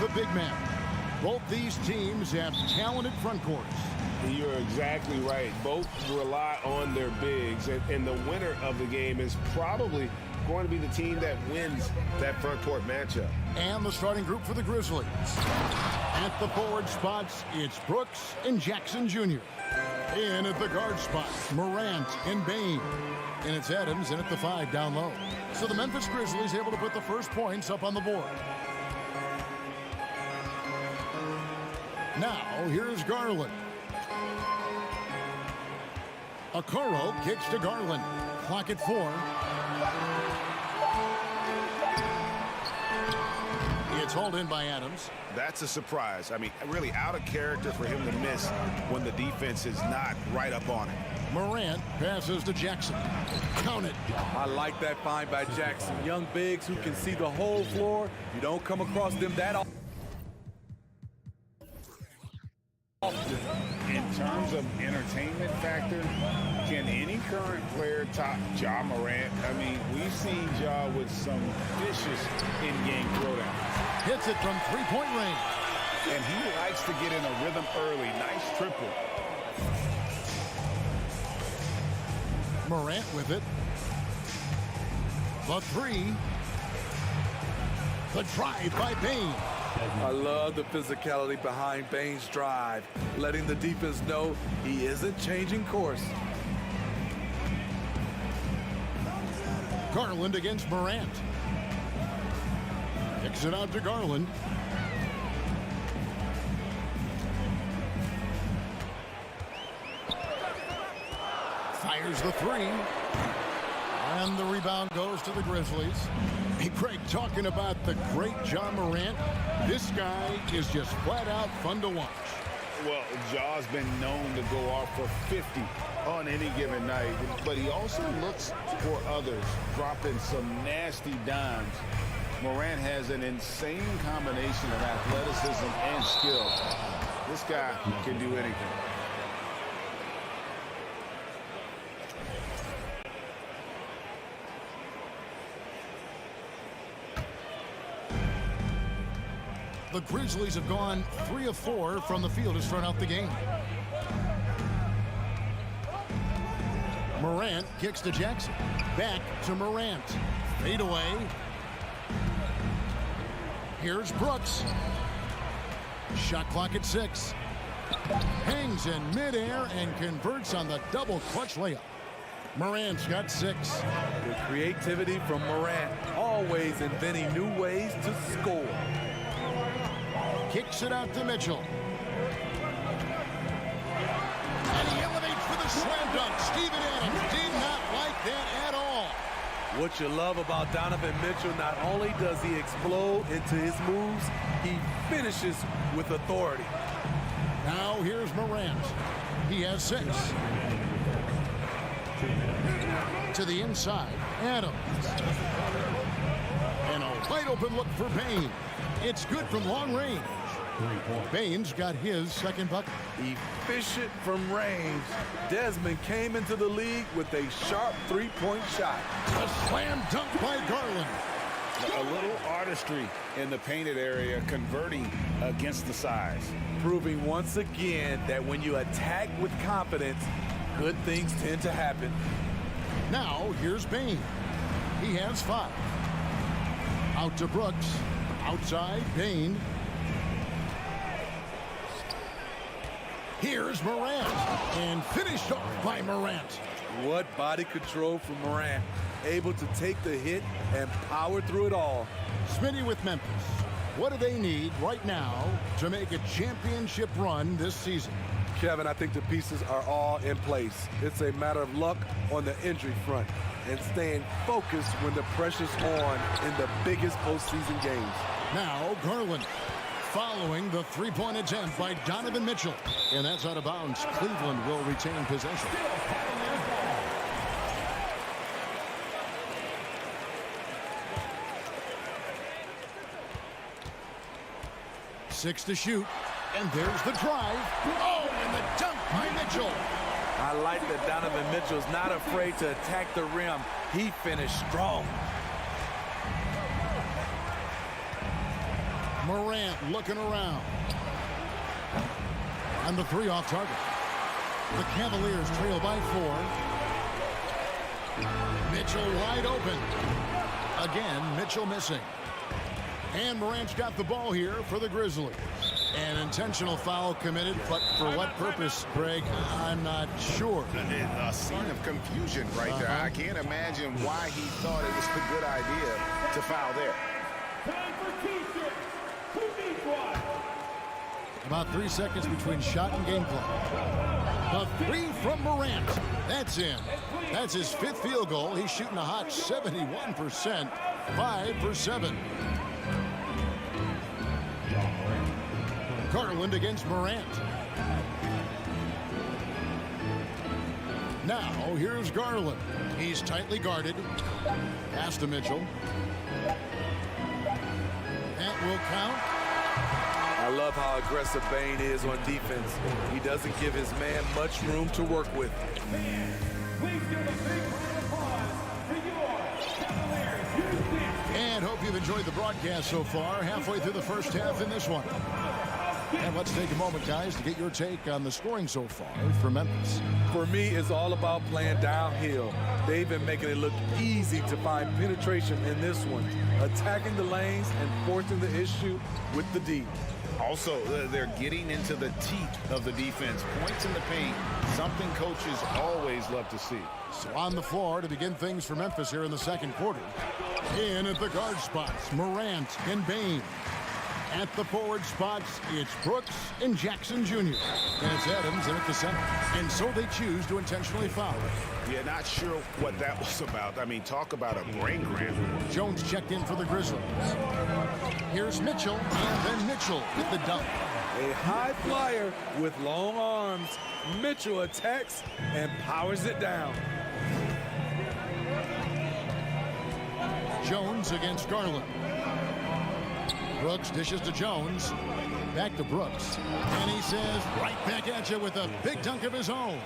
the big man. Both these teams have talented front courts. You're exactly right. Both rely on their bigs, and the winner of the game is probably going to be the team that wins that front court matchup. And the starting group for the Grizzlies. At the forward spots, it's Brooks and Jackson Jr. In at the guard spot, Morant and Bane. And it's Adams in at the 5 down low. So the Memphis Grizzlies able to put the first points up on the board. Now, here's Garland. Okoro kicks to Garland. Clock at 4. It's hauled in by Adams. That's a surprise. I mean, really out of character for him to miss when the defense is not right up on it. Morant passes to Jackson. Count it. I like that find by Jackson. Young bigs who can see the whole floor. You don't come across them that often. In terms of entertainment factor, can any current player top Ja Morant? I mean, we've seen Ja with some vicious in-game throwdowns. Hits it from three-point range. And he likes to get in a rhythm early. Nice triple. Morant with it. The 3. The drive by Bane. I love the physicality behind Bane's drive, letting the defense know he isn't changing course. Garland against Morant. Kicks it out to Garland. Fires the 3. And the rebound goes to the Grizzlies. Hey, Craig, talking about the great Ja Morant, this guy is just flat out fun to watch. Well, Ja's been known to go off for 50 on any given night, but he also looks for others, dropping some nasty dimes. Morant has an insane combination of athleticism and skill. This guy can do anything. The Grizzlies have gone 3 of 4 from the field to start out the game. Morant kicks to Jackson. Back to Morant. Fade away. Here's Brooks. Shot clock at 6. Hangs in midair and converts on the double clutch layup. Morant's got 6. The creativity from Morant, always inventing new ways to score. Kicks it out to Mitchell. And he elevates for the slam dunk. Steven Adams did not like that at all. What you love about Donovan Mitchell, not only does he explode into his moves, he finishes with authority. Now here's Morant. He has 6. To the inside, Adams. And a wide open look for Bane. It's good from long range. Bane's got his second bucket. Efficient from range. Desmond came into the league with a sharp three-point shot. A slam dunk by Garland. A little artistry in the painted area, converting against the size. Proving once again that when you attack with confidence, good things tend to happen. Now here's Bane. He has 5. Out to Brooks. Outside, Bane. Here's Morant. And finished off by Morant. What body control from Morant. Able to take the hit and power through it all. Smitty with Memphis. What do they need right now to make a championship run this season? Kevin, I think the pieces are all in place. It's a matter of luck on the injury front and staying focused when the pressure's on in the biggest postseason games. Now Garland following the three-point attempt by Donovan Mitchell. And that's out of bounds. Cleveland will retain possession. Six to shoot. And there's the drive. Oh, and the dunk by Mitchell. I like that Donovan Mitchell's not afraid to attack the rim. He finished strong. Morant looking around. And the three off target. The Cavaliers trail by 4. Mitchell wide open. Again, Mitchell missing. And Morant's got the ball here for the Grizzlies. An intentional foul committed, but for what purpose, Greg, I'm not sure. A scene of confusion right there. I can't imagine why he thought it was a good idea to foul there. About 3 seconds between shot and gameplay. The three from Morant. That's in. That's his 5th field goal. He's shooting a hot 71%. 5 for 7. Garland against Morant. Now, here's Garland. He's tightly guarded. Pass to Mitchell. That will count. I love how aggressive Bane is on defense. He doesn't give his man much room to work with. And hope you've enjoyed the broadcast so far. Halfway through the first half in this one. And let's take a moment, guys, to get your take on the scoring so far for Memphis. For me, it's all about playing downhill. They've been making it look easy to find penetration in this one, attacking the lanes and forcing the issue with the D. Also, they're getting into the teeth of the defense. Points in the paint, something coaches always love to see. So on the floor to begin things for Memphis here in the second quarter. In at the guard spots, Morant and Bane. At the forward spots, it's Brooks and Jackson Jr. And it's Adams in at the center. And so they choose to intentionally foul. Yeah, not sure what that was about. I mean, talk about a brain cramp. Jones checked in for the Grizzlies. Here's Mitchell, and then Mitchell with the dunk. A high flyer with long arms. Mitchell attacks and powers it down. Jones against Garland. Brooks dishes to Jones. Back to Brooks. And he says, right back at you with a big dunk of his own.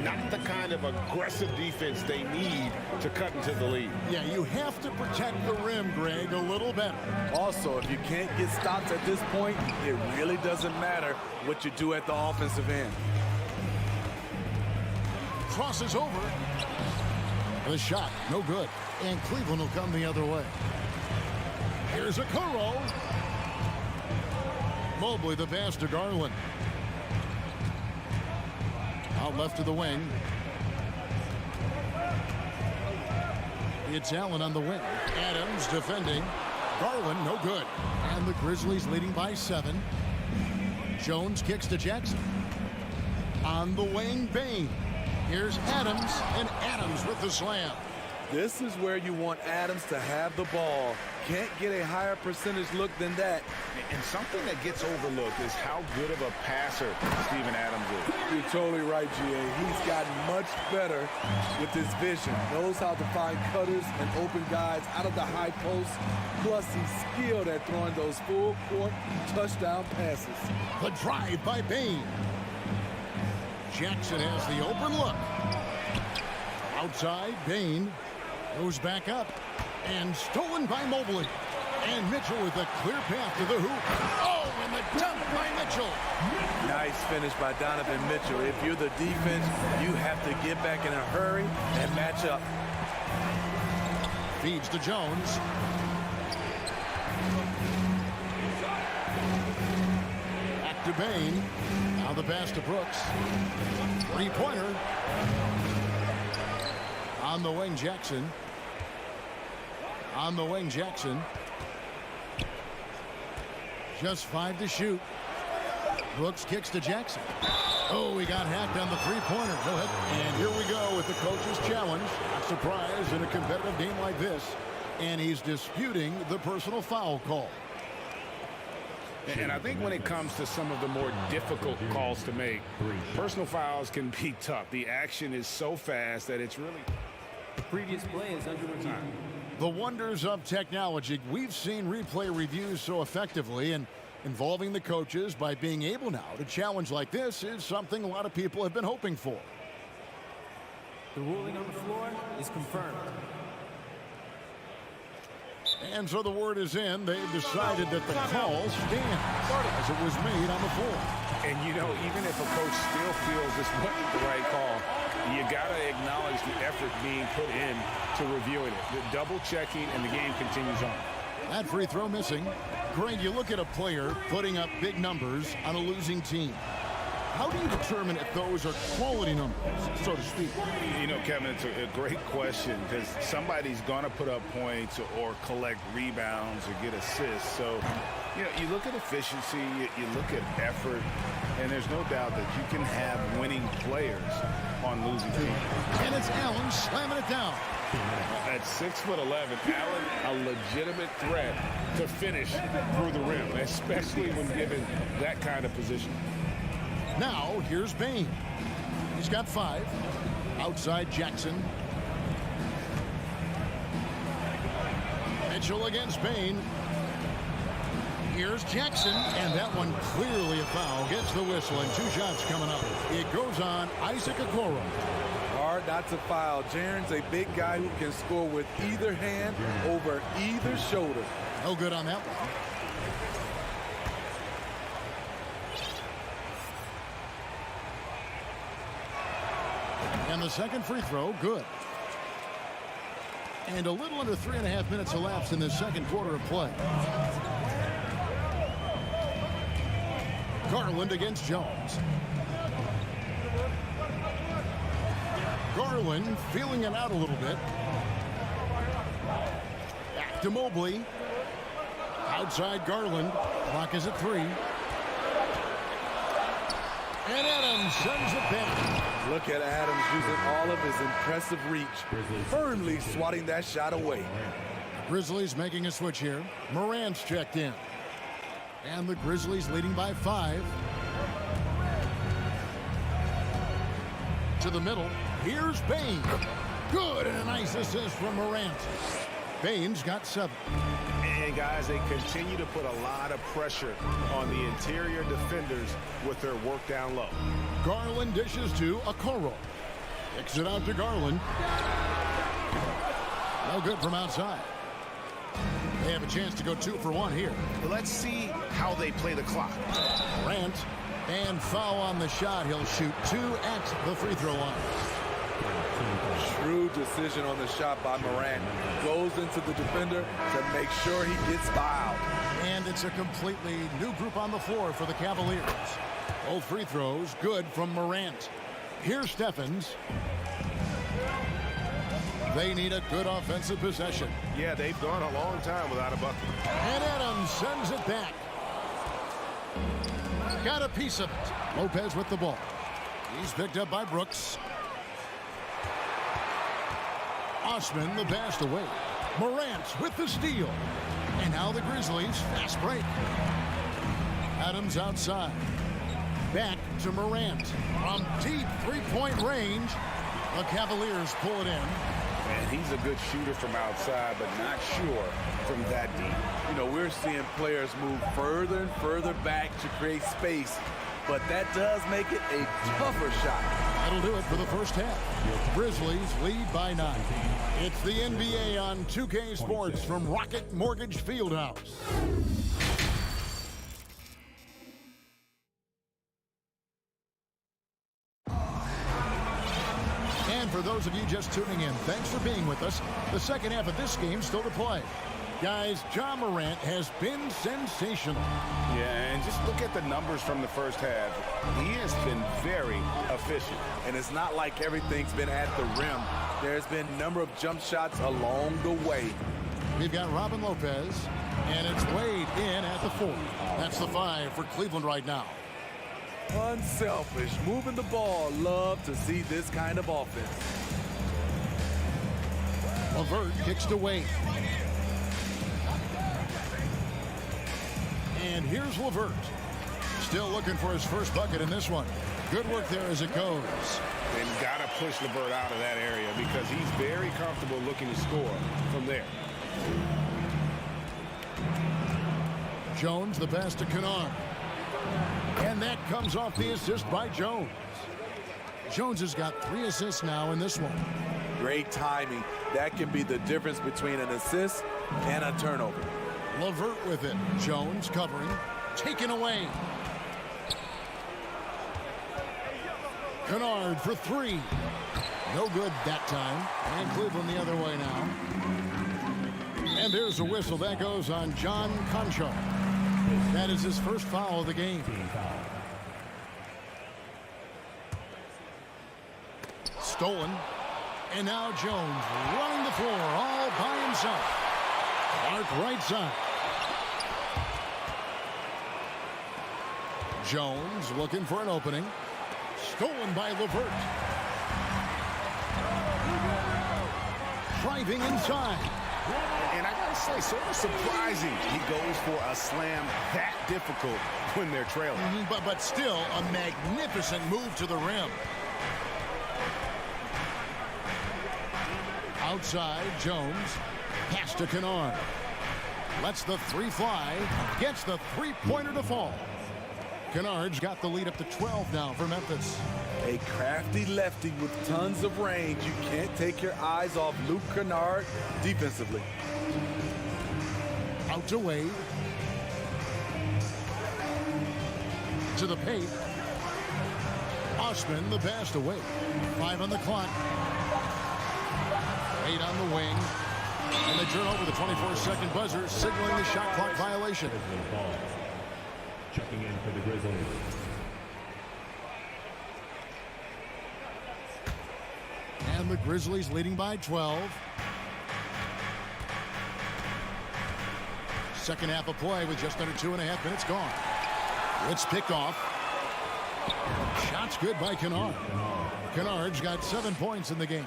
Not the kind of aggressive defense they need to cut into the lead. Yeah, you have to protect the rim, Greg, a little better. Also, if you can't get stops at this point, it really doesn't matter what you do at the offensive end. Crosses over. The shot, no good. And Cleveland will come the other way. Here's a Kuro. Mobley the pass to Garland. Out left to the wing. It's Allen on the wing. Adams defending. Garland no good. And the Grizzlies leading by 7. Jones kicks to Jackson. On the wing, Bane. Here's Adams, and Adams with the slam. This is where you want Adams to have the ball. Can't get a higher percentage look than that. And something that gets overlooked is how good of a passer Steven Adams is. You're totally right, GA. He's gotten much better with his vision. Knows how to find cutters and open guys out of the high post. Plus, he's skilled at throwing those full-court touchdown passes. The drive by Bane. Jackson has the open look. Outside, Bane goes back up. And stolen by Mobley. And Mitchell with a clear path to the hoop. Oh, and the dunk by Mitchell. Nice finish by Donovan Mitchell. If you're the defense, you have to get back in a hurry and match up. Feeds to Jones. Back to Bane. Now the pass to Brooks. Three-pointer. On the wing, Jackson. On the wing, Jackson. Just 5 to shoot. Brooks kicks to Jackson. Oh, he got hacked on the three-pointer. Go ahead. And here we go with the coach's challenge. A surprise in a competitive game like this. And he's disputing the personal foul call. And I think when it comes to some of the more difficult calls to make, personal fouls can be tough. The action is so fast that it's really... The previous play is under review. The wonders of technology. We've seen replay reviews so effectively, and involving the coaches by being able now to challenge like this is something a lot of people have been hoping for. The ruling on the floor is confirmed. And so the word is in. They've decided that the call stands as it was made on the floor. And, you know, even if a coach still feels this wasn't the right call, you got to acknowledge the effort being put in to reviewing it. The double checking, and the game continues on. That free throw missing. Greg, you look at a player putting up big numbers on a losing team. How do you determine if those are quality numbers, so to speak? You know, Kevin, it's a great question because somebody's going to put up points or collect rebounds or get assists. So, you know, you look at efficiency, you look at effort, and there's no doubt that you can have winning players on losing teams. And it's Allen slamming it down. At 6'11", Allen, a legitimate threat to finish through the rim, especially when given that kind of position. Now, here's Bain. He's got 5. Outside Jackson. Mitchell against Bain. Here's Jackson, and that one clearly a foul. Gets the whistle, and 2 shots coming up. It goes on Isaac Okoro. Hard not to foul. Jaren's a big guy who can score with either hand over either shoulder. No good on that one. And the second free throw, good. And a little under 3.5 minutes elapsed in the second quarter of play. Garland against Jones. Garland feeling it out a little bit. Back to Mobley. Outside Garland. Clock is at 3. And Adams sends it back. Look at Adams using all of his impressive reach, firmly swatting that shot away. Grizzlies making a switch here. Morant's checked in. And the Grizzlies leading by 5. To the middle. Here's Bain. Good, and a nice assist from Morant. Bain's got 7. And, guys, they continue to put a lot of pressure on the interior defenders with their work down low. Garland dishes to Okoro. Kicks it out to Garland. No good from outside. They have a chance to go 2 for 1 here. Let's see how they play the clock. Morant, and foul on the shot. He'll shoot 2 at the free throw line. Shrewd decision on the shot by Morant. Goes into the defender to make sure he gets fouled. And it's a completely new group on the floor for the Cavaliers. Both free throws good from Morant. Here's Stephens. They need a good offensive possession. Yeah, they've gone a long time without a bucket. And Adams sends it back. Got a piece of it. Lopez with the ball. He's picked up by Brooks. Osman the pass away. Morant with the steal. And now the Grizzlies fast break. Adams outside. Back to Morant. From deep three-point range. The Cavaliers pull it in. And he's a good shooter from outside, but not sure from that deep. You know, we're seeing players move further and further back to create space, but that does make it a tougher shot. That'll do it for the first half. Grizzlies lead by 9. It's the NBA on 2K Sports from Rocket Mortgage Fieldhouse. And for those of you just tuning in, thanks for being with us. The second half of this game still to play. Guys, Ja Morant has been sensational. Yeah, and just look at the numbers from the first half. He has been very efficient. And it's not like everything's been at the rim. There's been a number of jump shots along the way. We've got Robin Lopez, and it's Wade in at the 4. That's the 5 for Cleveland right now. Unselfish, moving the ball. Love to see this kind of offense. LeVert kicks to Wade. And here's LeVert. Still looking for his first bucket in this one. Good work there as it goes. They've got to push LeVert out of that area because he's very comfortable looking to score from there. Jones, the pass to Kennard. And that comes off the assist by Jones. Jones has got 3 assists now in this one. Great timing. That can be the difference between an assist and a turnover. LeVert with it. Jones covering. Taken away. Kennard for three. No good that time. And Cleveland the other way now. And there's a whistle. That goes on John Concho. That is his first foul of the game. Stolen. And now Jones running the floor all by himself. Clark right side. Jones looking for an opening. Stolen by LeVert. Driving inside. And I got to say, sort of surprising he goes for a slam that difficult when they're trailing. But still a magnificent move to the rim. Outside, Jones. Pass to Kennard. Lets the three fly. Gets the three-pointer to fall. Kennard's got the lead up to 12 now for Memphis. A crafty lefty with tons of range. You can't take your eyes off Luke Kennard defensively. Out to Wade. To the paint. Osman the pass to Wade. 5 on the clock. 8 on the wing. And they turn over the 24-second buzzer, signaling the shot clock violation. Checking in for the Grizzlies. And the Grizzlies leading by 12. Second half of play with just under 2.5 minutes gone. It's picked off. Shot's good by Kennard. Kennard's got 7 points in the game.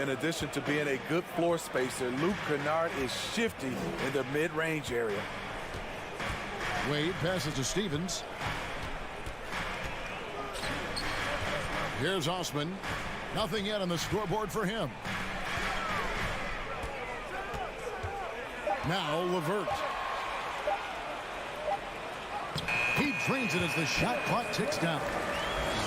In addition to being a good floor spacer, Luke Kennard is shifty in the mid-range area. Wade passes to Stevens. Here's Osman. Nothing yet on the scoreboard for him. Now LeVert. He drains it as the shot clock ticks down.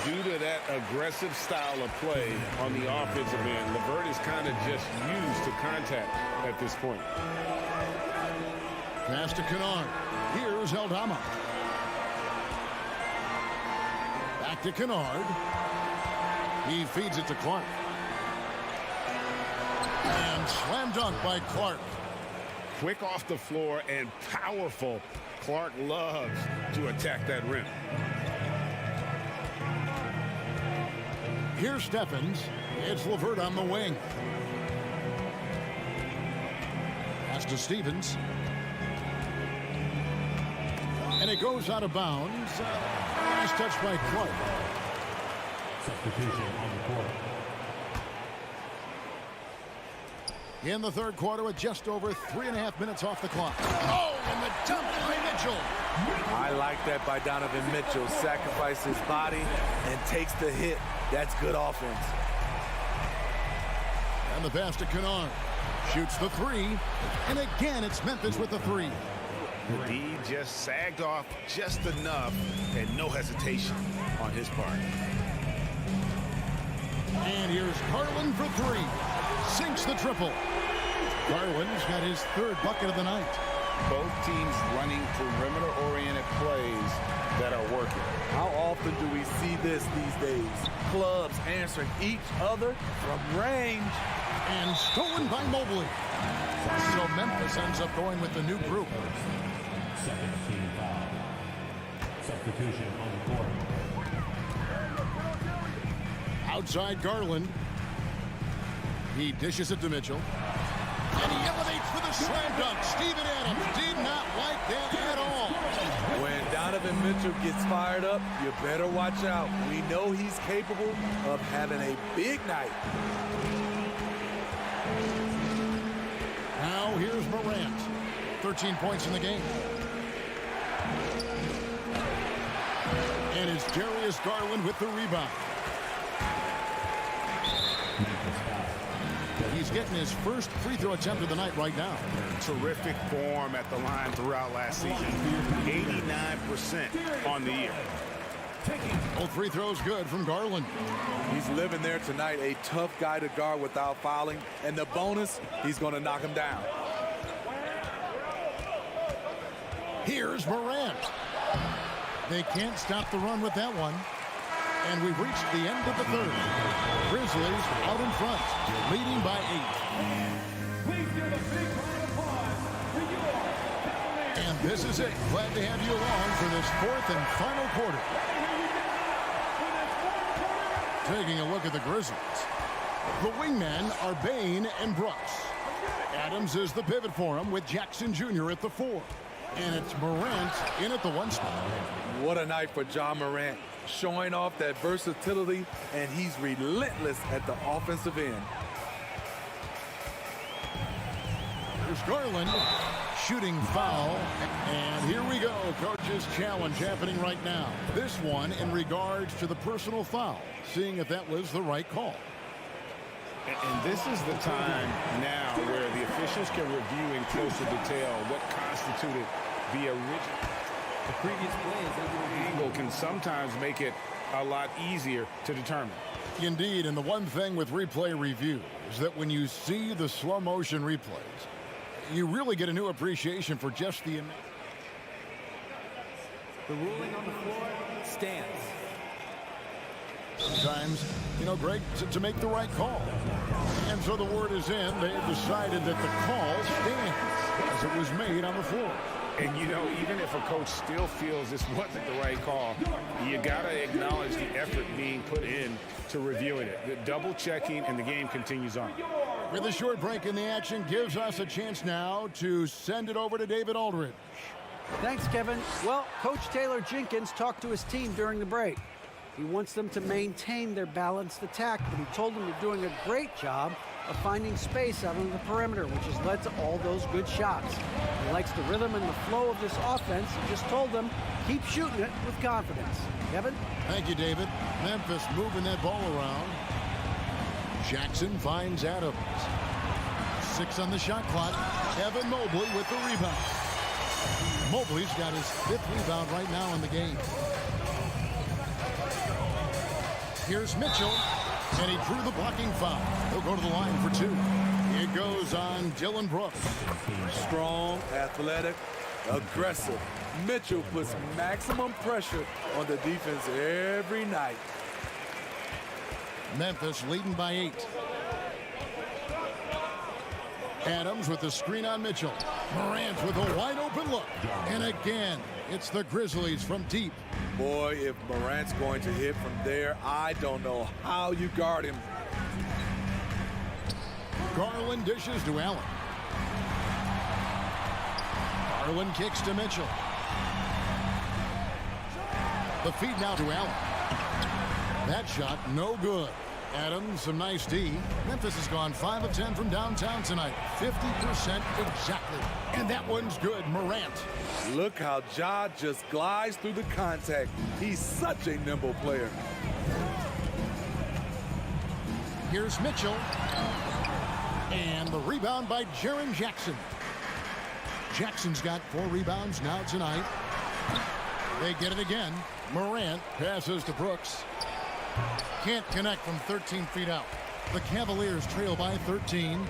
Due to that aggressive style of play on the offensive end, LeVert is kind of just used to contact at this point. Pass to Kennard. Here's Aldama. Back to Kennard. He feeds it to Clark. And slam dunk by Clark. Quick off the floor and powerful. Clark loves to attack that rim. Here's Stephens. It's LeVert on the wing. Pass to Stevens. And it goes out of bounds. Nice touch by Clark. Substitution on the court. In the third quarter with just over 3.5 minutes off the clock. Oh, and the dunk by Mitchell. I like that by Donovan Mitchell. Sacrifices his body and takes the hit. That's good offense. And the pass to Kennard. Shoots the three. And again, it's Memphis with the three. The D just sagged off just enough and no hesitation on his part. And here's Garland for three. Sinks the triple. Garland's got his third bucket of the night. Both teams running perimeter-oriented plays that are working. How often do we see this these days? Clubs answering each other from range. And stolen by Mobley. So Memphis ends up going with the new group. Second team foul. Substitution on the court. Outside Garland. He dishes it to Mitchell. And he elevates for the slam dunk. Steven Adams did not like that at all. When Donovan Mitchell gets fired up, you better watch out. We know he's capable of having a big night. Now here's Morant. 13 points in the game. And it's Darius Garland with the rebound. He's getting his first free throw attempt of the night right now. Terrific form at the line throughout last season. 89% on the year. Both free throws good from Garland. He's living there tonight, a tough guy to guard without fouling. And the bonus, he's going to knock him down. Here's Morant. They can't stop the run with that one. And we've reached the end of the third. Grizzlies out in front, leading by 8. And this is it. Glad to have you along for this fourth and final quarter. Taking a look at the Grizzlies. The wingmen are Bain and Brooks. Adams is the pivot for him with Jackson Jr. at the 4. And it's Morant in at the 1 spot. What a night for Ja Morant, showing off that versatility, and he's relentless at the offensive end. Here's Garland, shooting foul, and here we go. Coach's challenge happening right now. This one in regards to the personal foul, seeing if that was the right call. And this is the time now where the officials can review in closer detail what constituted the original. The previous play Angle can sometimes make it a lot easier to determine. Indeed, and the one thing with replay review is that when you see the slow motion replays, you really get a new appreciation for just the amount. The ruling on the floor stands. Sometimes, Greg, to make the right call. And so the word is in. They have decided that the call stands as it was made on the floor. And, even if a coach still feels this wasn't the right call, you got to acknowledge the effort being put in to reviewing it. The double checking, and the game continues on. With a short break in the action, gives us a chance now to send it over to David Aldridge. Thanks, Kevin. Well, Coach Taylor Jenkins talked to his team during the break. He wants them to maintain their balanced attack, but he told them they're doing a great job of finding space out on the perimeter, which has led to all those good shots. He likes the rhythm and the flow of this offense. He just told them, keep shooting it with confidence. Kevin? Thank you, David. Memphis moving that ball around. Jackson finds Adams. 6 on the shot clock. Evan Mobley with the rebound. Mobley's got his 5th rebound right now in the game. Here's Mitchell, and he drew the blocking foul. He'll go to the line for 2. It goes on Dylan Brooks. Strong, athletic, aggressive. Mitchell puts maximum pressure on the defense every night. Memphis leading by 8. Adams with the screen on Mitchell. Morant with a wide open look. And again, it's the Grizzlies from deep. Boy, if Morant's going to hit from there, I don't know how you guard him. Garland dishes to Allen. Garland kicks to Mitchell. The feed now to Allen. That shot, no good. Adams, some nice D. Memphis has gone 5 of 10 from downtown tonight. 50% exactly. And that one's good. Morant. Look how Ja just glides through the contact. He's such a nimble player. Here's Mitchell. And the rebound by Jaren Jackson. Jackson's got 4 rebounds now tonight. They get it again. Morant passes to Brooks. Can't connect from 13 feet out. The Cavaliers trail by 13.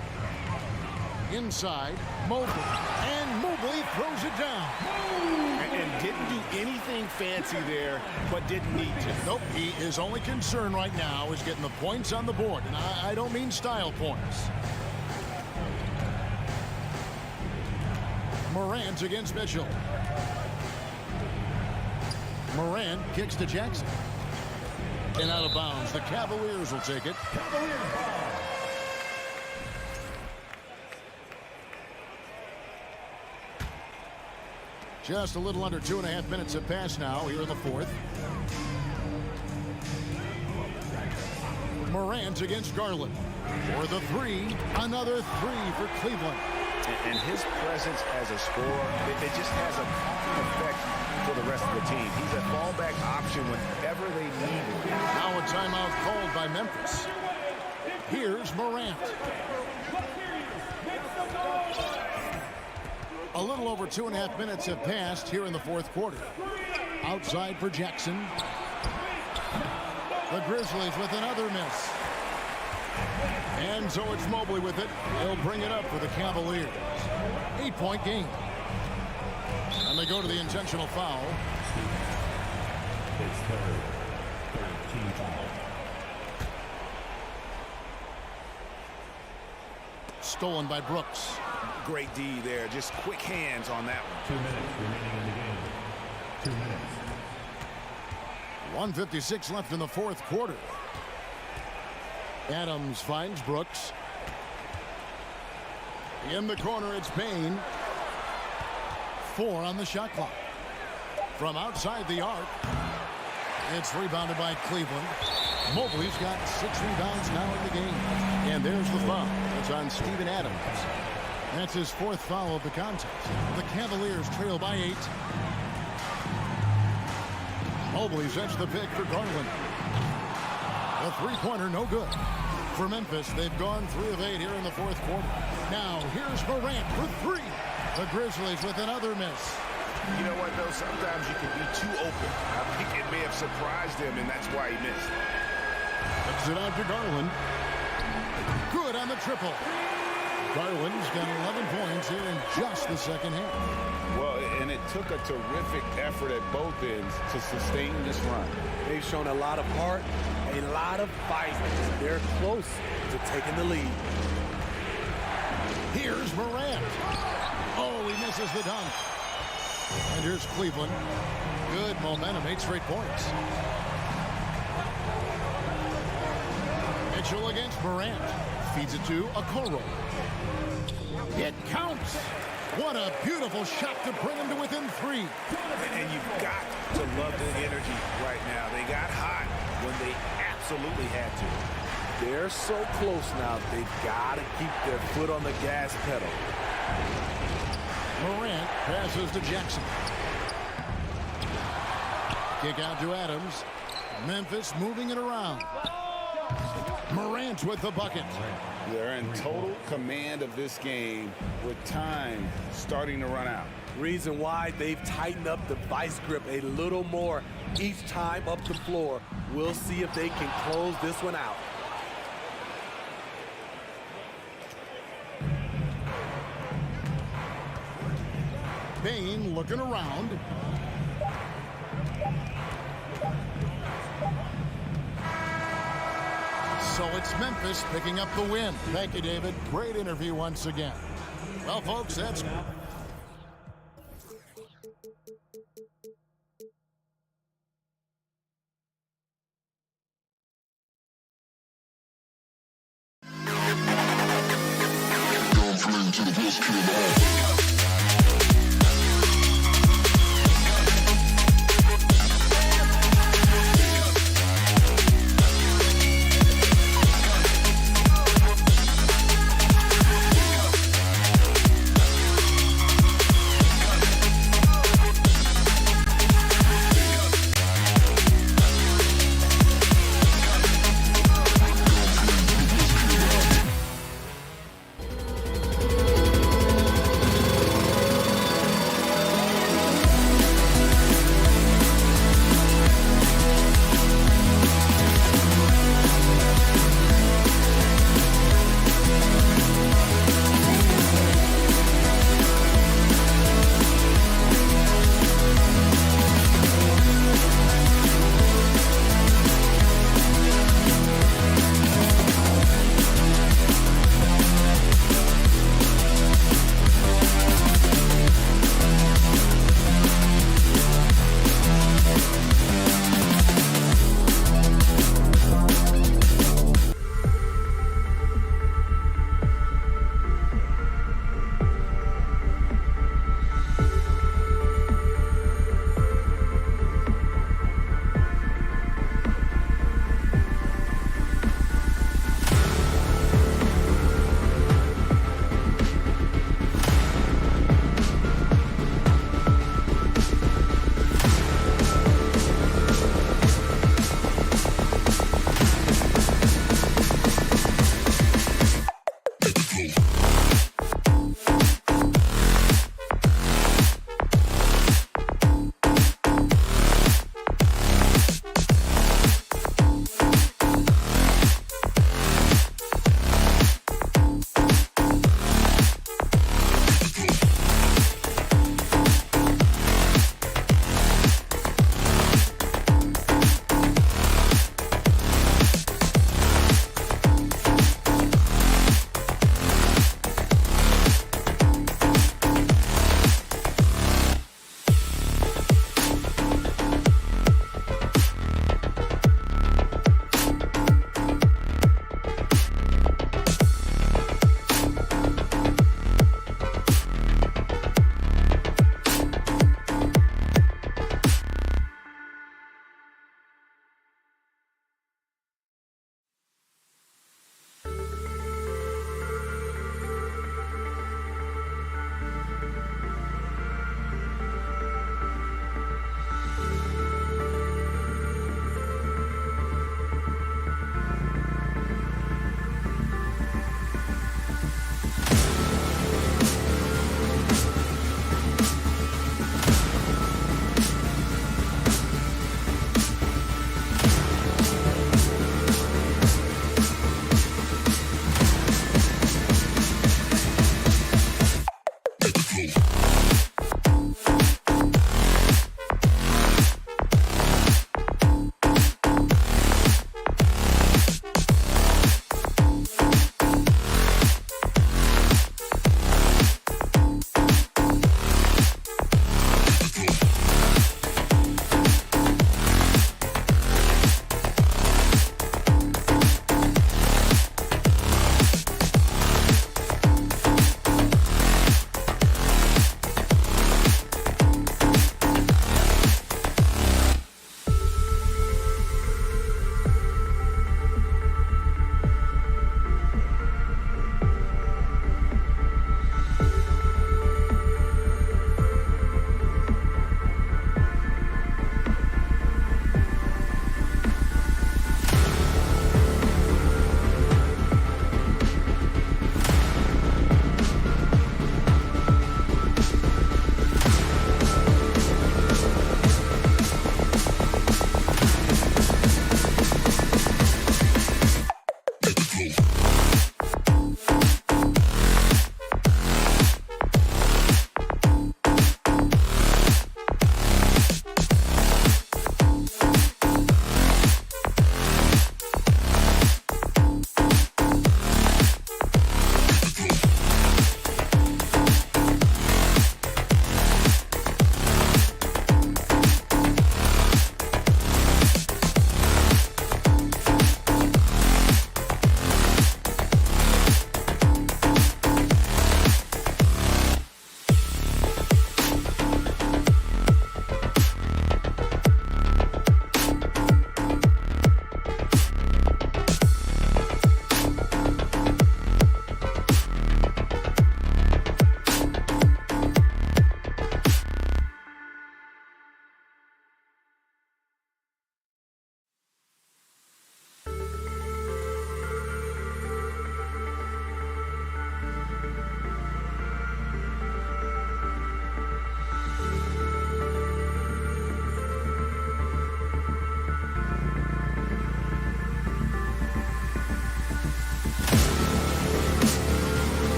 Inside, Mobley. And Mobley throws it down. And didn't do anything fancy there, but didn't need to. Nope, his only concern right now is getting the points on the board. And I don't mean style points. Morant against Mitchell. Morant kicks to Jackson. And out of bounds. The Cavaliers will take it. Just a little under 2.5 minutes have passed now here in the 4th. Morant against Garland. For the 3. Another 3 for Cleveland. And his presence as a scorer, it just has a calming effect for the rest of the team. He's a fallback option whenever they need him. Now a timeout called by Memphis. Here's Morant. A little over 2.5 minutes have passed here in the 4th quarter. Outside for Jackson. The Grizzlies with another miss. And so it's Mobley with it. He'll bring it up for the Cavaliers. 8-point game. And they go to the intentional foul. His third team foul. Stolen by Brooks. Great D there. Just quick hands on that one. 2 minutes remaining in the game. 2 minutes. 1:56 left in the fourth quarter. Adams finds Brooks. In the corner, it's Payne. 4 on the shot clock. From outside the arc, it's rebounded by Cleveland. Mobley's got 6 rebounds now in the game. And there's the foul. It's on Steven Adams. That's his 4th foul of the contest. The Cavaliers trail by 8. Mobley sets the pick for Garland. The three-pointer no good. For Memphis, they've gone 3 of 8 here in the fourth quarter. Now, here's Morant for 3. The Grizzlies with another miss. You know what, though? Sometimes you can be too open. I think it may have surprised him, and that's why he missed. Puts it out to Garland. Good on the triple. Garland's got 11 points here in just the second half. Well, and it took a terrific effort at both ends to sustain this run. They've shown a lot of heart, a lot of fight. They're close to taking the lead. Here's Morant. Oh, he misses the dunk. And here's Cleveland. Good momentum, 8 straight points. Mitchell against Morant. Feeds it to Okoro. It counts. What a beautiful shot to bring him to within 3. And you've got to love the energy right now. They got hot when they absolutely had to. They're so close now, they've got to keep their foot on the gas pedal. Morant passes to Jackson. Kick out to Adams. Memphis moving it around. Morant with the bucket. They're in total command of this game with time starting to run out. Reason why they've tightened up the vice grip a little more each time up the floor. We'll see if they can close this one out. Payne looking around. So it's Memphis picking up the win. Thank you, David. Great interview once again. Well, folks, that's...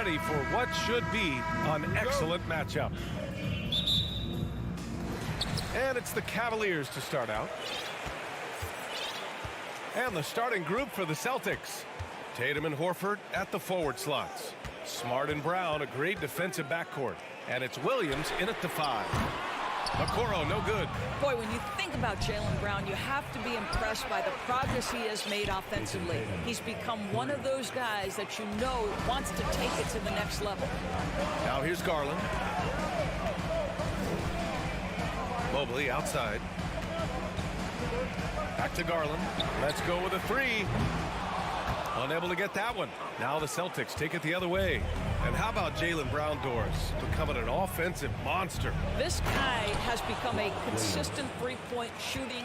ready for what should be an excellent matchup. And it's the Cavaliers to start out. And the starting group for the Celtics. Tatum and Horford at the forward slots. Smart and Brown, a great defensive backcourt. And it's Williams in at the 5. Okoro, no good. Boy, when you think about Jaylen Brown, you have to be impressed by the progress he has made offensively. He's become one of those guys that you know wants to take it to the next level. Now here's Garland. Mobley outside. Back to Garland. Let's go with a 3. Unable to get that one. Now the Celtics take it the other way. And how about Jaylen Brown, Doris, becoming an offensive monster? This guy has become a consistent three-point shooting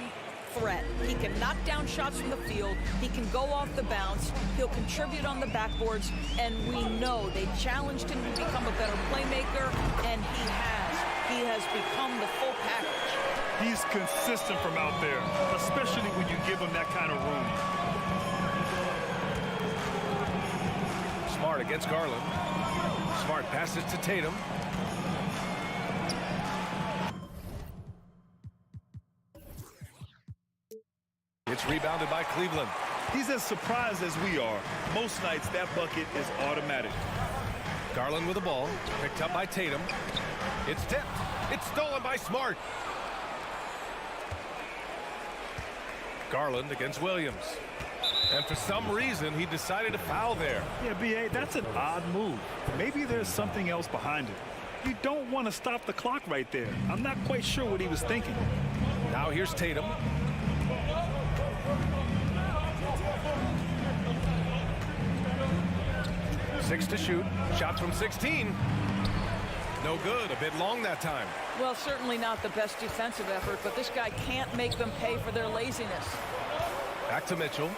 threat. He can knock down shots from the field. He can go off the bounce. He'll contribute on the backboards. And we know they challenged him to become a better playmaker, and he has. He has become the full package. He's consistent from out there, especially when you give him that kind of room. Smart against Garland. Smart passes to Tatum. It's rebounded by Cleveland. He's as surprised as we are. Most nights that bucket is automatic. Garland with the ball, picked up by Tatum. It's tipped. It's stolen by Smart. Garland against Williams. And for some reason, he decided to foul there. Yeah, B.A., that's an odd move. Maybe there's something else behind it. You don't want to stop the clock right there. I'm not quite sure what he was thinking. Now here's Tatum. Six to shoot. Shots from 16. No good. A bit long that time. Well, certainly not the best defensive effort, but this guy can't make them pay for their laziness. Back to Mitchell.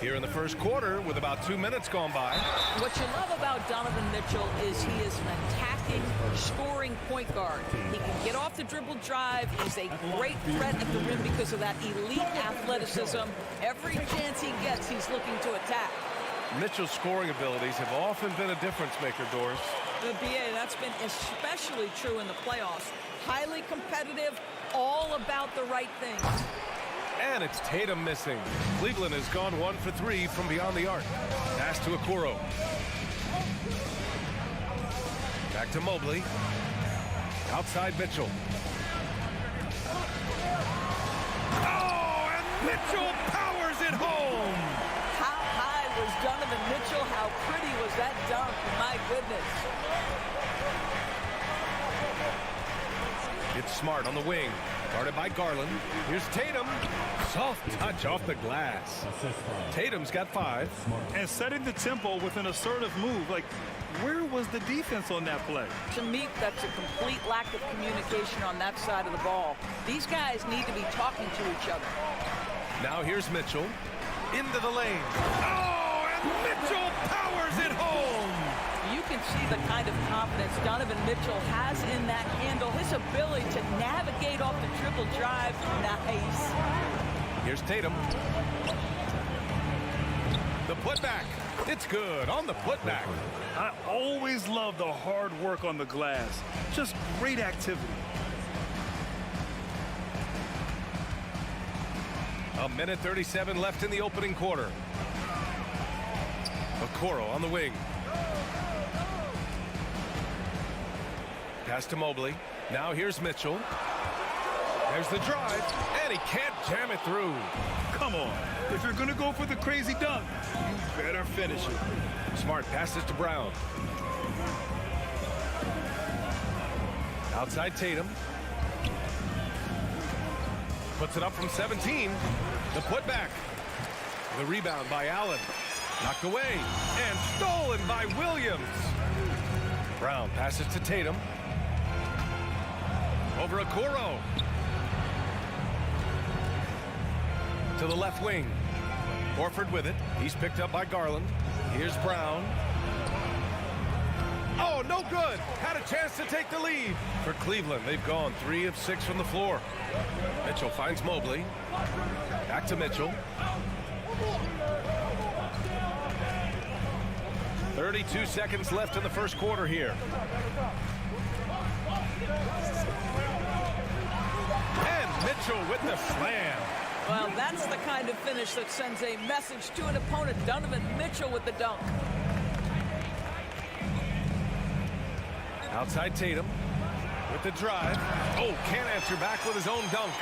Here in the first quarter with about 2 minutes gone by. What you love about Donovan Mitchell is he is an attacking, scoring point guard. He can get off the dribble drive. He's a great threat at the rim because of that elite athleticism. Every chance he gets, he's looking to attack. Mitchell's scoring abilities have often been a difference maker, Doris. The BA, that's been especially true in the playoffs. Highly competitive, all about the right things. And it's Tatum missing. Cleveland has gone 1 for 3 from beyond the arc. Pass to Okoro. Back to Mobley. Outside Mitchell. Oh, and Mitchell powers it home. How high was Donovan Mitchell? How pretty was that dunk? My goodness. It's Smart on the wing. Guarded by Garland. Here's Tatum. Soft touch off the glass. Tatum's got 5. And setting the tempo with an assertive move. Like, where was the defense on that play? To me, that's a complete lack of communication on that side of the ball. These guys need to be talking to each other. Now here's Mitchell. Into the lane. Oh, and Mitchell powers it home. You can see the kind of confidence Donovan Mitchell has in that handle. His ability to navigate off the dribble drive. Nice. Here's Tatum. The putback. It's good on the putback. I always love the hard work on the glass. Just great activity. A minute 37 left in the opening quarter. Okoro on the wing. Pass to Mobley. Now here's Mitchell. There's the drive, and he can't jam it through. Come on. If you're going to go for the crazy dunk, you better finish it. Smart passes to Brown. Outside Tatum. Puts it up from 17. The putback. The rebound by Allen. Knocked away and stolen by Williams. Brown passes to Tatum. Over Okoro. To the left wing. Horford with it. He's picked up by Garland. Here's Brown. Oh, no good. Had a chance to take the lead. For Cleveland, they've gone 3 of 6 from the floor. Mitchell finds Mobley. Back to Mitchell. 32 seconds left in the first quarter here. And Mitchell with the slam. Well, that's the kind of finish that sends a message to an opponent. Donovan Mitchell with the dunk. Outside Tatum with the drive. Oh, can't answer back with his own dunk.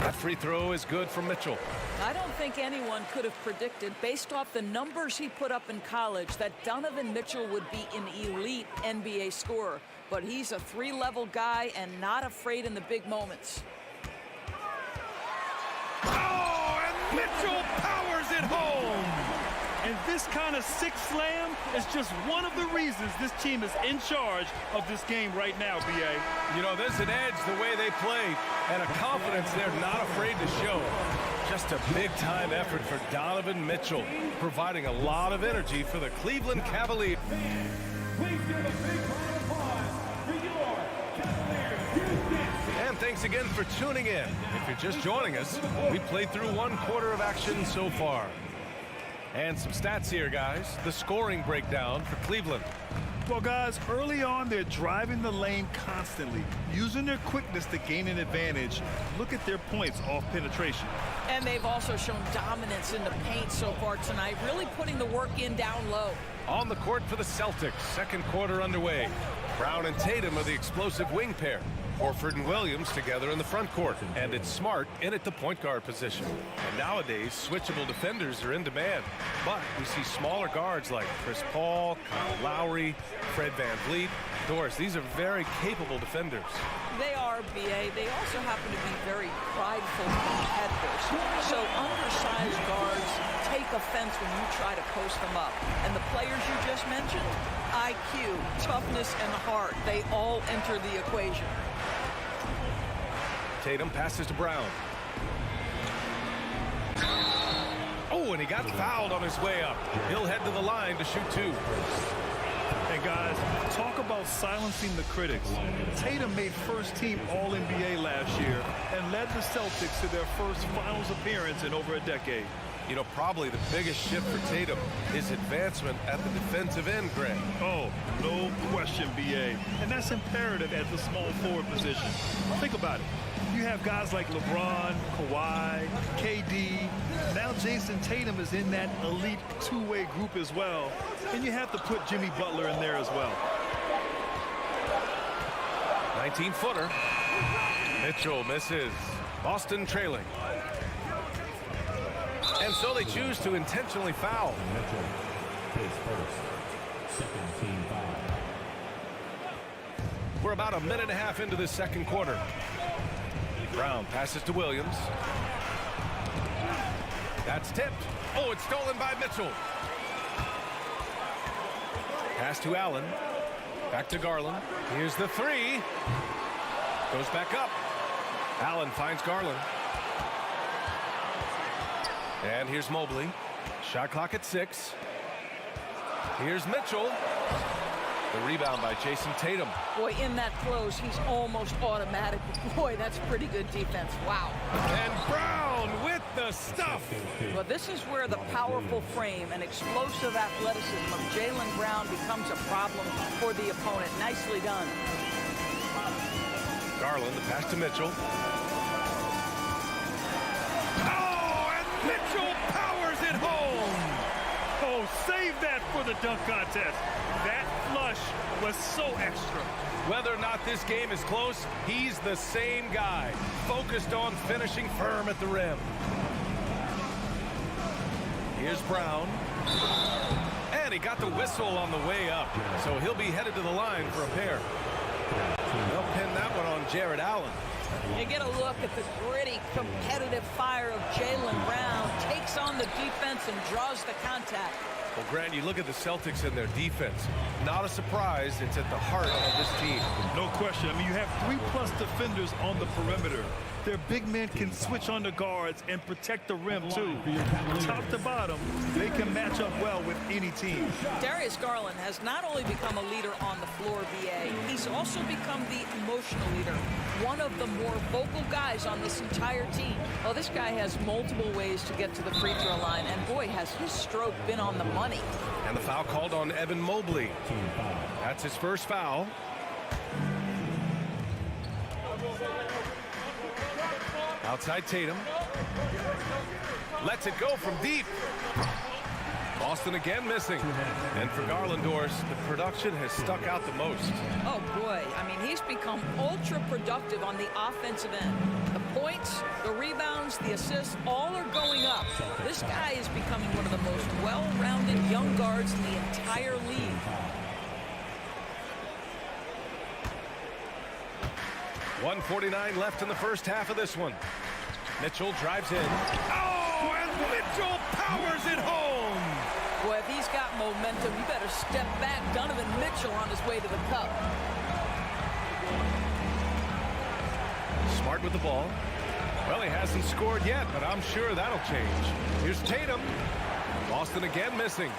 That free throw is good from Mitchell. I don't think anyone could have predicted, based off the numbers he put up in college, that Donovan Mitchell would be an elite NBA scorer. But he's a three-level guy and not afraid in the big moments. Oh, and Mitchell powers it home. And this kind of sick slam is just one of the reasons this team is in charge of this game right now, B.A. You know, there's an edge the way they played and a confidence they're not afraid to show. Just a big-time effort for Donovan Mitchell, providing a lot of energy for the Cleveland Cavaliers. And thanks again for tuning in. If you're just joining us, we played through one quarter of action so far. And some stats here, guys. The scoring breakdown for Cleveland. Well, guys, early on, they're driving the lane constantly, using their quickness to gain an advantage. Look at their points off penetration. And they've also shown dominance in the paint so far tonight, really putting the work in down low. On the court for the Celtics, second quarter underway. Brown and Tatum are the explosive wing pair. Horford and Williams together in the front court. And it's Smart in at the point guard position. And nowadays, switchable defenders are in demand. But we see smaller guards like Chris Paul, Kyle Lowry, Fred VanVleet. Doris, these are very capable defenders. They are, B.A. They also happen to be very prideful competitors. So undersized guards take offense when you try to post them up. And the players you just mentioned, IQ, toughness, and heart, they all enter the equation. Tatum passes to Brown. Oh, and he got fouled on his way up. He'll head to the line to shoot two. And guys, talk about silencing the critics. Tatum made first-team All-NBA last year and led the Celtics to their first finals appearance in over a decade. You know, probably the biggest shift for Tatum is advancement at the defensive end, Greg. Oh, no question, B.A. And that's imperative at the small forward position. Think about it. You have guys like LeBron, Kawhi, KD. Now Jason Tatum is in that elite two-way group as well. And you have to put Jimmy Butler in there as well. 19-footer. Mitchell misses. Boston trailing. And so they choose to intentionally foul. Mitchell, his first, second team foul. We're about a minute and a half into this second quarter. Brown passes to Williams. That's tipped. Oh, it's stolen by Mitchell. Pass to Allen. Back to Garland. Here's the three. Goes back up. Allen finds Garland. And here's Mobley. Shot clock at 6. Here's Mitchell. The rebound by Jason Tatum. Boy, in that close, he's almost automatic. Boy, that's pretty good defense. Wow. And Brown with the stuff. Well, this is where the powerful frame and explosive athleticism of Jaylen Brown becomes a problem for the opponent. Nicely done. Garland, the pass to Mitchell. Oh, and Mitchell powers it home. Oh, save that for the dunk contest. That flush was so extra. Whether or not this game is close, he's the same guy, focused on finishing firm at the rim. Here's Brown. And he got the whistle on the way up, so he'll be headed to the line for a pair. They'll pin that one on Jared Allen. You get a look at the gritty, competitive fire of Jaylen Brown. Takes on the defense and draws the contact. Well, Grant, you look at the Celtics and their defense. Not a surprise, it's at the heart of this team. No question. I mean, you have 3+ defenders on the perimeter. Their big men can switch on the guards and protect the rim, too. Top to bottom, they can match up well with any team. Darius Garland has not only become a leader on the floor, BA, he's also become the emotional leader, one of the more vocal guys on this entire team. Well, this guy has multiple ways to get to the free throw line, and boy, has his stroke been on the money. And the foul called on Evan Mobley. That's his first foul. Outside Tatum. Lets it go from deep. Boston again missing. And for Garlandors, the production has stuck out the most. Oh, boy. I mean, he's become ultra productive on the offensive end. The points, the rebounds, the assists, all are going up. This guy is becoming one of the most well-rounded young guards in the entire league. .149 left in the first half of this one. Mitchell drives in. Oh, and Mitchell powers it home. Boy, if he's got momentum, you better step back. Donovan Mitchell on his way to the cup. Smart with the ball. Well, he hasn't scored yet, but I'm sure that'll change. Here's Tatum. Boston again missing.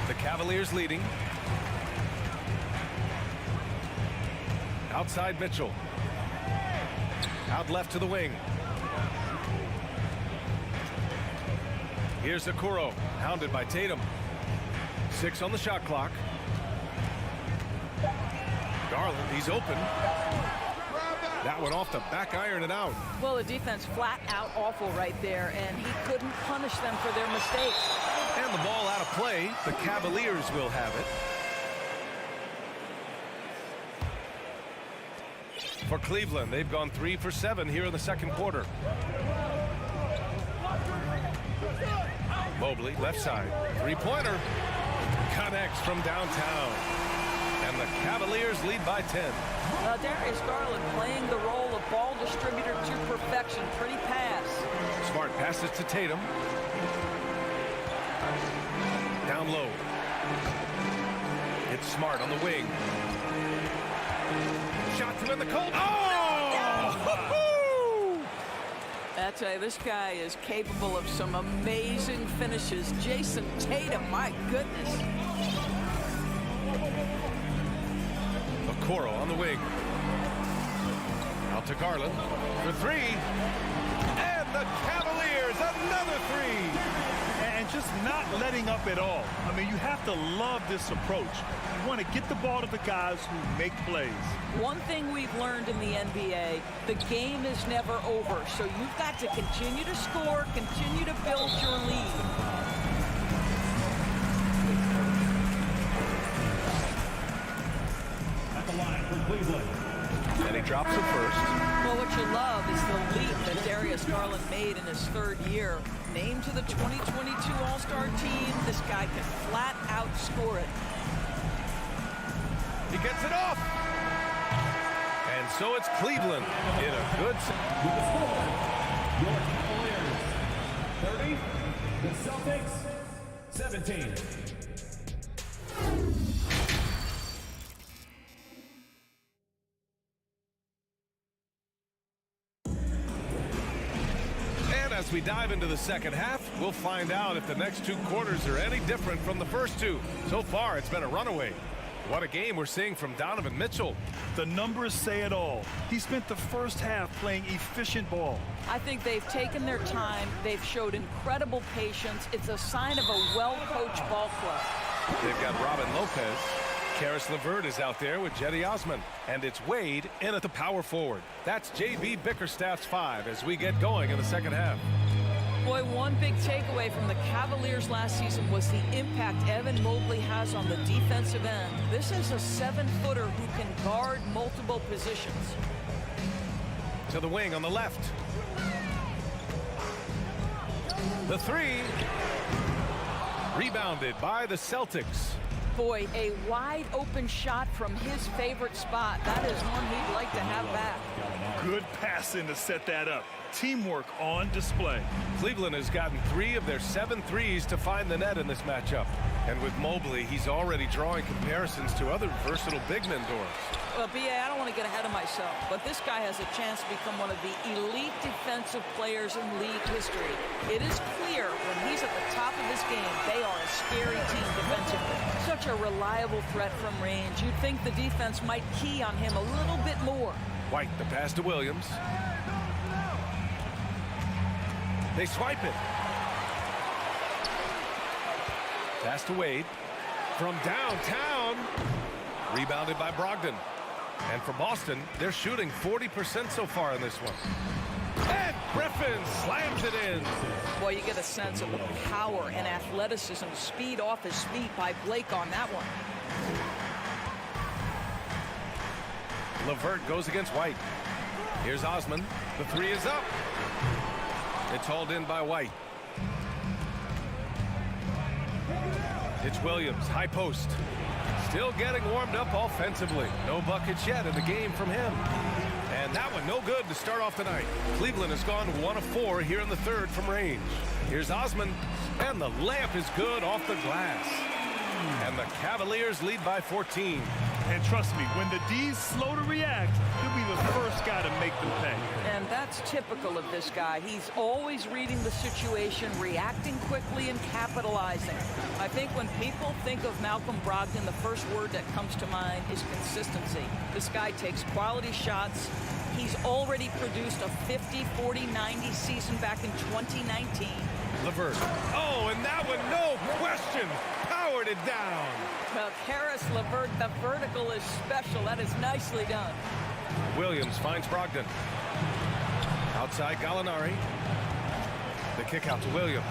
The Cavaliers leading. Outside Mitchell. Out left to the wing. Here's Okoro, hounded by Tatum. 6 on the shot clock. Garland, he's open. That one off the back iron and out. Well, the defense flat out awful right there, and he couldn't punish them for their mistakes. And the ball out of play. The Cavaliers will have it. For Cleveland, they've gone 3 for 7 here in the second quarter. Mobley, left side. Three-pointer. Connects from downtown. And the Cavaliers lead by 10. Darius Garland playing the role of ball distributor to perfection. Pretty pass. Smart passes to Tatum. Down low. It's Smart on the wing. Shot to in the cold. Oh! I tell you, this guy is capable of some amazing finishes. Jason Tatum, my goodness. Okoro on the wing. Out to Garland for 3. And the Cavaliers, another 3. And just not letting up at all. I mean, you have to love this approach. You want to get the ball to the guys who make plays. One thing we've learned in the NBA, the game is never over. So you've got to continue to score, continue to build your lead. At the line for Cleveland. And he drops it first. Well, what you love is the leap that Darius Garland made in his 3rd year. Named to the 2022 All-Star team, this guy can flat out score it. He gets it off. And so it's Cleveland in a good... With the score, your Cavaliers 30, the Celtics 17. As we dive into the second half, we'll find out if the next 2 quarters are any different from the first 2. So far, it's been a runaway. What a game we're seeing from Donovan Mitchell. The numbers say it all. He spent the first half playing efficient ball. I think they've taken their time. They've showed incredible patience. It's a sign of a well-coached ball club. They've got Robin Lopez. Karis LeVert is out there with Cedi Osman. And it's Wade in at the power forward. That's J.B. Bickerstaff's 5 as we get going in the second half. Boy, one big takeaway from the Cavaliers last season was the impact Evan Mobley has on the defensive end. This is a 7-footer who can guard multiple positions. To the wing on the left. The 3. Rebounded by the Celtics. Boy, a wide open shot from his favorite spot. That is one he'd like to have back. Good passing to set that up. Teamwork on display. Cleveland has gotten 3 of their 7 threes to find the net in this matchup. And with Mobley, he's already drawing comparisons to other versatile big men, Doris. Well, B.A., I don't want to get ahead of myself, but this guy has a chance to become one of the elite defensive players in league history. It is clear when he's at the top of his game, they are a scary team defensively. Such a reliable threat from range. You'd think the defense might key on him a little bit more. White, the pass to Williams. They swipe it. Pass to Wade. From downtown. Rebounded by Brogdon. And for Boston, they're shooting 40% so far in this one. And Griffin slams it in. Boy, you get a sense of the power and athleticism, speed off his feet by Blake on that one. LeVert goes against White. Here's Osman. The three is up. It's hauled in by White. It's Williams, high post. Still getting warmed up offensively. No buckets yet in the game from him. And that one no good to start off the night. Cleveland has gone 1 of 4 here in the third from range. Here's Osman, and the layup is good off the glass. And the Cavaliers lead by 14. And trust me, when the D's slow to react, he'll be the first guy to make them pay. And that's typical of this guy. He's always reading the situation, reacting quickly, and capitalizing. I think when people think of Malcolm Brogdon, the first word that comes to mind is consistency. This guy takes quality shots. He's already produced a 50, 40, 90 season back in 2019. LeVert. Oh, and that one, no question, powered it down. Well, Karis LeVert, the vertical is special. That is nicely done. Williams finds Brogdon. Outside Gallinari. The kick out to Williams.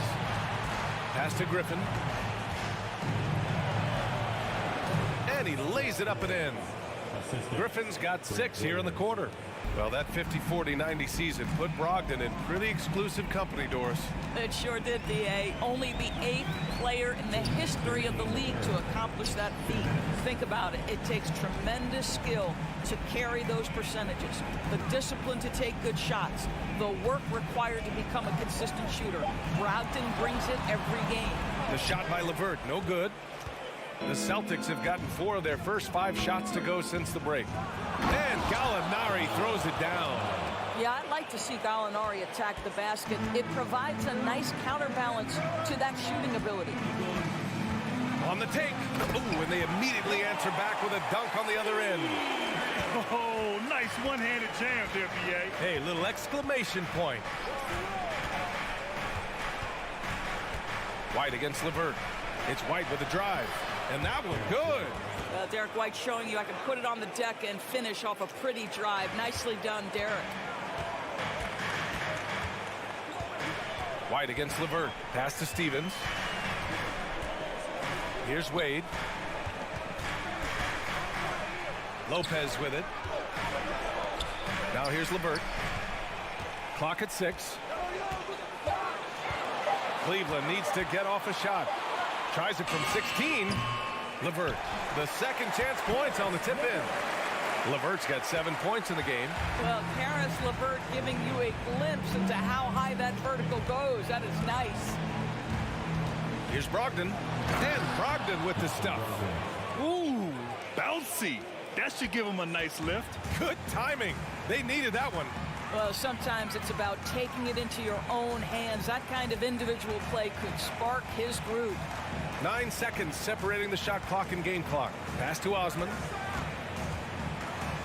Pass to Griffin. And he lays it up and in. Griffin's got 6 here in the quarter. Well, that 50, 40, 90 season put Brogdon in pretty exclusive company, Doris. It sure did, D.A. Only the 8th player in the history of the league to accomplish that feat. Think about it. It takes tremendous skill to carry those percentages. The discipline to take good shots. The work required to become a consistent shooter. Brogdon brings it every game. The shot by LeVert, no good. The Celtics have gotten 4 of their first 5 shots to go since the break. And Gallinari throws it down. Yeah, I'd like to see Gallinari attack the basket. It provides a nice counterbalance to that shooting ability. On the take. Ooh, and they immediately answer back with a dunk on the other end. Oh, nice one-handed jam there, B.A. Hey, little exclamation point. White against LeVert. It's White with a drive. And that one good. Derek White showing you I can put it on the deck and finish off a pretty drive. Nicely done, Derek. White against LeVert. Pass to Stevens. Here's Wade. Lopez with it. Now here's LeVert. Clock at 6. Cleveland needs to get off a shot. Tries it from 16. LeVert, the second chance points on the tip in. LeVert's got 7 points in the game. Well, Karis LeVert giving you a glimpse into how high that vertical goes. That is nice. Here's Brogdon. And Brogdon with the stuff. Ooh, bouncy. That should give him a nice lift. Good timing. They needed that one. Well, sometimes it's about taking it into your own hands. That kind of individual play could spark his groove. 9 seconds separating the shot clock and game clock. Pass to Osman.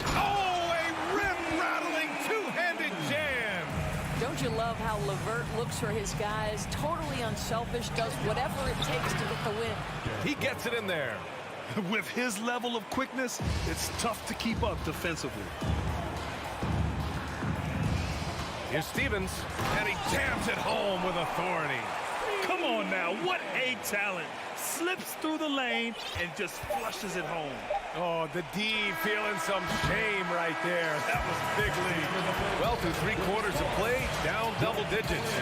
Oh, a rim-rattling two-handed jam. Don't you love how LeVert looks for his guys? Totally unselfish, does whatever it takes to get the win. He gets it in there. With his level of quickness, it's tough to keep up defensively. Here's Stevens, and he jams it home with authority. Come on now, what a talent. Slips through the lane and just flushes it home. Oh, the D feeling some shame right there. That was big lead. Well, through 3 quarters of play, down double digits.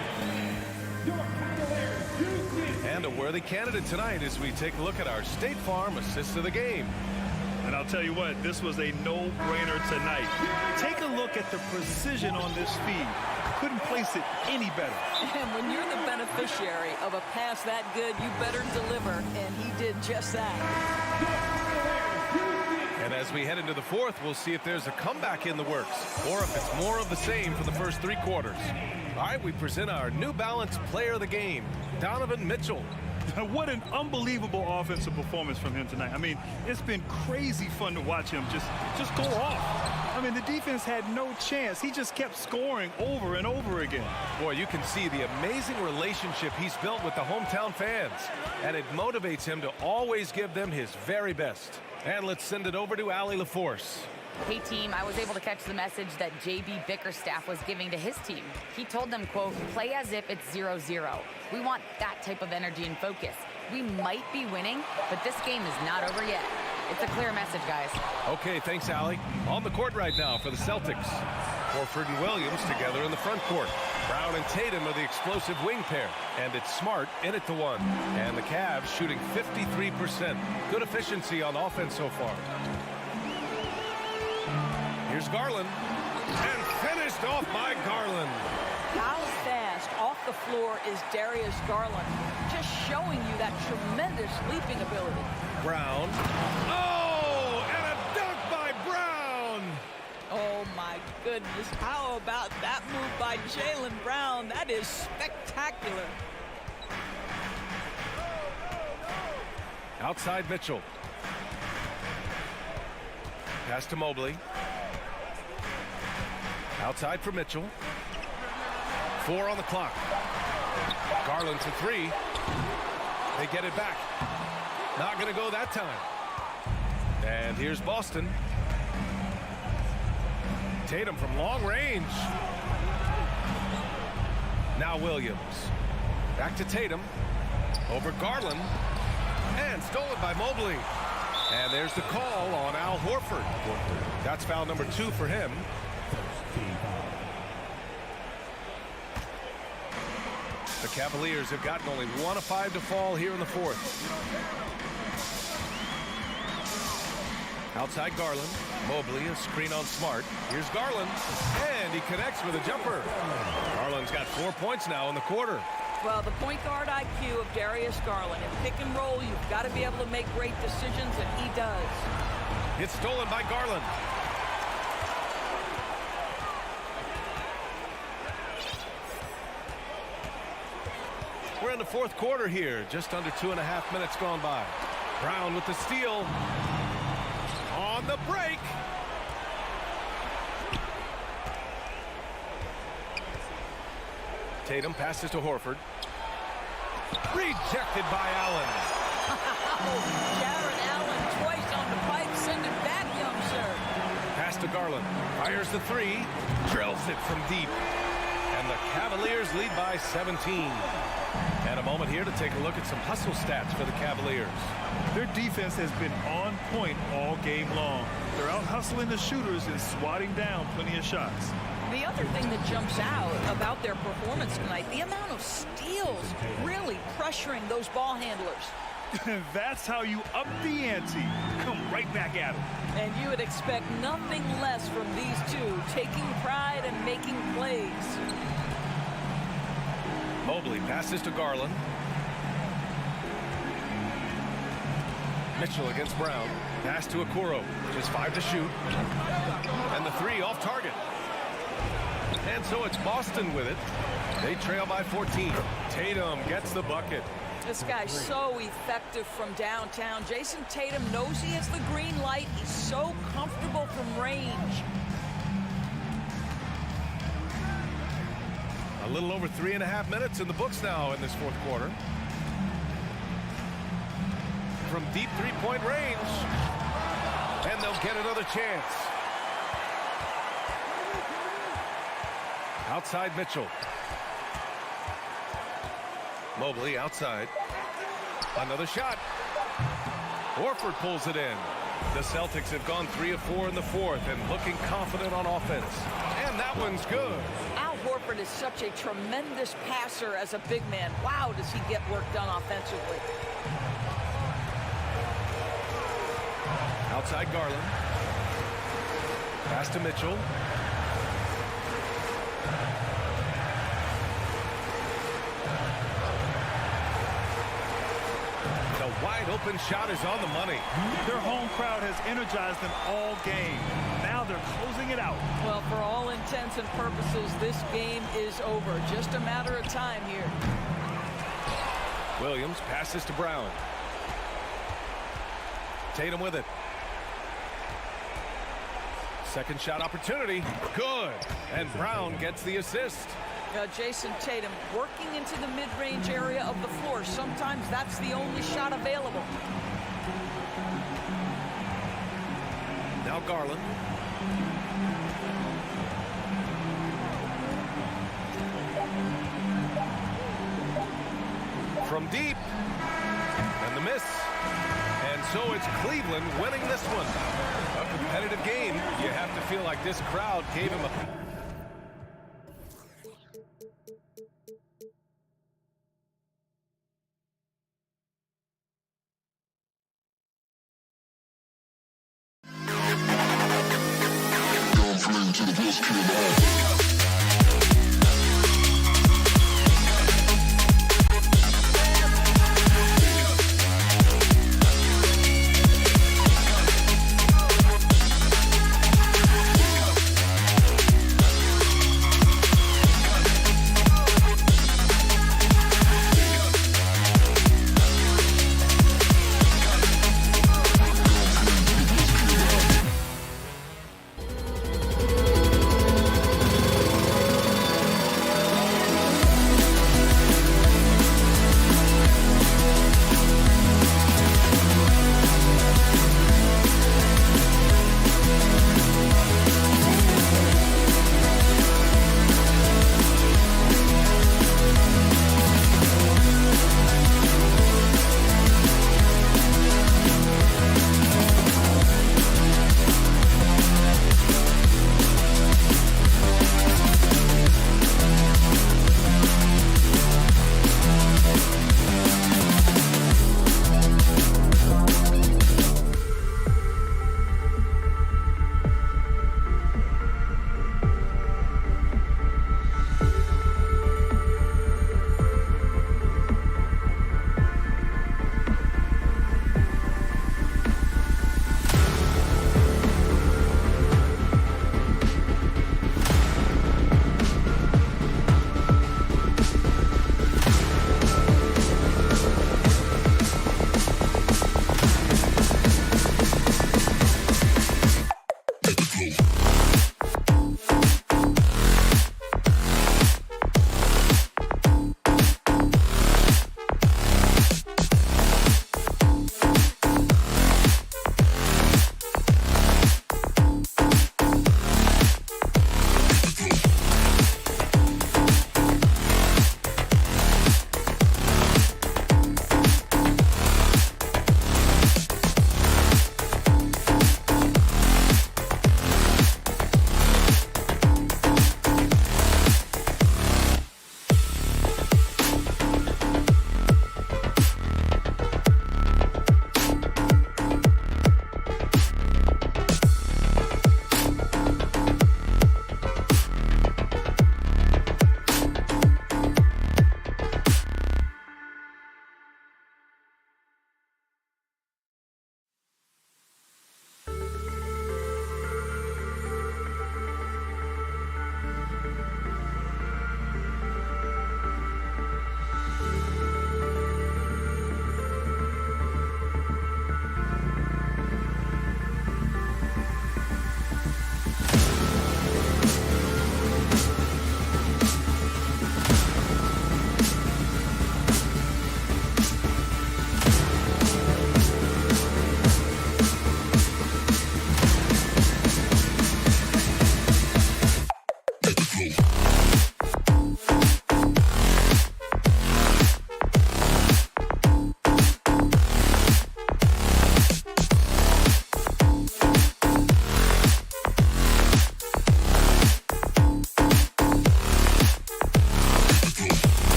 And a worthy candidate tonight as we take a look at our State Farm assist of the game. And I'll tell you what, this was a no-brainer tonight. Take a look at the precision on this feed. couldn't place it any better. And when you're the beneficiary of a pass that good, you better deliver, and he did just that. And as we head into the fourth, we'll see if there's a comeback in the works or if it's more of the same for the first 3 quarters. All right, we present our New Balance player of the game, Donovan Mitchell. What an unbelievable offensive performance from him tonight. I mean, it's been crazy fun to watch him just go off. I mean, the defense had no chance. He just kept scoring over and over again. Boy, you can see the amazing relationship he's built with the hometown fans, and it motivates him to always give them his very best. And let's send it over to Allie LaForce. Hey team, I was able to catch the message that JB Bickerstaff was giving to his team. He told them, quote, play as if it's 0-0. We want that type of energy and focus. We might be winning, but this game is not over yet. It's a clear message, guys. Okay, thanks, Allie. On the court right now for the Celtics. Horford and Williams together in the front court. Brown and Tatum are the explosive wing pair. And it's Smart in at the 1. And the Cavs shooting 53%. Good efficiency on offense so far. Here's Garland. And finished off by Garland. How fast off the floor is Darius Garland? Just showing you that tremendous leaping ability. Brown. Oh, and a dunk by Brown. Oh, my goodness. How about that move by Jaylen Brown? That is spectacular. Outside Mitchell. Pass to Mobley. Outside for Mitchell. 4 on the clock. Garland to 3. They get it back. Not going to go that time. And here's Boston. Tatum from long range. Now Williams. Back to Tatum. Over Garland. And stolen by Mobley. And there's the call on Al Horford. That's foul number 2 for him. The Cavaliers have gotten only 1 of 5 to fall here in the fourth. Outside Garland. Mobley, a screen on Smart. Here's Garland. And he connects with a jumper. Garland's got 4 points now in the quarter. Well, the point guard IQ of Darius Garland. In pick and roll, you've got to be able to make great decisions, and he does. It's stolen by Garland. We're in the fourth quarter here. Just under 2.5 minutes gone by. Brown with the steal. On the break. Tatum passes to Horford. Rejected by Allen. Jared Allen twice on the pipe. Send it back, young sir. Pass to Garland. Fires the 3. Drills it from deep. And the Cavaliers lead by 17. And a moment here to take a look at some hustle stats for the Cavaliers. Their defense has been on point all game long. They're out hustling the shooters and swatting down plenty of shots. The other thing that jumps out about their performance tonight, the amount of steals, really pressuring those ball handlers. That's how you up the ante. Come right back at them. And you would expect nothing less from these two, taking pride and making plays. Mobley passes to Garland. Mitchell against Brown. Pass to Okoro. Just 5 to shoot. And the 3 off target. And so it's Boston with it. They trail by 14. Tatum gets the bucket. This guy's so effective from downtown. Jason Tatum knows he has the green light. He's so comfortable from range. A little over 3.5 minutes in the books now in this fourth quarter. From deep three-point range. And they'll get another chance. Outside Mitchell. Mobley outside. Another shot. Horford pulls it in. The Celtics have gone 3 of 4 in the fourth and looking confident on offense. And that one's good. Al Horford is such a tremendous passer as a big man. Wow, does he get work done offensively. Outside Garland. Pass to Mitchell. Wide open shot is on the money. Their home crowd has energized them all game. Now they're closing it out. Well, for all intents and purposes, this game is over. Just a matter of time here. Williams passes to Brown. Tatum with it. Second shot opportunity. Good. And Brown gets the assist. Jason Tatum working into the mid-range area of the floor. Sometimes that's the only shot available. Now Garland. From deep. And the miss. And so it's Cleveland winning this one. A competitive game. You have to feel like this crowd gave him a...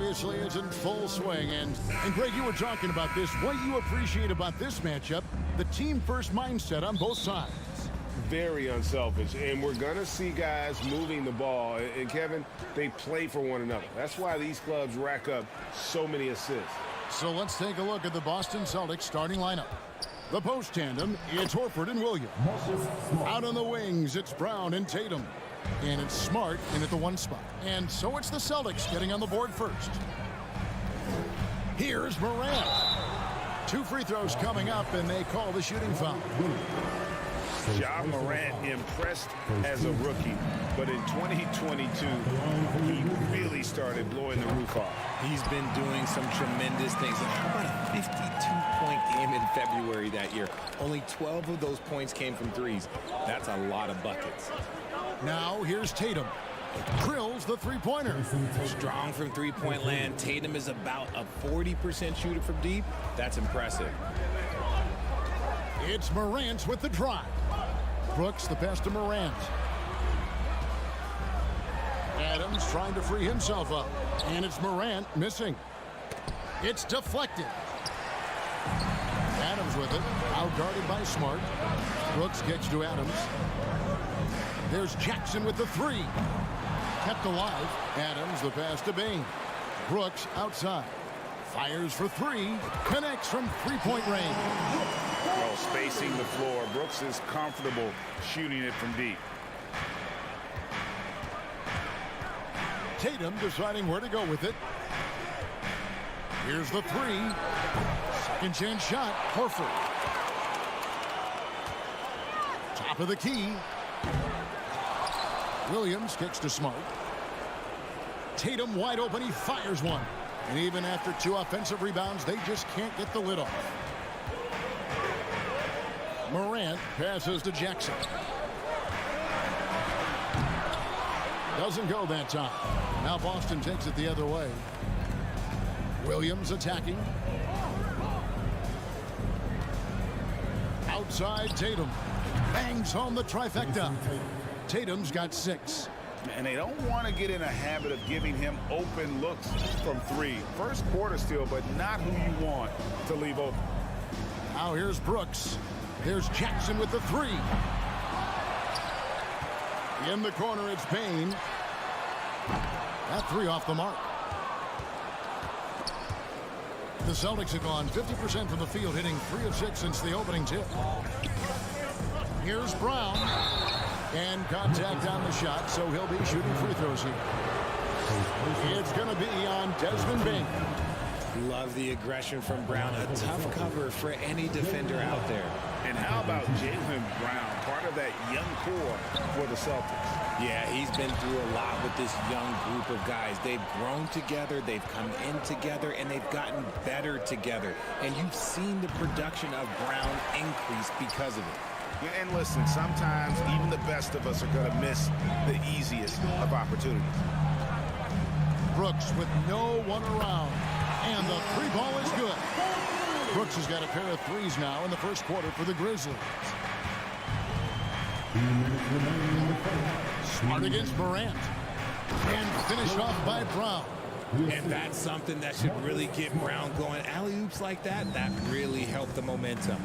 obviously is in full swing. And Greg, you were talking about this. What you appreciate about this matchup, the team-first mindset on both sides. Very unselfish, and we're going to see guys moving the ball. And, Kevin, they play for one another. That's why these clubs rack up so many assists. So let's take a look at the Boston Celtics starting lineup. The post tandem, it's Horford and Williams. Out on the wings, it's Brown and Tatum. And it's Smart in at the one spot. And so it's the Celtics getting on the board first. Here's Morant. 2 free throws coming up, and they call the shooting foul. Ja Morant impressed as a rookie, but in 2022, he really started blowing the roof off. He's been doing some tremendous things. And how about a 52-point game in February that year? Only 12 of those points came from threes. That's a lot of buckets. Now here's Tatum. Drills the three-pointer. Strong from three-point land. Tatum is about a 40% shooter from deep. That's impressive. It's Morant with the drive. Brooks the pass to Morant. Adams trying to free himself up. And it's Morant missing. It's deflected. Adams with it. Out-guarded by Smart. Brooks kicks to Adams. There's Jackson with the three. Kept alive. Adams the pass to Bain. Brooks outside. Fires for three. Connects from three-point range. Well, spacing the floor. Brooks is comfortable shooting it from deep. Tatum deciding where to go with it. Here's the three. Second chance shot. Horford. Top of the key. Williams kicks to Smart. Tatum wide open. He fires one. And even after 2 offensive rebounds, they just can't get the lid off. Morant passes to Jackson. Doesn't go that time. Now Boston takes it the other way. Williams attacking. Outside Tatum. Bangs home the trifecta. Tatum's got 6. And they don't want to get in a habit of giving him open looks from three. First quarter still, but not who you want to leave open. Now here's Brooks. There's Jackson with the three. In the corner, it's Bain. That three off the mark. The Celtics have gone 50% from the field, hitting 3 of 6 since the opening tip. Here's Brown. And contact on the shot, so he'll be shooting free throws here. It's going to be on Desmond Bain. Love the aggression from Brown. A tough cover for any defender out there. And how about Jaylen Brown, part of that young core for the Celtics? Yeah, he's been through a lot with this young group of guys. They've grown together, they've come in together, and they've gotten better together. And you've seen the production of Brown increase because of it. And listen, sometimes even the best of us are going to miss the easiest of opportunities. Brooks with no one around. And the three ball is good. Brooks has got a pair of threes now in the first quarter for the Grizzlies. Smart against Morant. And finished off by Brown. And that's something that should really get Brown going. Alley-oops like that, that really helped the momentum.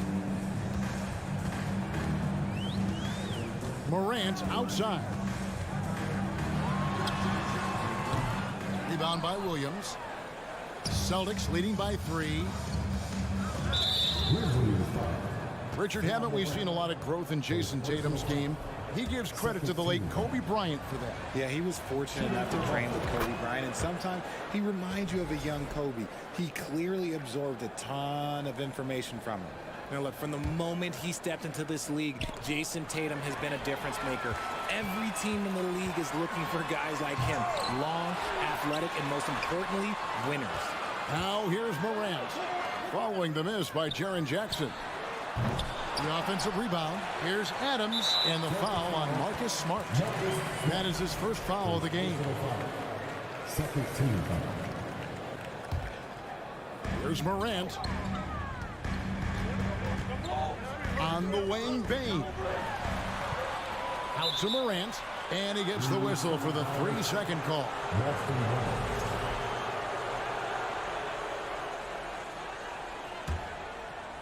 Morant outside. Rebound by Williams. Celtics leading by 3. Richard, haven't we seen a lot of growth in Jason Tatum's game? He gives credit to the late Kobe Bryant for that. Yeah, he was fortunate enough to train with Kobe Bryant, and sometimes he reminds you of a young Kobe. He clearly absorbed a ton of information from him. Now look, from the moment he stepped into this league, Jason Tatum has been a difference maker. Every team in the league is looking for guys like him. Long, athletic, and most importantly, winners. Now here's Morant. Following the miss by Jaren Jackson. The offensive rebound. Here's Adams, and the foul on Marcus Smart. That is his first foul of the game. Second team foul. Here's Morant. On the wing, Bain. Out to Morant, and he gets the whistle for the 3-second call.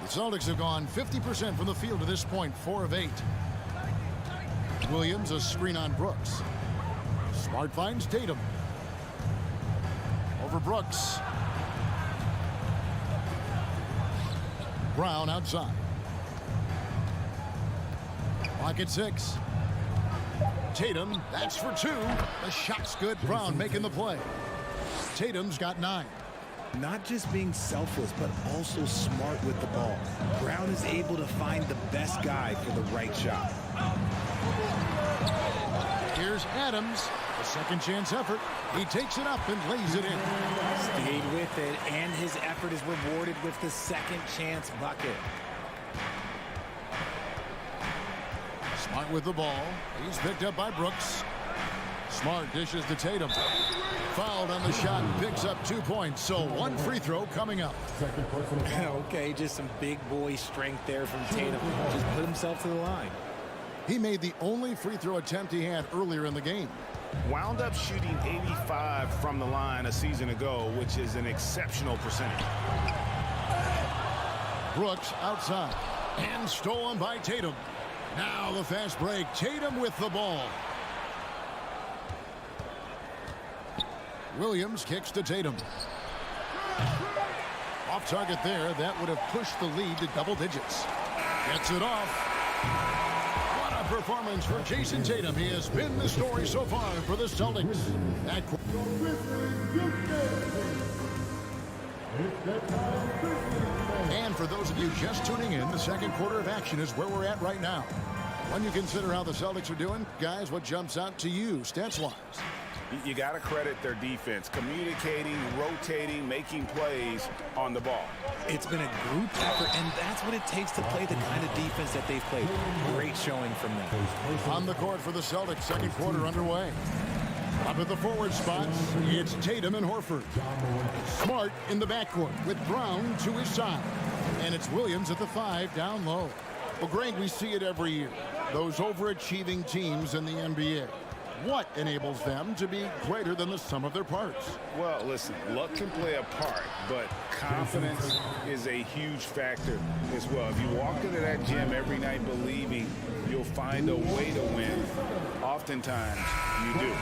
The Celtics have gone 50% from the field to this point, 4 of 8. Williams, a screen on Brooks. Smart finds Tatum. Over Brooks. Brown outside. Clock at 6. Tatum, that's for 2. The shot's good. Brown making the play. Tatum's got 9. Not just being selfless, but also smart with the ball. Brown is able to find the best guy for the right shot. Here's Adams, a second chance effort. He takes it up and lays it in. Stayed with it, and his effort is rewarded with the second chance bucket. Smart with the ball. He's picked up by Brooks. Smart dishes to Tatum. Fouled on the shot and picks up 2 points. So 1 free throw coming up. Okay, just some big boy strength there from Tatum. Just put himself to the line. He made the only free throw attempt he had earlier in the game. Wound up shooting 85 from the line a season ago, which is an exceptional percentage. Brooks outside and stolen by Tatum. Now the fast break. Tatum with the ball. Williams kicks to Tatum. Off target there. That would have pushed the lead to double digits. Gets it off. What a performance for Jason Tatum. He has been the story so far for the Celtics. And for those of you just tuning in, the second quarter of action is where we're at right now. When you consider how the Celtics are doing, guys, what jumps out to you stats-wise? You got to credit their defense, communicating, rotating, making plays on the ball. It's been a group effort, and that's what it takes to play the kind of defense that they've played. Great showing from them. On the court for the Celtics, second quarter underway. Up at the forward spots, it's Tatum and Horford. Smart in the backcourt with Brown to his side. And it's Williams at the 5 down low. Well, Greg, we see it every year. Those overachieving teams in the NBA. What enables them to be greater than the sum of their parts? Well, listen, luck can play a part, but confidence is a huge factor as well. If you walk into that gym every night believing you'll find a way to win, oftentimes you do.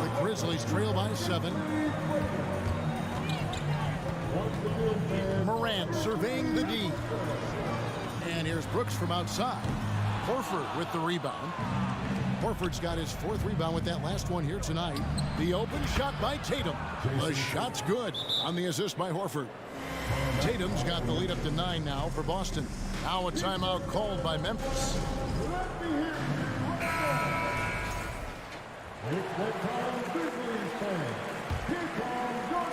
The Grizzlies trail by 7. Morant surveying the D. And here's Brooks from outside. Horford with the rebound. Horford's got his 4th rebound with that last one here tonight. The open shot by Tatum. The shot's good on the assist by Horford. Tatum's got the lead up to 9 now for Boston. Now a timeout called by Memphis.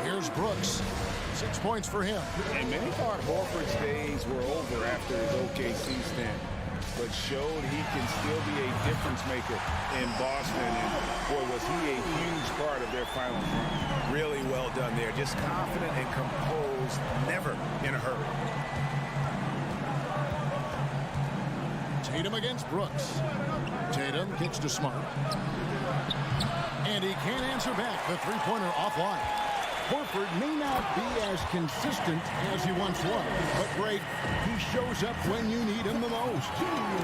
Here's Brooks. 6 points for him. And many thought Horford's days were over after his OKC stint, but showed he can still be a difference maker in Boston. And boy, was he a huge part of their final run. Really well done there. Just confident and composed, never in a hurry. Tatum against Brooks. Tatum kicks to Smart. And he can't answer back. The three-pointer offline. Horford may not be as consistent as he once was, but Greg, he shows up when you need him the most.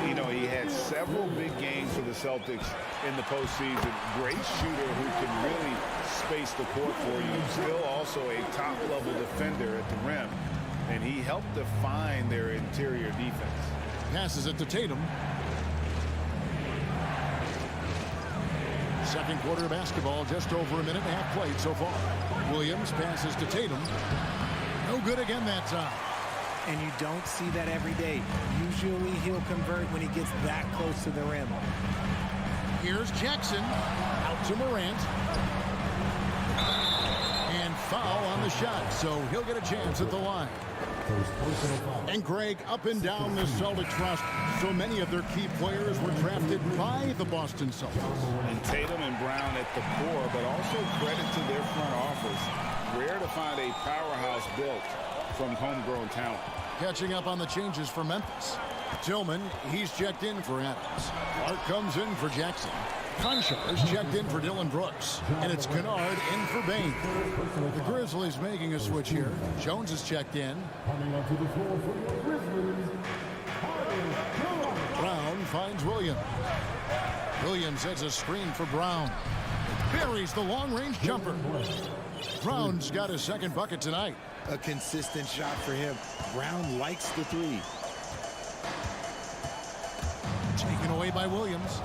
You know, he had several big games for the Celtics in the postseason. Great shooter who can really space the court for you. Still also a top-level defender at the rim, and he helped define their interior defense. Passes it to Tatum. Second quarter of basketball, just over a minute and a half played so far. Williams passes to Tatum. No good again that time. And you don't see that every day. Usually he'll convert when he gets that close to the rim. Here's Jackson. Out to Morant. And foul on the shot, so he'll get a chance at the line. And Greg, up and down the Celtics roster, so many of their key players were drafted by the Boston Celtics. And Tatum and Brown at the core, but also credit to their front office. Rare to find a powerhouse built from homegrown talent. Catching up on the changes for Memphis. Tillman, he's checked in for Adams. Clark comes in for Jackson. Conchar is checked in for Dylan Brooks. And it's Kennard in for Bain. The Grizzlies Grizzlies making a switch here. Jones is checked in. Coming onto the floor for the Grizzlies. Brown finds Williams. Williams sets a screen for Brown. Buries the long-range jumper. Brown's got his second bucket tonight. A consistent shot for him. Brown likes the three. Taken away by Williams.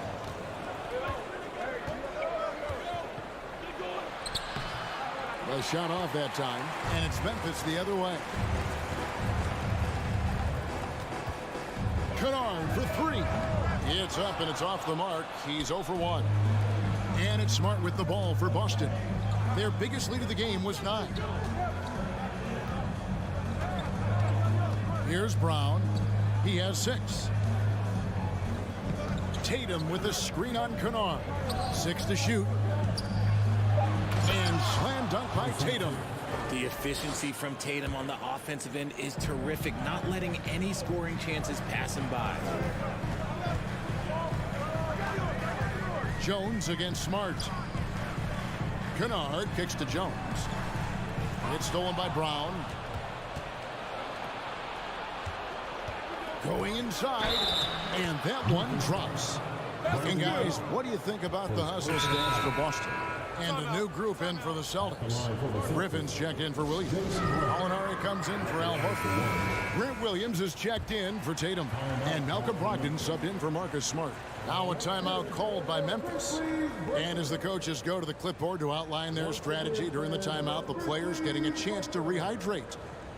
A shot off that time, and it's Memphis the other way. Kennard for three. It's up and it's off the mark. He's 0 for 1. And it's Smart with the ball for Boston. Their biggest lead of the game was 9. Here's Brown. He has 6. Tatum with a screen on Kennard. 6 to shoot. And slam dunk by Tatum. The efficiency from Tatum on the offensive end is terrific, not letting any scoring chances pass him by. Jones against Smart. Kennard kicks to Jones. It's stolen by Brown. Going inside, and that one drops. And guys, what do you think about the hustle stance for Boston? And a new group in for the Celtics. Griffin's checked in for Williams. Gallinari comes in for Al Horford. Grant Williams is checked in for Tatum. And Malcolm Brogdon subbed in for Marcus Smart. Now a timeout called by Memphis. And as the coaches go to the clipboard to outline their strategy during the timeout, the players getting a chance to rehydrate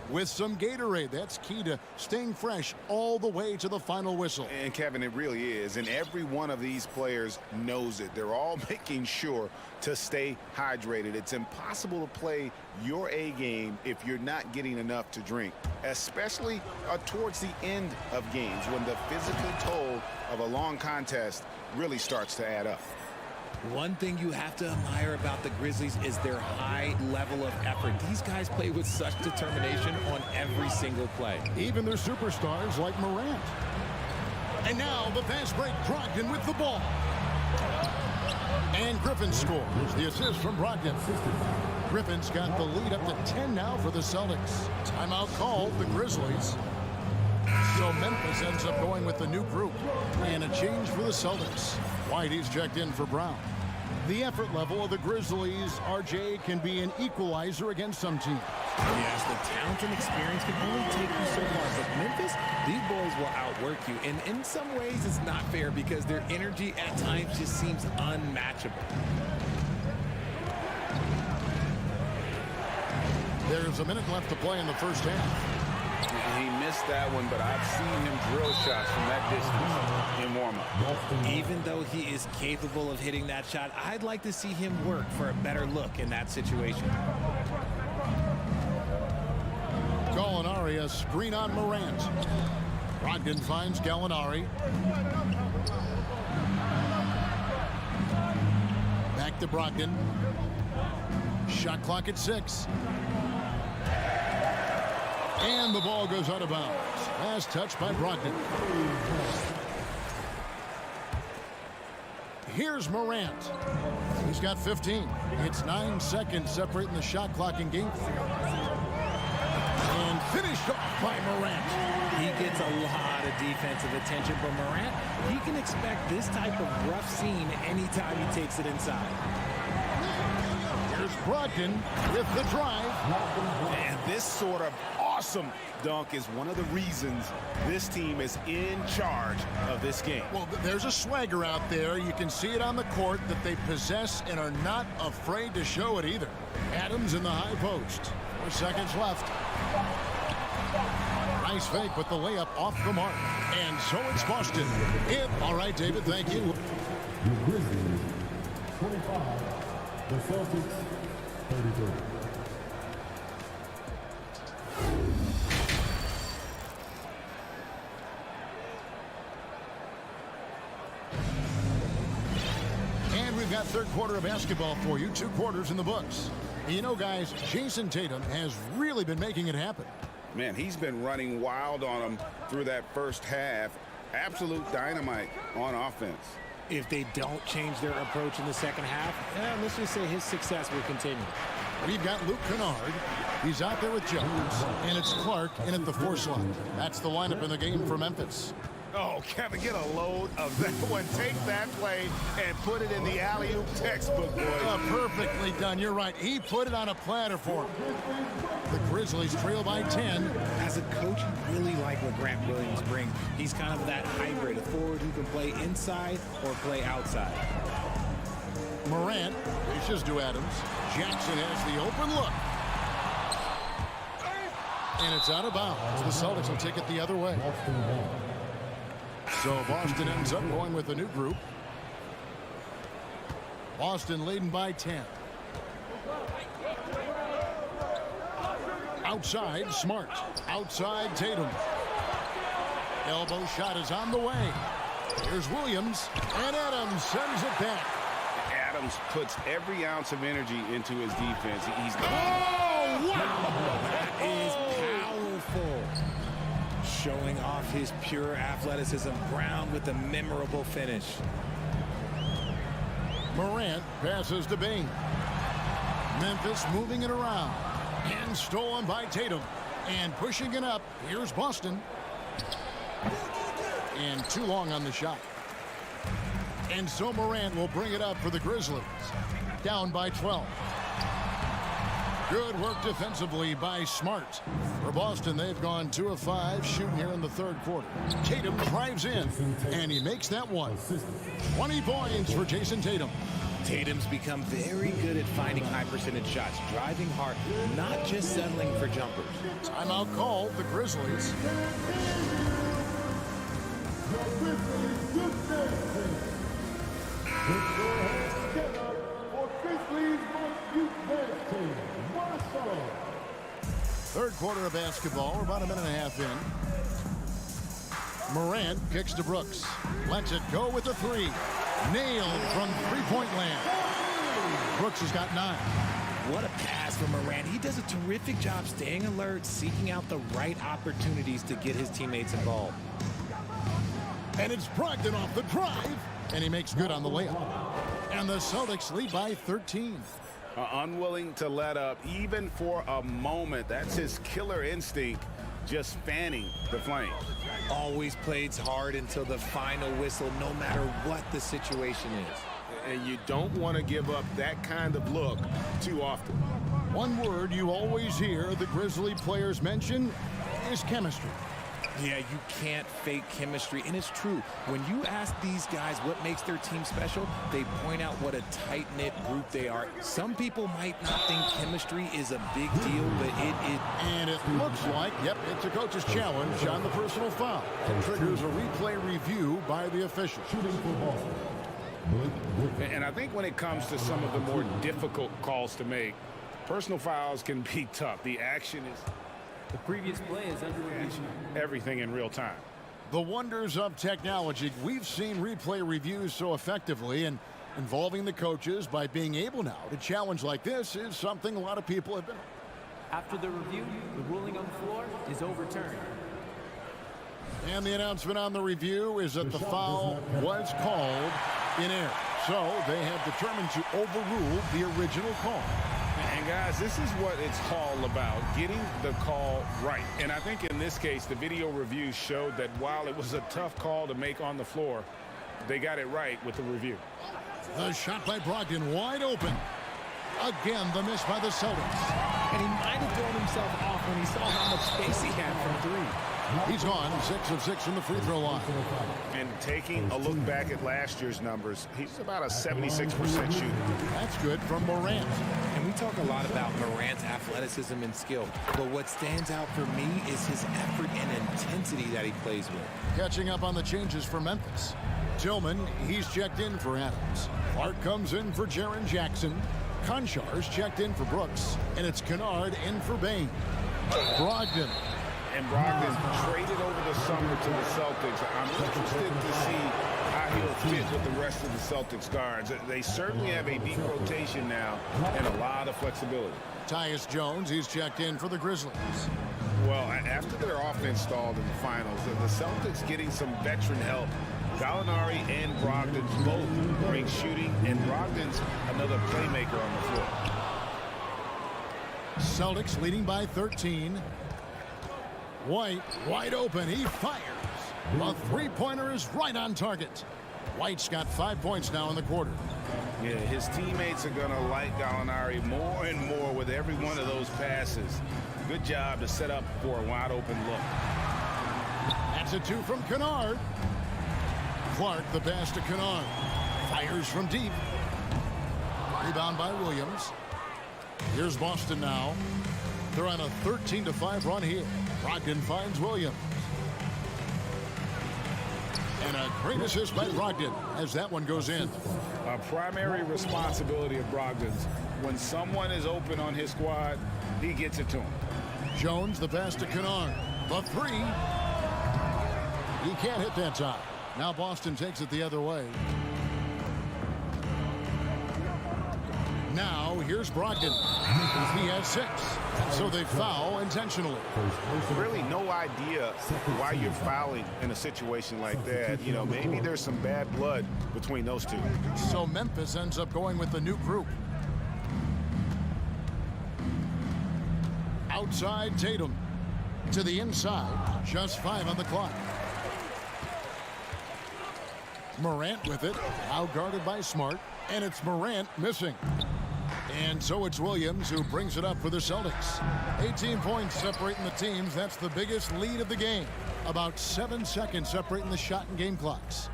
with some Gatorade. That's key to staying fresh all the way to the final whistle. And Kevin, it really is. And every one of these players knows it. They're all making sure to stay hydrated. It's impossible to play your A game if you're not getting enough to drink, especially towards the end of games when the physical toll of a long contest really starts to add up. One thing you have to admire about the Grizzlies is their high level of effort. These guys play with such determination on every single play. Even their superstars like Morant. And now the fast break, Brogdon with the ball. And Griffin scores the assist from Brogdon. Griffin's got the lead up to 10 now for the Celtics. Timeout called the Grizzlies. So Memphis ends up going with the new group. And a change for the Celtics. Whitey's checked in for Brown. The effort level of the Grizzlies, RJ, can be an equalizer against some teams. Yes, the talent and experience can only take you so far. But Memphis, these boys will outwork you. And in some ways, it's not fair because their energy at times just seems unmatchable. There's a minute left to play in the first half. He missed that one, but I've seen him drill shots from that distance in warm-up. Even though he is capable of hitting that shot, I'd like to see him work for a better look in that situation. Gallinari, a screen on Morant. Brogdon finds Gallinari. Back to Brogdon. Shot clock at 6. And the ball goes out of bounds. Last touch by Brogdon. Here's Morant. He's got 15. It's 9 seconds separating the shot clock in game 3. And finished off by Morant. He gets a lot of defensive attention, but Morant, he can expect this type of rough scene anytime he takes it inside. Here's Brogdon with the drive. And this sort of awesome dunk is one of the reasons this team is in charge of this game. Well, there's a swagger out there. You can see it on the court that they possess and are not afraid to show it either. Adams in the high post. 4 seconds left. Nice fake, but the layup off the mark. And so it's Boston. All right, David, thank you. The Grizzlies, 25. The Celtics, 33. And we've got third quarter of basketball for you. 2 quarters in the books. You know, guys, Jason Tatum has really been making it happen. Man, he's been running wild on them through that first half. Absolute dynamite on offense. If they don't change their approach in the second half, let's just say his success will continue. We've got Luke Kennard. He's out there with Jones. And it's Clark in at the 4 slot. That's the lineup in the game for Memphis. Oh, Kevin, get a load of that one. Take that play and put it in the alley-oop textbook, boy. Perfectly done. You're right. He put it on a platter for him. The Grizzlies trail by 10. As a coach, you really like what Grant Williams brings. He's kind of that hybrid, a forward who can play inside or play outside. Morant dishes to Adams. Jackson has the open look. And it's out of bounds. The Celtics will take it the other way. So Boston ends up going with a new group. Boston leading by 10. Outside, Smart. Outside, Tatum. Elbow shot is on the way. Here's Williams, and Adams sends it back. Adams puts every ounce of energy into his defense. He's Oh, wow! That is powerful. Showing off his pure athleticism. Brown with a memorable finish. Morant passes to Bain. Memphis moving it around. And stolen by Tatum. And pushing it up. Here's Boston. And too long on the shot. And so Morant will bring it up for the Grizzlies. Down by 12. Good work defensively by Smart. For Boston, they've gone 2 of 5 shooting here in the third quarter. Tatum drives in, and he makes that one. 20 points for Jason Tatum. Tatum's become very good at finding high percentage shots, driving hard, not just settling for jumpers. Timeout called, the Grizzlies. Third quarter of basketball. We're about a minute and a half in. Morant kicks to Brooks. Lets it go with the 3. Nailed from three-point land. Brooks has got 9. What a pass from Morant. He does a terrific job staying alert, seeking out the right opportunities to get his teammates involved. And it's Brogdon off the drive. And he makes good on the layup. And the Celtics lead by 13. unwilling to let up even for a moment. That's his killer instinct, just fanning the flame. Always plays hard until the final whistle, no matter what the situation is. And you don't want to give up that kind of look too often. One word you always hear the Grizzly players mention is chemistry. Yeah, you can't fake chemistry, and it's true. When you ask these guys what makes their team special, they point out what a tight-knit group they are. Some people might not think chemistry is a big deal, but it is. And it looks like, yep, it's a coach's challenge on the personal foul. It triggers a replay review by the official. And I think when it comes to some of the more difficult calls to make, personal fouls can be tough. The action is... The previous play is under review. Everything in real time. The wonders of technology. We've seen replay reviews so effectively, and involving the coaches by being able now to challenge like this is something a lot of people have been. After the review, the ruling on the floor is overturned. And the announcement on the review is that the foul was called in error. So they have determined to overrule the original call. And guys, this is what it's all about, getting the call right. And I think in this case, the video review showed that while it was a tough call to make on the floor, they got it right with the review. The shot by Brogdon wide open. Again, the miss by the Celtics. And he might have thrown himself off when he saw how much space he had from three. He's gone 6 of 6 from the free throw line. And taking a look back at last year's numbers, he's about a 76% shooter. That's good from Morant. And we talk a lot about Morant's athleticism and skill, but what stands out for me is his effort and intensity that he plays with. Catching up on the changes for Memphis. Tillman, he's checked in for Adams. Clark comes in for Jaren Jackson. Konchar's checked in for Brooks. And it's Kennard in for Bain. Brogdon. And Brogdon traded over the summer to the Celtics. I'm interested to see how he'll fit with the rest of the Celtics guards. They certainly have a deep rotation now and a lot of flexibility. Tyus Jones, he's checked in for the Grizzlies. Well, after their offense stalled in the finals, the Celtics getting some veteran help. Gallinari and Brogdon both bring shooting, and Brogdon's another playmaker on the floor. Celtics leading by 13. White wide open. He fires. A three-pointer is right on target. White's got 5 points now in the quarter. Yeah, his teammates are going to like Gallinari more and more with every one of those passes. Good job to set up for a wide-open look. That's a 2 from Kennard. Clark, the pass to Kennard. Fires from deep. Rebound by Williams. Here's Boston now. They're on a 13-5 run here. Brogdon finds Williams. And a great assist by Brogdon as that one goes in. A primary responsibility of Brogdon's. When someone is open on his squad, he gets it to him. Jones, the pass to Kennard. The 3. He can't hit that time. Now Boston takes it the other way. Now here's Brogdon. He has 6. So they foul intentionally. Really no idea why you're fouling in a situation like that. You know, maybe there's some bad blood between those two. So Memphis ends up going with the new group. Outside Tatum. To the inside. Just 5 on the clock. Morant with it. Now guarded by Smart. And it's Morant missing. And so it's Williams who brings it up for the Celtics. 18 points separating the teams. That's the biggest lead of the game. About 7 seconds separating the shot and game clocks.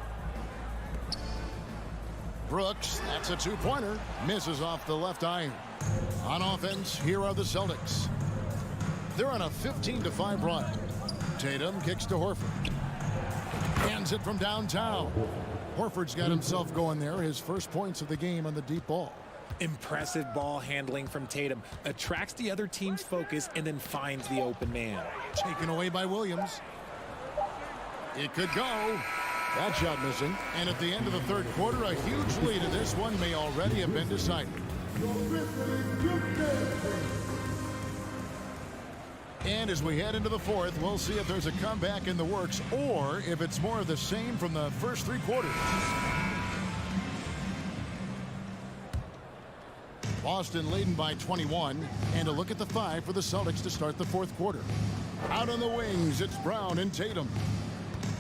Brooks, that's a 2-pointer. Misses off the left iron. On offense, here are the Celtics. They're on a 15-5 run. Tatum kicks to Horford. Hands it from downtown. Horford's got himself going there. His first points of the game on the deep ball. Impressive ball handling from Tatum. Attracts the other team's focus and then finds the open man. Taken away by Williams. It could go. That shot missing. And at the end of the third quarter, a huge lead in this one may already have been decided. And as we head into the fourth, we'll see if there's a comeback in the works or if it's more of the same from the first 3 quarters. Boston leading by 21, and a look at the 5 for the Celtics to start the fourth quarter. Out on the wings, it's Brown and Tatum.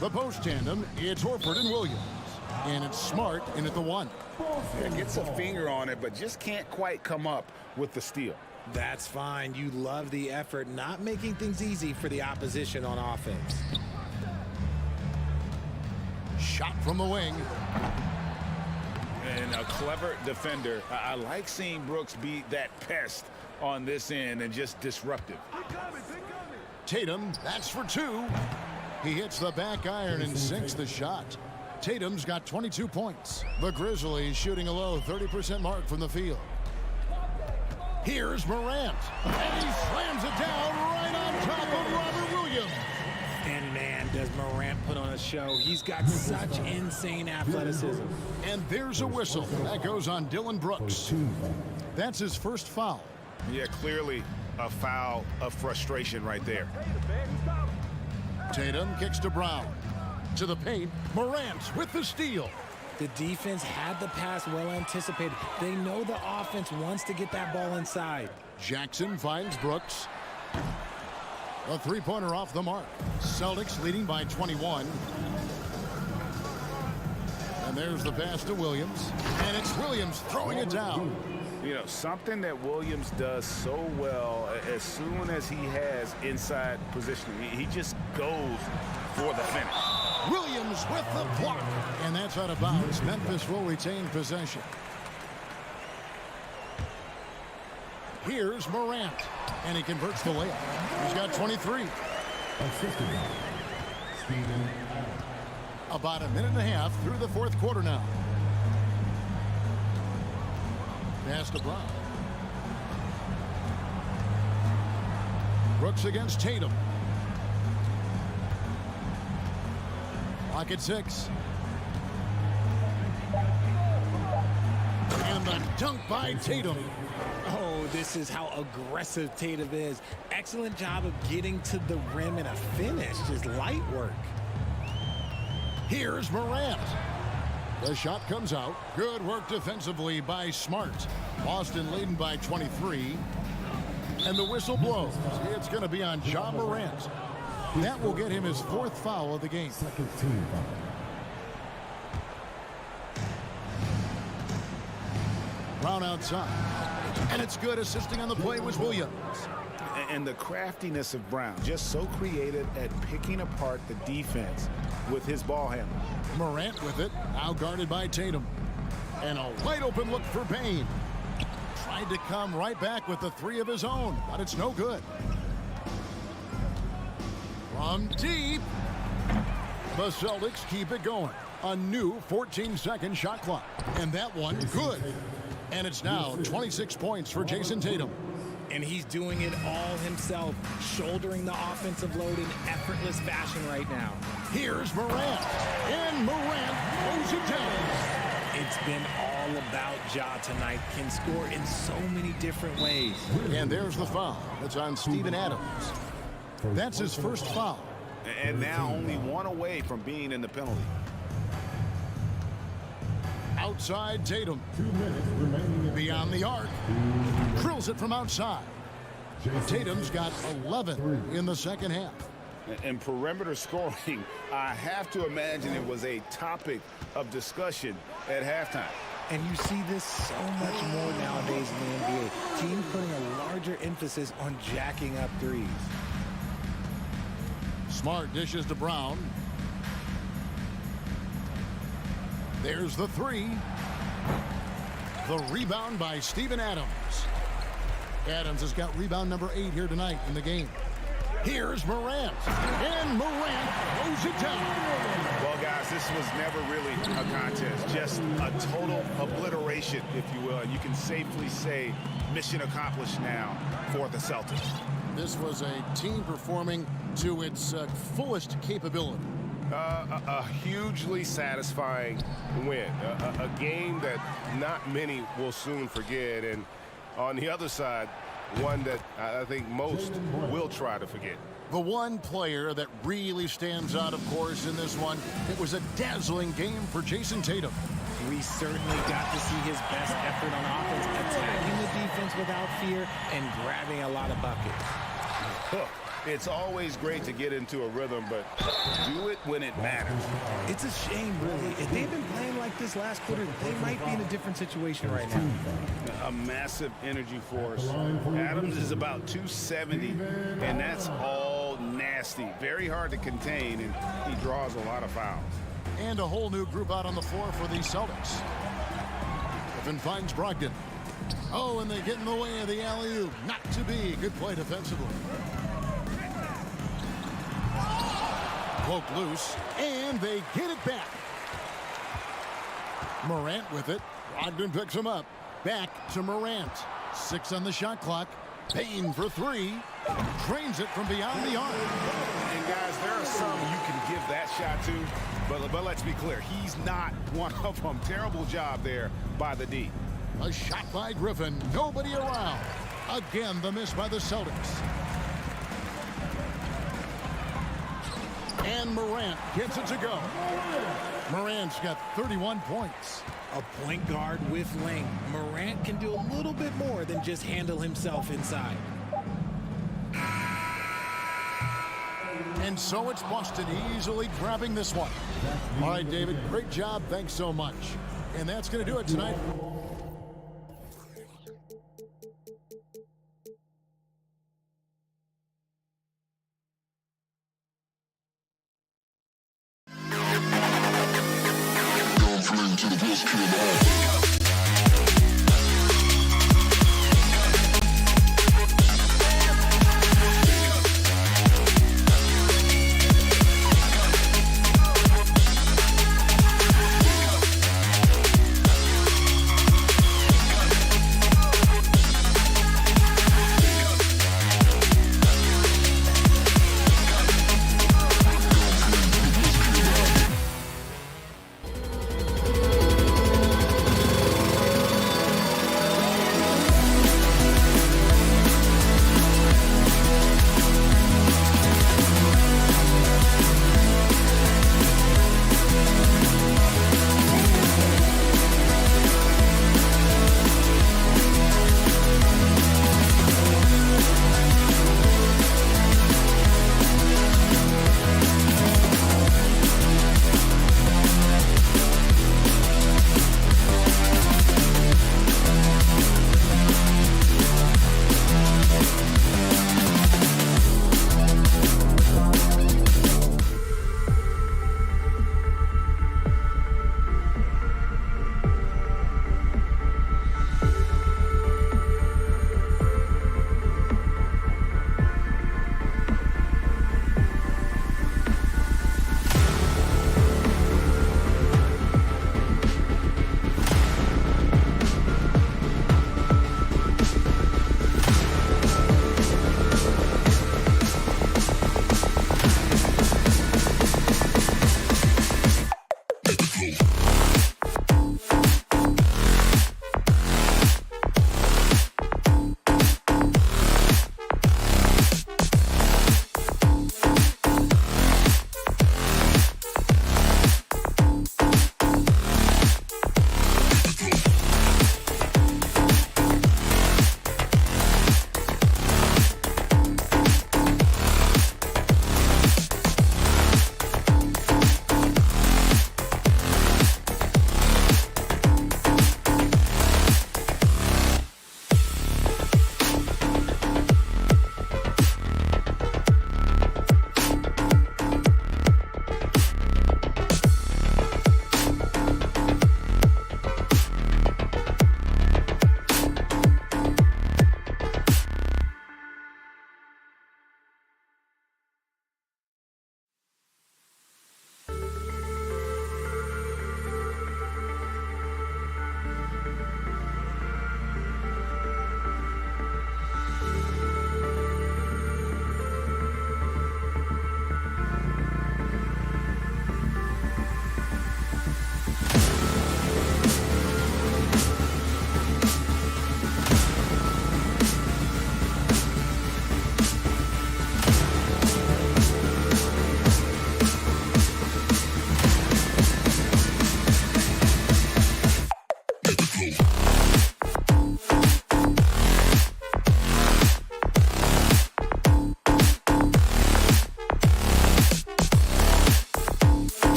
The post tandem, it's Horford and Williams. And it's Smart in at the 1. Yeah, gets a finger on it, but just can't quite come up with the steal. That's fine. You love the effort, not making things easy for the opposition on offense. Shot from the wing. And a clever defender. I like seeing Brooks be that pest on this end and just disruptive. Tatum, that's for 2. He hits the back iron and sinks the shot. Tatum's got 22 points. The Grizzlies shooting a low 30% mark from the field. Here's Morant. And he slams it down right on top of Robert Williams. And man, does Morant put on a show. He's got such insane athleticism. And there's a whistle. That goes on Dylan Brooks. That's his first foul. Yeah, clearly a foul of frustration right there. Tatum kicks to Brown. To the paint, Morant with the steal. The defense had the pass well anticipated. They know the offense wants to get that ball inside. Jackson finds Brooks. A 3-pointer off the mark. Celtics leading by 21. And there's the pass to Williams. And it's Williams throwing it down. You know, something that Williams does so well, as soon as he has inside positioning, he just goes for the finish. Williams with the block. And that's out of bounds. Memphis will retain possession. Here's Morant. And he converts the layup. He's got 23. About a minute and a half through the fourth quarter now. Pass to Brown. Brooks against Tatum. Clock at 6. And the dunk by Tatum. Oh, this is how aggressive Tatum is. Excellent job of getting to the rim and a finish. Just light work. Here's Morant. The shot comes out. Good work defensively by Smart. Boston leading by 23. And the whistle blows. It's going to be on Ja Morant. That will get him his 4th foul of the game. Second team foul. Brown outside. And it's good. Assisting on the play was Williams. And the craftiness of Brown, just so creative at picking apart the defense with his ball handling. Morant with it, now guarded by Tatum. And a wide open look for Payne. Tried to come right back with the 3 of his own, but it's no good. From deep, the Celtics keep it going. A new 14-second shot clock. And that one, good. And it's now 26 points for Jason Tatum. And he's doing it all himself, shouldering the offensive load in effortless fashion right now. Here's Morant. And Morant throws it down. It's been all about Ja tonight. Can score in so many different ways. And there's the foul. It's on Steven Adams. That's his 1st foul. And now only 1 away from being in the penalty. Outside Tatum. 2 minutes remaining. Beyond the arc. Drills it from outside. Tatum's got 11 in the second half. And perimeter scoring, I have to imagine it was a topic of discussion at halftime. And you see this so much more nowadays in the NBA. Teams putting a larger emphasis on jacking up threes. Smart dishes to Brown. There's the 3. The rebound by Steven Adams. Adams has got rebound number 8 here tonight in the game. Here's Morant. And Morant throws it down. Well, guys, this was never really a contest. Just a total obliteration, if you will. And you can safely say mission accomplished now for the Celtics. This was a team performing to its fullest capability. A hugely satisfying win. A game that not many will soon forget. And on the other side, one that I think most will try to forget. The one player that really stands out, of course, in this one, it was a dazzling game for Jason Tatum. We certainly got to see his best effort on offense, attacking the defense without fear and grabbing a lot of buckets. It's always great to get into a rhythm, but do it when it matters. It's a shame, really. If they'd been playing like this last quarter, they might be in a different situation right now. A massive energy force. Adams is about 270, and that's all nasty. Very hard to contain, and he draws a lot of fouls. And a whole new group out on the floor for the Celtics. Griffin finds Brogdon. Oh, and they get in the way of the alley-oop. Not to be. Good play defensively. Poke loose, and they get it back. Morant with it. Brogdon picks him up. Back to Morant. 6 on the shot clock. Payne for 3. Drains it from beyond the arc. And guys, there are some you can give that shot to, but let's be clear, he's not one of them. Terrible job there by the D. A shot by Griffin. Nobody around. Again, the miss by the Celtics. And Morant gets it to go. Morant's got 31 points. A point guard with length. Morant can do a little bit more than just handle himself inside. And so it's Boston easily grabbing this one. All right, David, great job. Thanks so much. And that's going to do it tonight. To the best kid.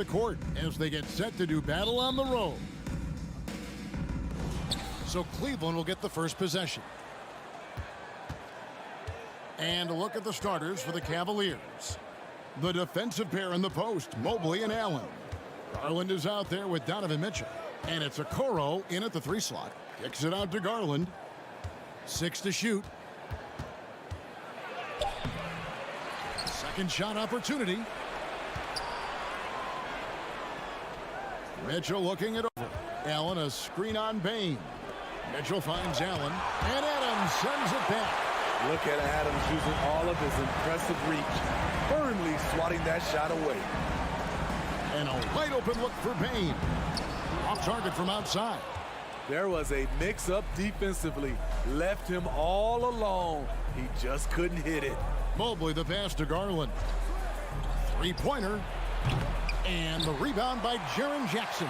court as they get set to do battle on the road. So Cleveland will get the first possession. And a look at the starters for the Cavaliers. The defensive pair in the post, Mobley and Allen. Garland is out there with Donovan Mitchell. And it's Okoro in at the 3 slot. Kicks it out to Garland. 6 to shoot. Second shot opportunity. Mitchell looking it over. Allen, a screen on Bain. Mitchell finds Allen. And Adams sends it back. Look at Adams using all of his impressive reach, firmly swatting that shot away. And a wide open look for Bain. Off target from outside. There was a mix-up defensively. Left him all alone. He just couldn't hit it. Mobley the pass to Garland. 3-pointer. And the rebound by Jaren Jackson.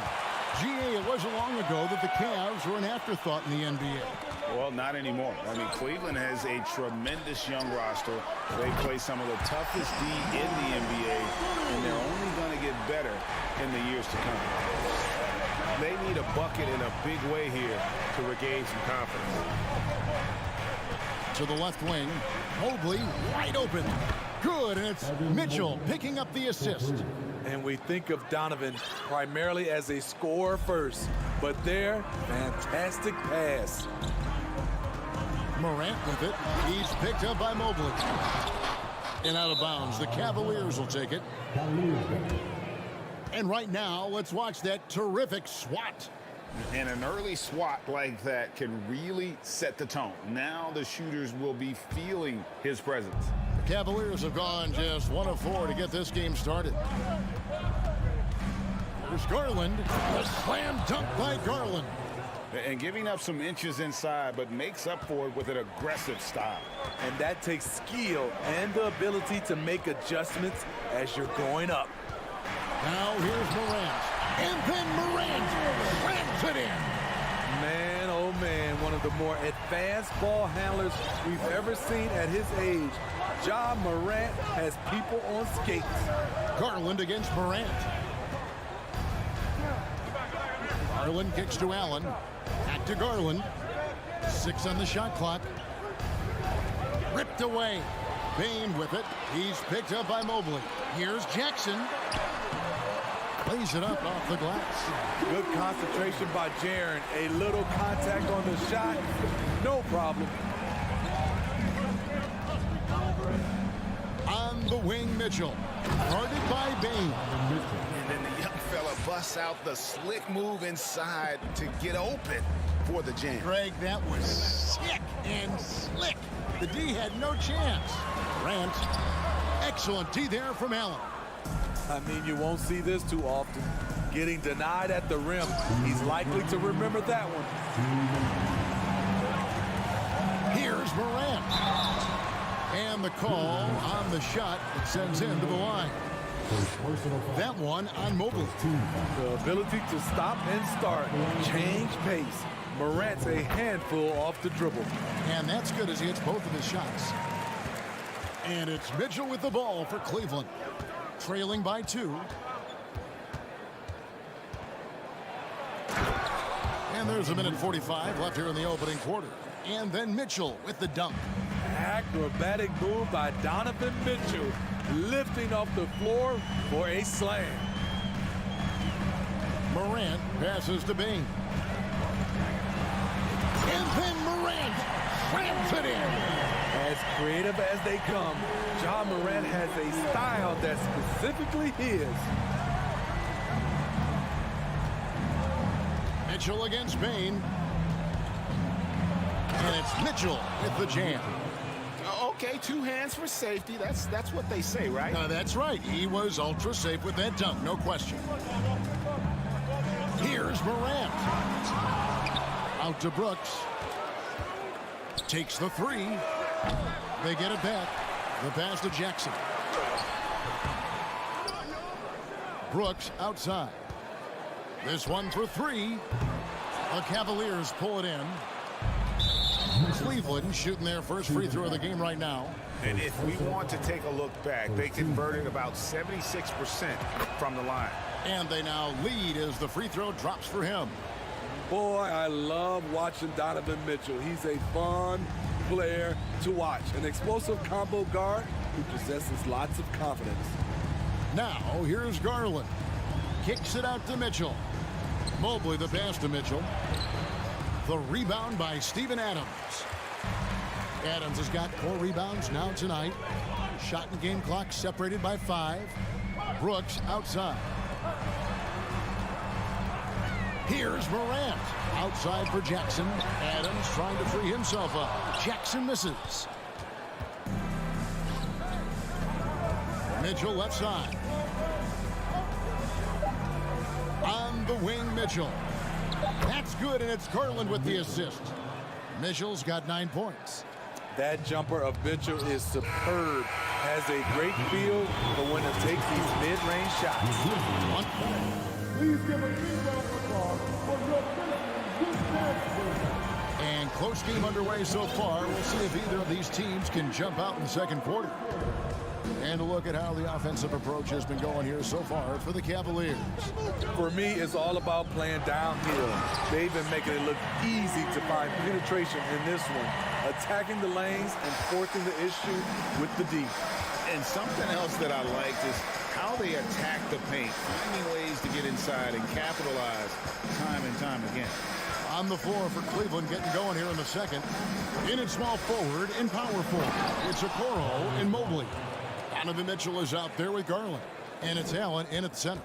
GA, it wasn't long ago that the Cavs were an afterthought in the NBA. Well, not anymore. I mean, Cleveland has a tremendous young roster. They play some of the toughest D in the NBA, and they're only going to get better in the years to come. They need a bucket in a big way here to regain some confidence. To the left wing, Mobley wide open. Good, and it's Mitchell picking up the assist. And we think of Donovan primarily as a scorer first, but there, fantastic pass. Morant with it. He's picked up by Mobley. And out of bounds. The Cavaliers will take it. And right now, let's watch that terrific swat. And an early swat like that can really set the tone. Now the shooters will be feeling his presence. The Cavaliers have gone just 1 of 4 to get this game started. There's Garland. A slam dunk by Garland. And giving up some inches inside, but makes up for it with an aggressive style. And that takes skill and the ability to make adjustments as you're going up. Now here's Morant. And then Morant slams it in. Man, oh man, one of the more advanced ball handlers we've ever seen at his age. Ja Morant has people on skates. Garland against Morant. Garland kicks to Allen. Back to Garland. 6 on the shot clock. Ripped away. Bain with it. He's picked up by Mobley. Here's Jackson. Plays it up off the glass. Good concentration by Jaren. A little contact on the shot. No problem. On the wing, Mitchell. Guarded by Bain. And then the young fella busts out the slick move inside to get open for the jam. Greg, that was sick and slick. The D had no chance. Grant. Excellent D there from Allen. I mean, you won't see this too often. Getting denied at the rim. He's likely to remember that one. Here's Morant. And the call on the shot that sends him to the line. That one on Mobley. The ability to stop and start. Change pace. Morant's a handful off the dribble. And that's good as he hits both of his shots. And it's Mitchell with the ball for Cleveland. Trailing by 2. And there's 1:45 left here in the opening quarter. And then Mitchell with the dunk. Acrobatic move by Donovan Mitchell. Lifting off the floor for a slam. Morant passes to Bain. And then Morant slams it in. As creative as they come, Ja Morant has a style that's specifically his. Mitchell against Bain. And it's Mitchell with the jam. Okay, 2 hands for safety. That's what they say, right? That's right. He was ultra safe with that dunk, no question. Here's Morant. Out to Brooks. Takes the 3. They get it back. The pass to Jackson. Brooks outside. This one for 3. The Cavaliers pull it in. Cleveland shooting their first free throw of the game right now. And if we want to take a look back, they converted about 76% from the line. And they now lead as the free throw drops for him. Boy, I love watching Donovan Mitchell. He's a fun player to watch. An explosive combo guard who possesses lots of confidence. Now, here's Garland. Kicks it out to Mitchell. Mobley the pass to Mitchell. The rebound by Steven Adams. Adams has got 4 rebounds now tonight. Shot and game clock separated by 5. Brooks outside. Here's Morant. Outside for Jackson. Adams trying to free himself up. Jackson misses. Mitchell left side. On the wing, Mitchell. That's good, and it's Garland with the assist. Mitchell's got 9 points. That jumper of Mitchell is superb. Has a great feel for when to take these mid-range shots. Please give a big round of applause for your And close game underway so far. We'll see if either of these teams can jump out in the second quarter. And a look at how the offensive approach has been going here so far for the Cavaliers. For me, it's all about playing downhill. They've been making it look easy to find penetration in this one, attacking the lanes and forcing the issue with the D. And something else that I liked is how they attack the paint, finding ways to get inside and capitalize time and time again. On the floor for Cleveland, getting going here in the second. In at small forward, in power forward. It's Okoro and Mobley. Donovan Mitchell is out there with Garland. And it's Allen in at the center.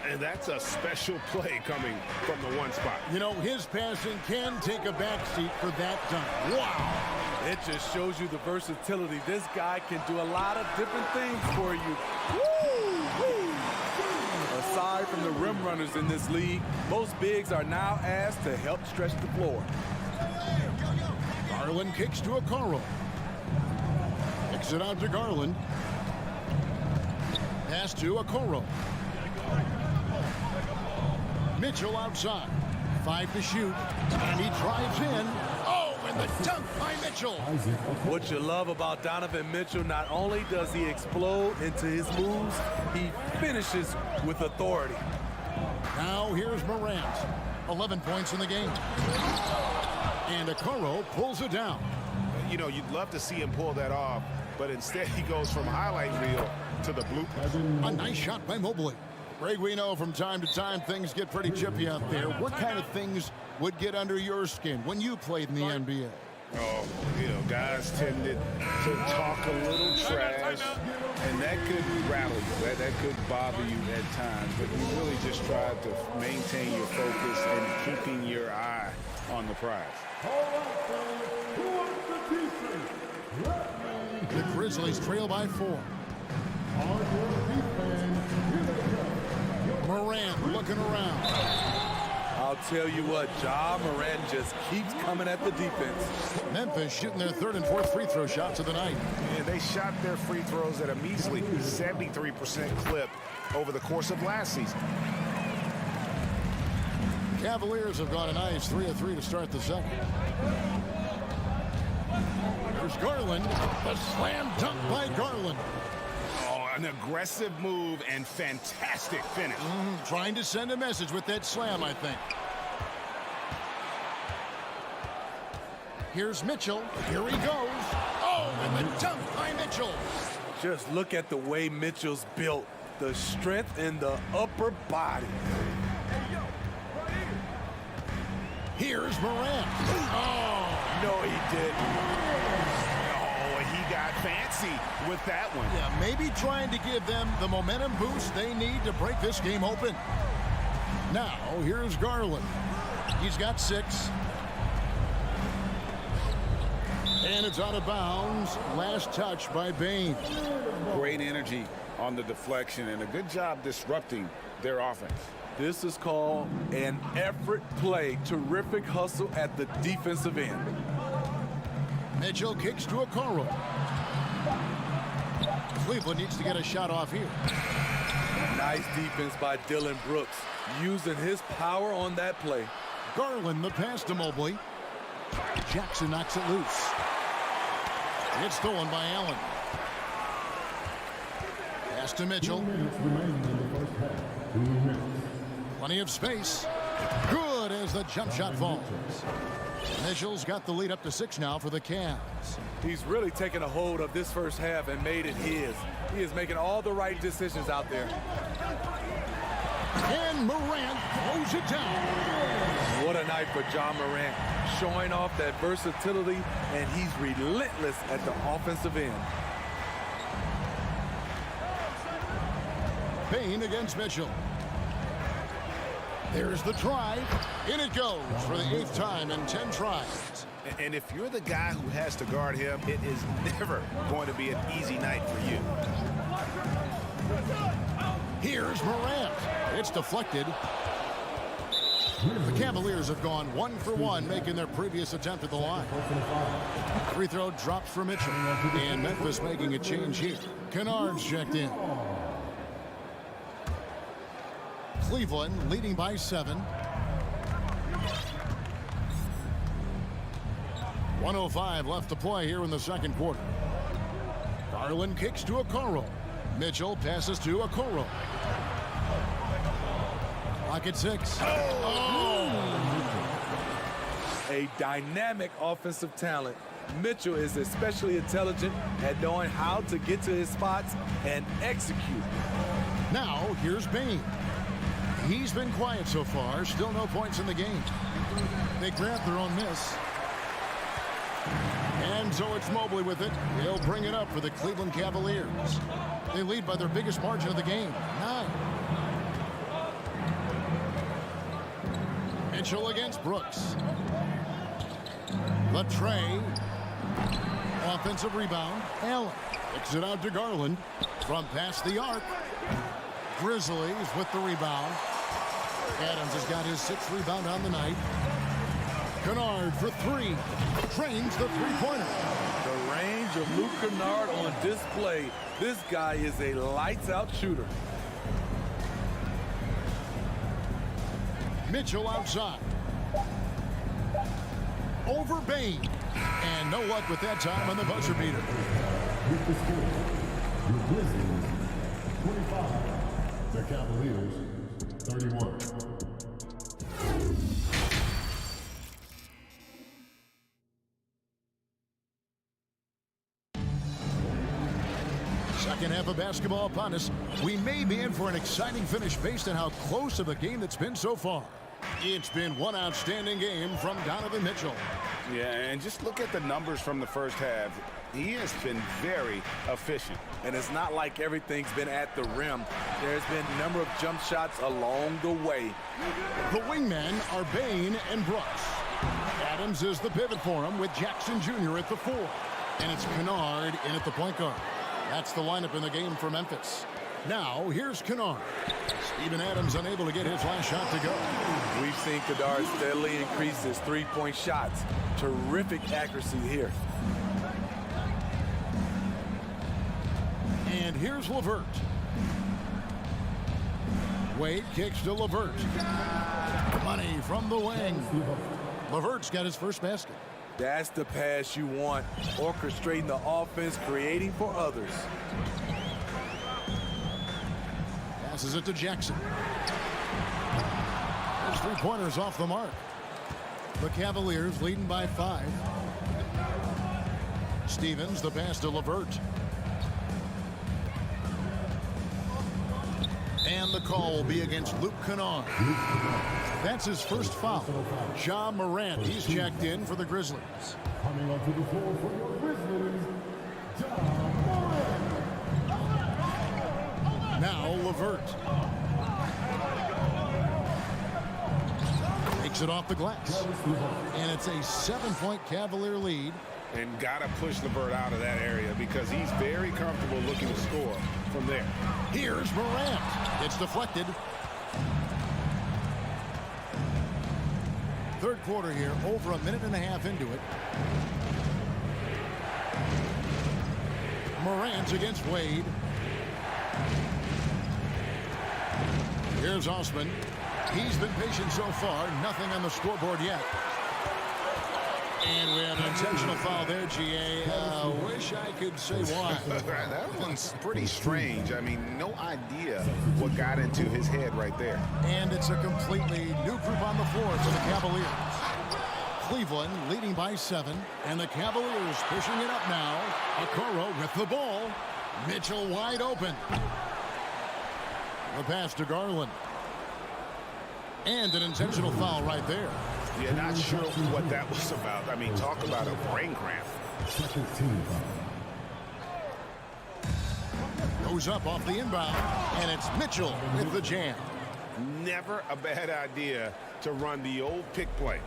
And that's a special play coming from the one spot. You know, his passing can take a backseat for that dunk. Wow. It just shows you the versatility. This guy can do a lot of different things for you. Woo! Aside from the rim runners in this league, most bigs are now asked to help stretch the floor. Garland kicks to Okoro. Kicks it out to Garland. Pass to Okoro. Mitchell outside. 5 to shoot. And he drives in. Oh, and the dunk by Mitchell. What you love about Donovan Mitchell, not only does he explode into his moves, he finishes with authority. Now here's Morant. 11 points in the game. And Okoro pulls it down. You know, you'd love to see him pull that off, but instead he goes from highlight reel to the bloopers. A nice shot by Mobley. Greg, we know from time to time things get pretty chippy out there. What kind of things would get under your skin when you played in the NBA? Oh, you know, guys tended to talk a little trash, and that could rattle you. That could bother you at times, but you really just tried to maintain your focus and keeping your eye on the prize. The Grizzlies trail by 4. Morant looking around. I'll tell you what, Ja Morant just keeps coming at the defense. Memphis shooting their 3rd and 4th free throw shots of the night. Yeah, they shot their free throws at a measly 73% clip over the course of last season. Cavaliers have got a nice 3 of 3 to start the second. There's Garland. The slam dunk by Garland. An aggressive move and fantastic finish. Trying to send a message with that slam, I think. Here's Mitchell. Here he goes. Oh, and the dunk by Mitchell. Just look at the way Mitchell's built. The strength in the upper body. Here's Morant. Oh, no, he didn't. Got fancy with that one. Yeah, maybe trying to give them the momentum boost they need to break this game open. Now, here's Garland. He's got 6. And it's out of bounds. Last touch by Bain. Great energy on the deflection and a good job disrupting their offense. This is called an effort play. Terrific hustle at the defensive end. Mitchell kicks to Okoro. Cleveland needs to get a shot off here. Nice defense by Dylan Brooks, using his power on that play. Garland the pass to Mobley. Jackson knocks it loose. It's stolen by Allen. Pass to Mitchell. Plenty of space. Good as the jump shot falls. Mitchell's got the lead up to 6 now for the Cavs. He's really taken a hold of this first half and made it his. He is making all the right decisions out there. And Morant throws it down. What a night for John Morant, showing off that versatility, and he's relentless at the offensive end. Payne against Mitchell. There's the drive. In it goes for the 8th time in 10 tries. And if you're the guy who has to guard him, it is never going to be an easy night for you. Here's Morant. It's deflected. The Cavaliers have gone 1 for 1, making their previous attempt at the line. Free throw drops for Mitchell. And Memphis making a change here. Kennard's checked in. Cleveland leading by 7. 1:05 left to play here in the second quarter. Garland kicks to Okoro. Mitchell passes to Okoro. Clock at 6. A dynamic offensive talent. Mitchell is especially intelligent at knowing how to get to his spots and execute. Now, here's Payne. He's been quiet so far. Still no points in the game. They grab their own miss. And so it's Mobley with it. He'll bring it up for the Cleveland Cavaliers. They lead by their biggest margin of the game, 9. Mitchell against Brooks. The tray. Offensive rebound. Allen kicks it out to Garland from past the arc. Grizzlies with the rebound. Adams has got his 6th rebound on the night. Kennard for 3. Trains the three-pointer. The range of Luke Kennard on display. This guy is a lights-out shooter. Mitchell outside. Over Payne. And no luck with that time on the buzzer beater. With the score, the Grizzlies 25, the Cavaliers 31. Second half of basketball upon us. We may be in for an exciting finish based on how close of a game that's been so far. It's been one outstanding game from Donovan Mitchell. Yeah, and just look at the numbers from the first half. He has been very efficient. And it's not like everything's been at the rim. There's been a number of jump shots along the way. The wingmen are Payne and Brooks. Adams is the pivot for him with Jackson Jr. at the 4. And it's Kennard in at the point guard. That's the lineup in the game for Memphis. Now, here's Kennard. Steven Adams unable to get his last shot to go. We've seen Kennard steadily increase his three-point shots. Terrific accuracy here. And here's LeVert. Wade kicks to LeVert. Money from the wing. LeVert's got his first basket. That's the pass you want. Orchestrating the offense, creating for others. Passes it to Jackson. His three-pointers off the mark. The Cavaliers leading by 5. Stevens, the pass to LeVert. And the call will be against Luke Kennard. That's his first foul. Ja Morant, he's checked in for the Grizzlies. Coming onto the floor for your Grizzlies, Ja Morant. Now LeVert. Takes it off the glass. And it's a 7-point Cavalier lead. And got to push LeVert out of that area because he's very comfortable looking to score from there. Here's Morant. It's deflected. Third quarter here, over a minute and a half into it. Morant against Wade. Here's Osman. He's been patient so far. Nothing on the scoreboard yet. And we have an intentional foul there, GA. Wish I could say why. That one's pretty strange. I mean, no idea what got into his head right there. And it's a completely new group on the floor for the Cavaliers. Cleveland leading by 7, and the Cavaliers pushing it up now. Okoro with the ball. Mitchell wide open. The pass to Garland. And an intentional foul right there. Yeah, not sure what that was about. I mean, talk about a brain cramp. Goes up off the inbound, and it's Mitchell with the jam. Never a bad idea to run the old pick play.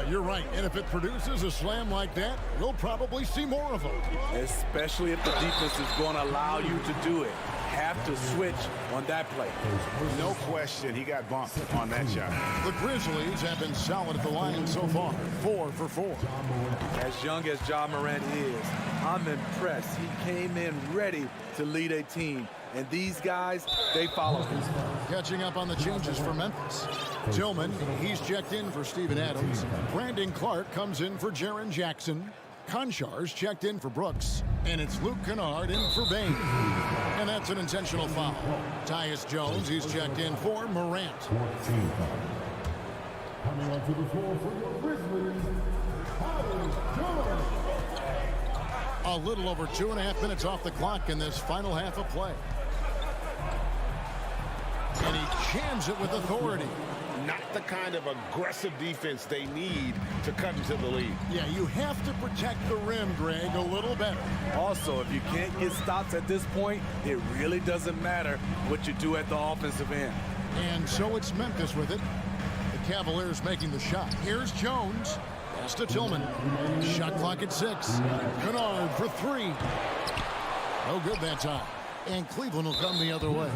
You're right. And if it produces a slam like that, we'll probably see more of them. Especially if the defense is going to allow you to do it. Have to switch on that play. No question, he got bumped on that shot. The Grizzlies have been solid at the line so far, 4 for 4. As young as Ja Morant is, I'm impressed. He came in ready to lead a team. And these guys, they follow him. Catching up on the changes for Memphis. Tillman, he's checked in for Steven Adams. Brandon Clark comes in for Jaren Jackson. Konchar's checked in for Brooks. And it's Luke Kennard in for Bain. And that's an intentional foul. Tyus Jones, he's checked in for Morant. Coming onto the floor for your Grizzlies, A little over 2.5 minutes off the clock in this final half of play. And he jams it with authority. Not the kind of aggressive defense they need to cut into the lead. Yeah, you have to protect the rim, Greg, a little better. Also, if you can't get stops at this point, it really doesn't matter what you do at the offensive end. And so it's Memphis with it. The Cavaliers making the shot. Here's Jones. Pass to Tillman. Shot clock at 6. Kennard for 3. No good that time. And Cleveland will come the other way.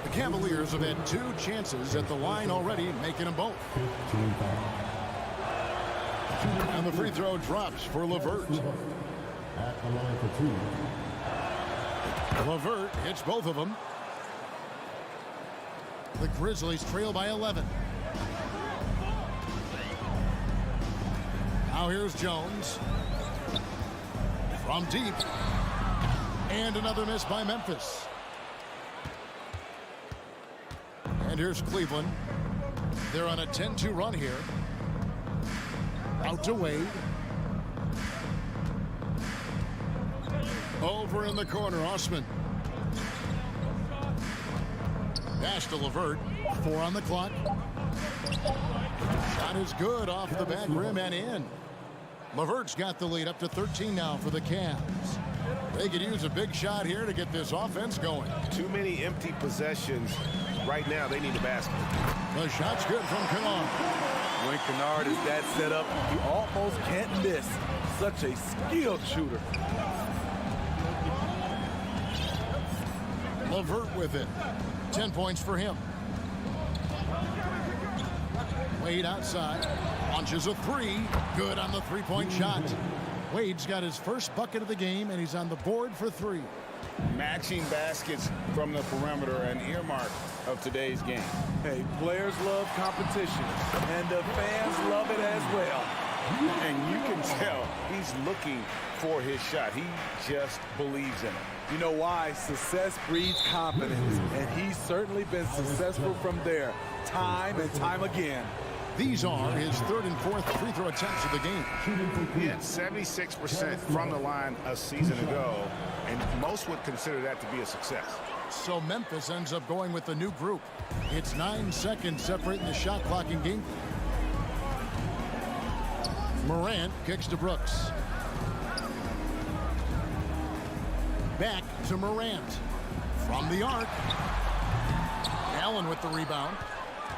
The Cavaliers have had 2 chances at the line already, making them both. And the free throw drops for LeVert. at the line for 2. LeVert hits both of them. The Grizzlies trail by 11. Now here's Jones. From deep. And another miss by Memphis. And here's Cleveland. They're on a 10-2 run here. Out to Wade. Over in the corner, Osman. Pass to LeVert. 4 on the clock. Shot is good off the back rim and in. LeVert's got the lead up to 13 now for the Cavs. They could use a big shot here to get this offense going. Too many empty possessions. Right now, they need a basket. The shot's good from Kennard. When Kennard is that set up, he almost can't miss. Such a skilled shooter. LeVert with it. 10 points for him. Wade outside. Launches a 3. Good on the three-point shot. Wade's got his first bucket of the game, and he's on the board for 3. Matching baskets from the perimeter, an earmark of today's game. Hey, players love competition, and the fans love it as well. And you can tell he's looking for his shot. He just believes in it. You know why? Success breeds confidence, and he's certainly been successful from there, time and time again. These are his 3rd and 4th free throw attempts of the game. He had 76% from the line a season ago, and most would consider that to be a success. So Memphis ends up going with the new group. It's 9 seconds separating the shot clock in game. Morant kicks to Brooks. Back to Morant. From the arc. Allen with the rebound.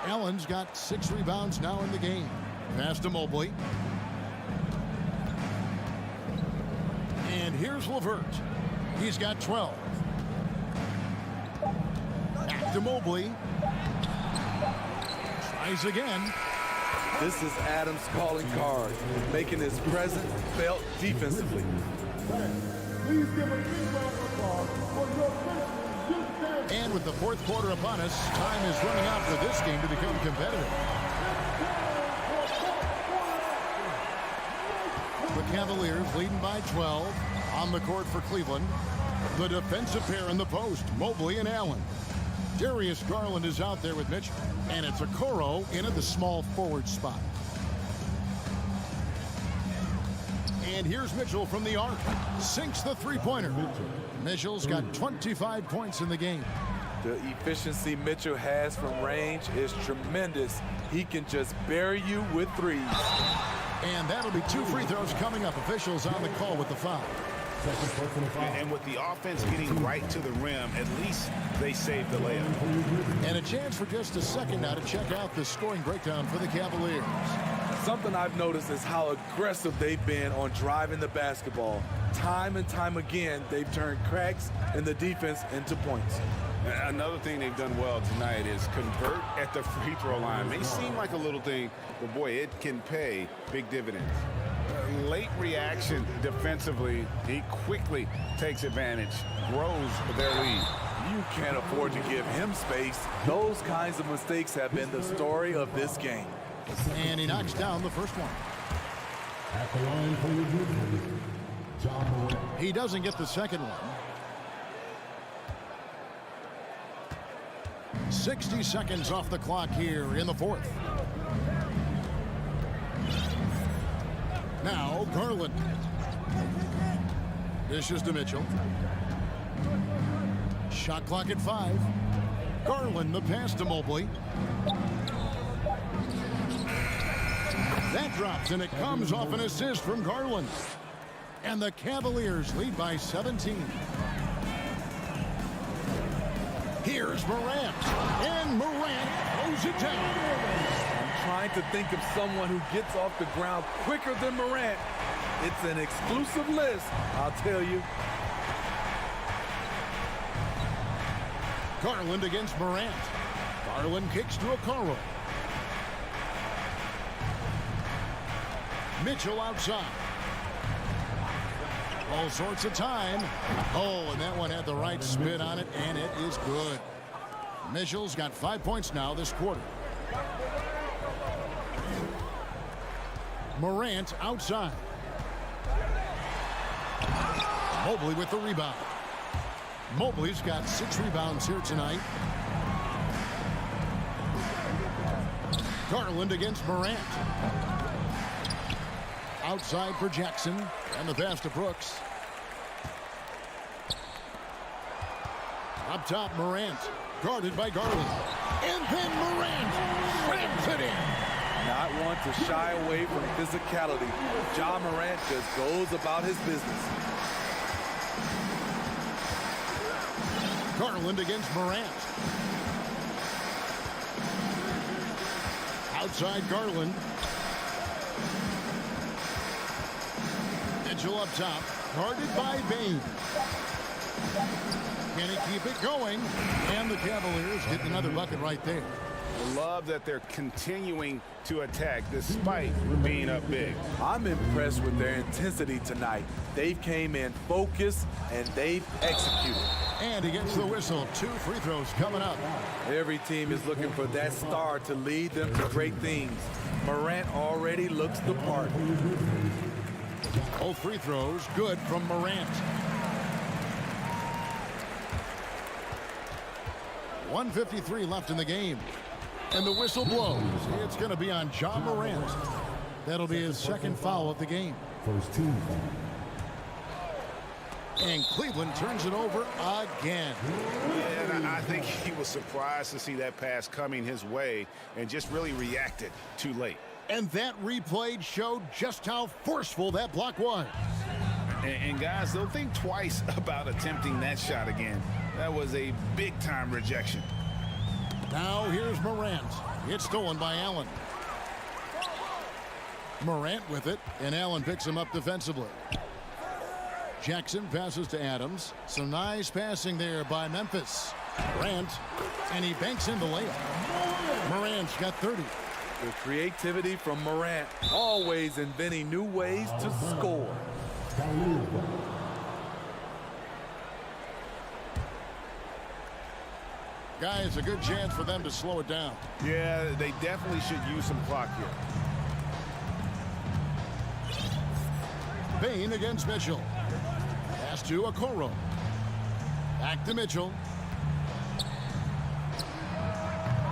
Allen's got 6 rebounds now in the game. Pass to Mobley. And here's LeVert. He's got 12. Back to Mobley. Tries again. This is Adams calling card, making his presence felt defensively. Please give a big round of applause for your Grizzlies. And with the 4th quarter upon us, time is running out for this game to become competitive. Cavaliers leading by 12. On the court for Cleveland, the defensive pair in the post, Mobley and Allen. Darius Garland is out there with Mitchell, and it's Okoro in at the small forward spot. And here's Mitchell from the arc. Sinks the three-pointer. Mitchell's got 25 points in the game. The efficiency Mitchell has from range is tremendous. He can just bury you with threes. And that'll be 2 free throws coming up. Officials on the call with the foul. And with the offense getting right to the rim, at least they saved the layup. And a chance for just a second now to check out the scoring breakdown for the Cavaliers. Something I've noticed is how aggressive they've been on driving the basketball. Time and time again, they've turned cracks in the defense into points. Another thing they've done well tonight is convert at the free throw line. May seem like a little thing, but boy, it can pay big dividends. Late reaction defensively, he quickly takes advantage, grows their lead. You can't afford to give him space. Those kinds of mistakes have been the story of this game. And he knocks down the first one. At the line for your Grizzlies, John Morant. He doesn't get the second one. 60 seconds off the clock here in the fourth. Now Garland. Dishes to Mitchell. Shot clock at 5. Garland the pass to Mobley. That drops and it comes off an assist from Garland. And the Cavaliers lead by 17. Here's Morant. And Morant throws it down. I'm trying to think of someone who gets off the ground quicker than Morant. It's an exclusive list, I'll tell you. Garland against Morant. Garland kicks to Okoro. Mitchell outside. All sorts of time. Oh, and that one had the right spin on it, and it is good. Mitchell's got 5 points now this quarter. Morant outside. Mobley with the rebound. Mobley's got 6 rebounds here tonight. Garland against Morant. Outside for Jackson, and the pass to Brooks. Up top, Morant, guarded by Garland. And then Morant slams it in. Not one to shy away from physicality. Ja Morant just goes about his business. Garland against Morant. Outside Garland. Mitchell up top, guarded by Bain. Can he keep it going? And the Cavaliers get another bucket right there. I love that they're continuing to attack despite being up big. I'm impressed with their intensity tonight. They came in focused and they've executed. And he gets the whistle. 2 free throws coming up. Every team is looking for that star to lead them to great things. Morant already looks the part. Both free throws good from Morant. 1:53 left in the game. And the whistle blows. It's going to be on Ja Morant. That'll be his second foul of the game. First team. And Cleveland turns it over again. Yeah, and I think he was surprised to see that pass coming his way and just really reacted too late. And that replay showed just how forceful that block was. And guys, they'll think twice about attempting that shot again. That was a big-time rejection. Now here's Morant. It's stolen by Allen. Morant with it, and Allen picks him up defensively. Jackson passes to Adams. Some nice passing there by Memphis. Morant, and he banks in the layup. Morant's got 30. The creativity from Morant, always inventing new ways to score. Guys, a good chance for them to slow it down. Yeah, they definitely should use some clock here. Bane against Mitchell. Pass to Okoro. Back to Mitchell.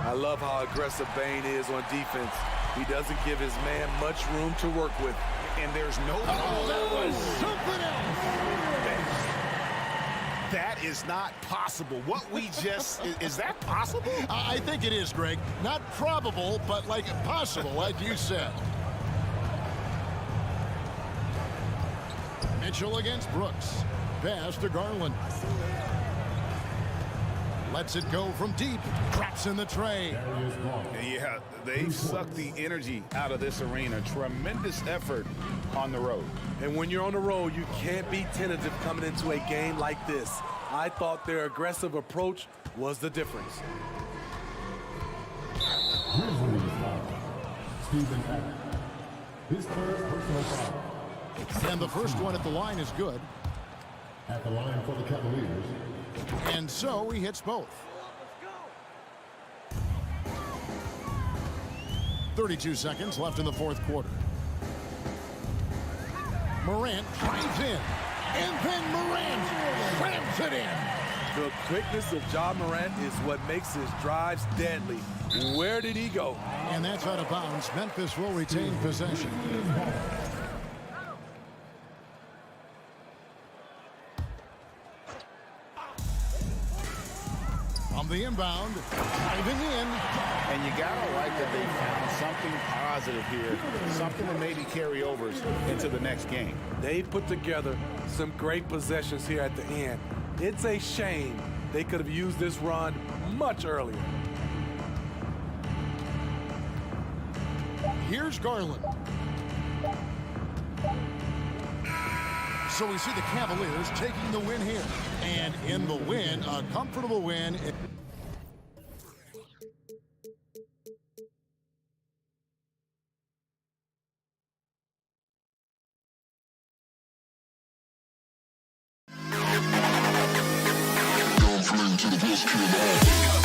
I love how aggressive Bane is on defense. He doesn't give his man much room to work with. And there's no... Oh, that was something else. That is not possible. What we just... is that possible? I think it is, Greg. Not probable, but like possible, like you said. Mitchell against Brooks. Pass to Garland. Lets it go from deep. Traps in the tray. Yeah, they've sucked the energy out of this arena. Tremendous effort on the road. And when you're on the road, you can't be tentative coming into a game like this. I thought their aggressive approach was the difference. Grizzlies foul. Stephen Adams. His third personal foul. And the first one at the line is good. At the line for the Cavaliers. And so he hits both. 32 seconds left in the fourth quarter. Morant drives in. And then Morant slams it in. The quickness of Ja Morant is what makes his drives deadly. Where did he go? And that's out of bounds. Memphis will retain possession. On the inbound, diving in. And you gotta like that they found something positive here, something to maybe carry over into the next game. They put together some great possessions here at the end. It's a shame they could have used this run much earlier. Here's Garland. So we see the Cavaliers taking the win here. And in the win, a comfortable win. To the best kid in the hall.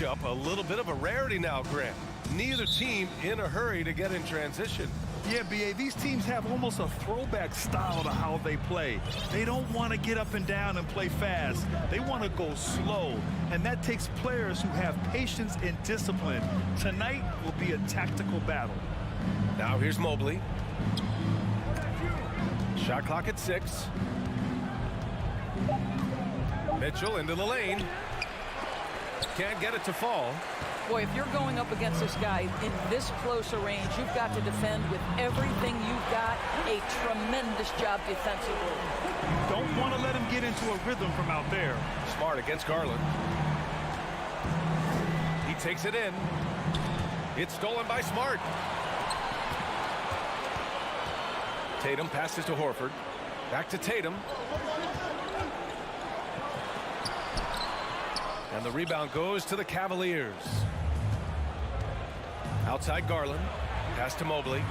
matchup a little bit of a rarity now, Grant. Neither team in a hurry to get in transition. Yeah, B.A., these teams have almost a throwback style to how they play. They don't want to get up and down and play fast. They want to go slow, and that takes players who have patience and discipline. Tonight will be a tactical battle. Now here's Mobley. Shot clock at 6. Mitchell into the lane. Can't get it to fall. Boy, if you're going up against this guy in this close a range, you've got to defend with everything you've got. A tremendous job defensively. Don't want to let him get into a rhythm from out there. Smart against Garland. He takes it in. It's stolen by Smart. Tatum passes to Horford. Back to Tatum. And the rebound goes to the Cavaliers. Outside Garland. Pass to Mobley.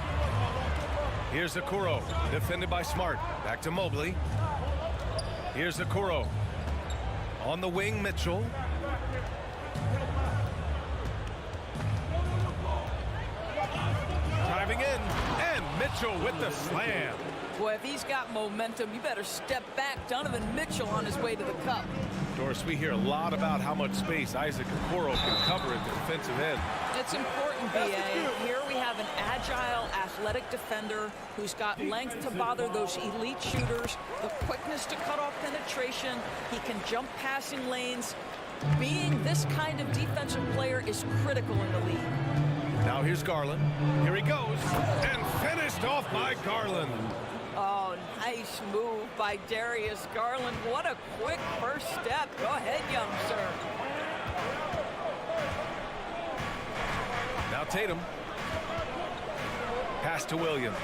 Here's Okoro. Defended by Smart. Back to Mobley. Here's Okoro. On the wing, Mitchell. Driving in. And Mitchell with the slam. Boy, if he's got momentum, you better step back. Donovan Mitchell on his way to the cup. Doris, we hear a lot about how much space Isaac Okoro can cover at the defensive end. It's important, B.A. Here we have an agile, athletic defender who's got length to bother those elite shooters, the quickness to cut off penetration. He can jump passing lanes. Being this kind of defensive player is critical in the league. Now here's Garland. Here he goes. And finished off by Garland. Oh, nice move by Darius Garland. What a quick first step. Go ahead, youngster. Now Tatum. Pass to Williams.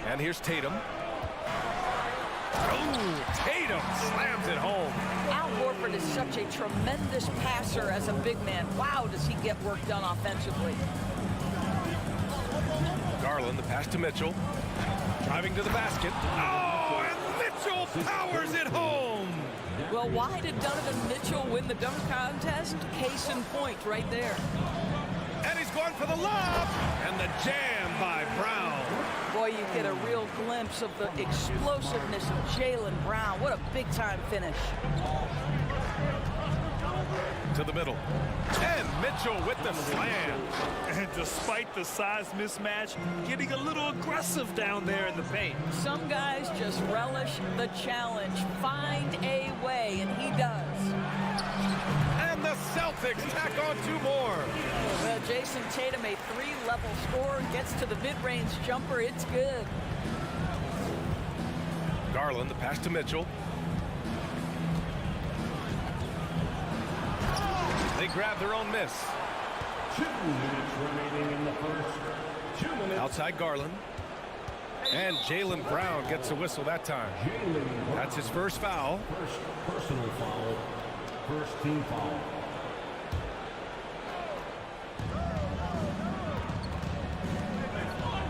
And here's Tatum. Oh, Tatum slams it home. Al Horford is such a tremendous passer as a big man. Wow, does he get work done offensively. Garland, the pass to Mitchell. Driving to the basket. Oh, and Mitchell powers it home. Well, why did Donovan Mitchell win the dunk contest? Case in point right there. And he's going for the lob. And the jam by Brown. Boy, you get a real glimpse of the explosiveness of Jaylen Brown. What a big-time finish. To the middle. And Mitchell with the slam. And despite the size mismatch, getting a little aggressive down there in the paint. Some guys just relish the challenge. Find a way, and he does. And the Celtics tack on 2 more. Well, Jason Tatum, a 3-level scorer, gets to the mid-range jumper. It's good. Garland, the pass to Mitchell. They grab their own miss. 2 minutes remaining in the first. 2 minutes. Outside Garland. And Jaylen Brown gets a whistle that time. That's his first foul. First personal foul. First team foul.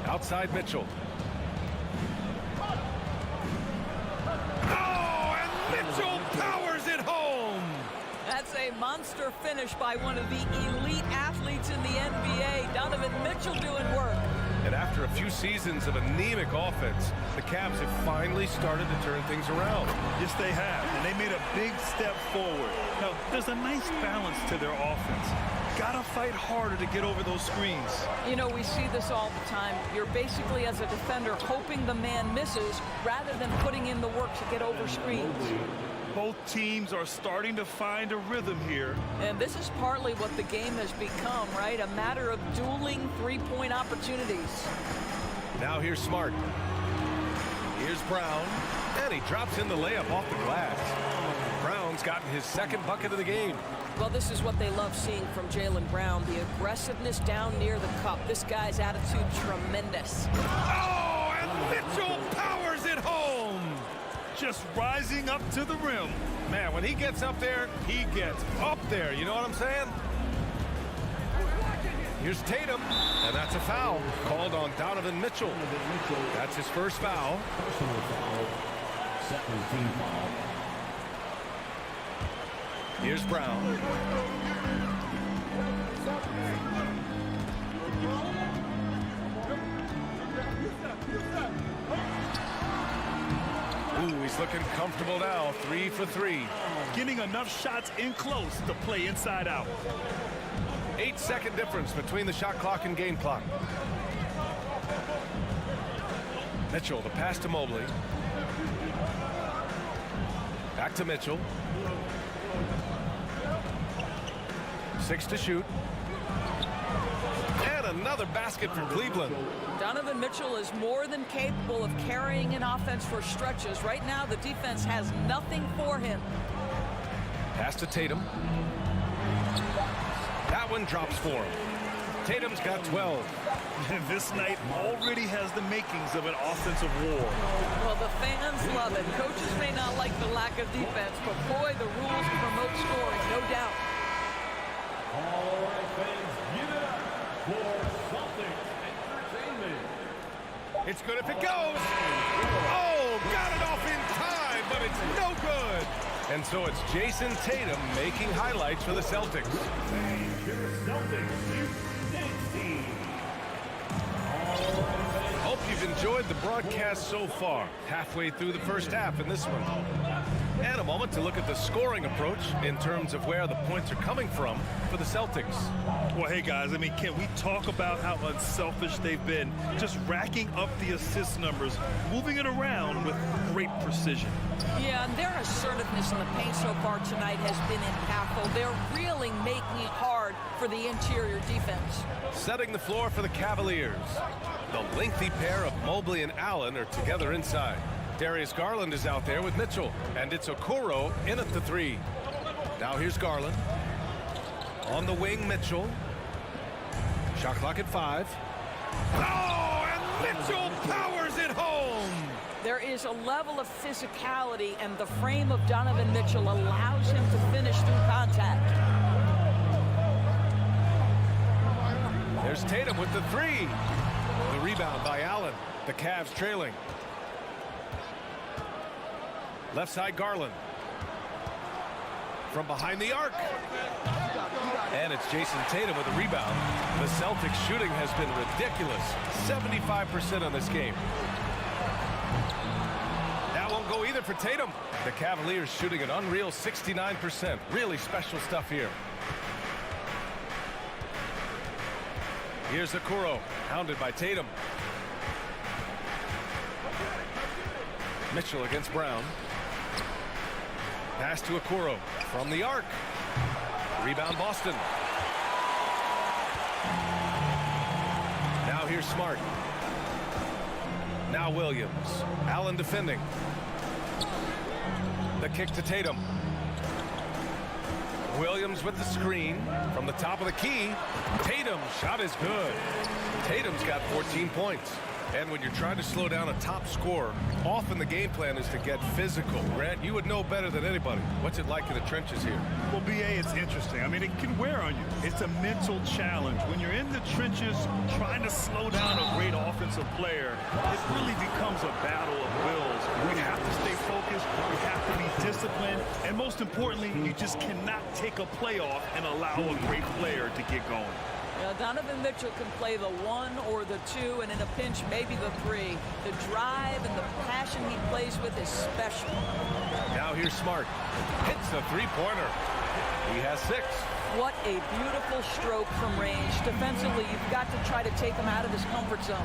Outside Mitchell. Oh, and Mitchell powers it home. That's a monster finish by one of the elite athletes in the NBA. Donovan Mitchell doing work. And after a few seasons of anemic offense, the Cavs have finally started to turn things around. Yes, they have, and they made a big step forward. Now, there's a nice balance to their offense. Gotta fight harder to get over those screens. You know, we see this all the time. You're basically, as a defender, hoping the man misses rather than putting in the work to get over screens. Both teams are starting to find a rhythm here. And this is partly what the game has become, right? A matter of dueling three-point opportunities. Now here's Smart. Here's Brown. And he drops in the layup off the glass. Brown's gotten his second bucket of the game. Well, this is what they love seeing from Jaylen Brown. The aggressiveness down near the cup. This guy's attitude, tremendous. Oh, and Mitchell powers it home. Just rising up to the rim. Man, when he gets up there, he gets up there. You know what I'm saying? Here's Tatum, and that's a foul called on Donovan Mitchell. That's his first foul. Personal foul. Second team foul. Here's Brown. Ooh, he's looking comfortable now. 3 for 3. Getting enough shots in close to play inside out. 8-second difference between the shot clock and game clock. Mitchell, the pass to Mobley. Back to Mitchell. 6 to shoot. And another basket for Cleveland. Donovan Mitchell is more than capable of carrying an offense for stretches. Right now, the defense has nothing for him. Pass to Tatum. That one drops for him. Tatum's got 12. And this night already has the makings of an offensive war. Well, the fans love it. Coaches may not like the lack of defense, but boy, the rules promote scoring, no doubt. All right, fans, give it up for Celtics Entertainment. It's good if it goes. Oh, got it off in time, but it's no good. And so it's Jason Tatum making highlights for the Celtics. Hope you've enjoyed the broadcast so far. Halfway through the first half in this one. And a moment to look at the scoring approach in terms of where the points are coming from for the Celtics. Well, hey, guys, I mean, can we talk about how unselfish they've been? Just racking up the assist numbers, moving it around with great precision. Yeah, and their assertiveness in the paint so far tonight has been impactful. They're really making it hard for the interior defense. Setting the floor for the Cavaliers. The lengthy pair of Mobley and Allen are together inside. Darius Garland is out there with Mitchell, and it's Okoro in at the 3. Now here's Garland. On the wing, Mitchell. Shot clock at 5. Oh, and Mitchell powers it home! There is a level of physicality, and the frame of Donovan Mitchell allows him to finish through contact. There's Tatum with the 3. The rebound by Allen. The Cavs trailing. Left side, Garland. From behind the arc. And it's Jason Tatum with a rebound. The Celtics shooting has been ridiculous. 75% on this game. That won't go either for Tatum. The Cavaliers shooting an unreal 69%. Really special stuff here. Here's Okoro, hounded by Tatum. Mitchell against Brown. Pass to Okoro from the arc. Rebound Boston. Now here's Smart. Now Williams. Allen defending. The kick to Tatum. Williams with the screen from the top of the key. Tatum's shot is good. Tatum's got 14 points. And when you're trying to slow down a top scorer, often the game plan is to get physical. Grant, you would know better than anybody. What's it like in the trenches here? Well, BA, it's interesting. I mean, it can wear on you. It's a mental challenge. When you're in the trenches trying to slow down a great offensive player, it really becomes a battle of wills. We have to stay focused. We have to be disciplined. And most importantly, you just cannot take a play off and allow a great player to get going. Yeah, Donovan Mitchell can play the 1 or the 2, and in a pinch, maybe the 3. The drive and the passion he plays with is special. Now here's Smart. Hits a three-pointer. He has 6. What a beautiful stroke from range. Defensively, you've got to try to take him out of his comfort zone.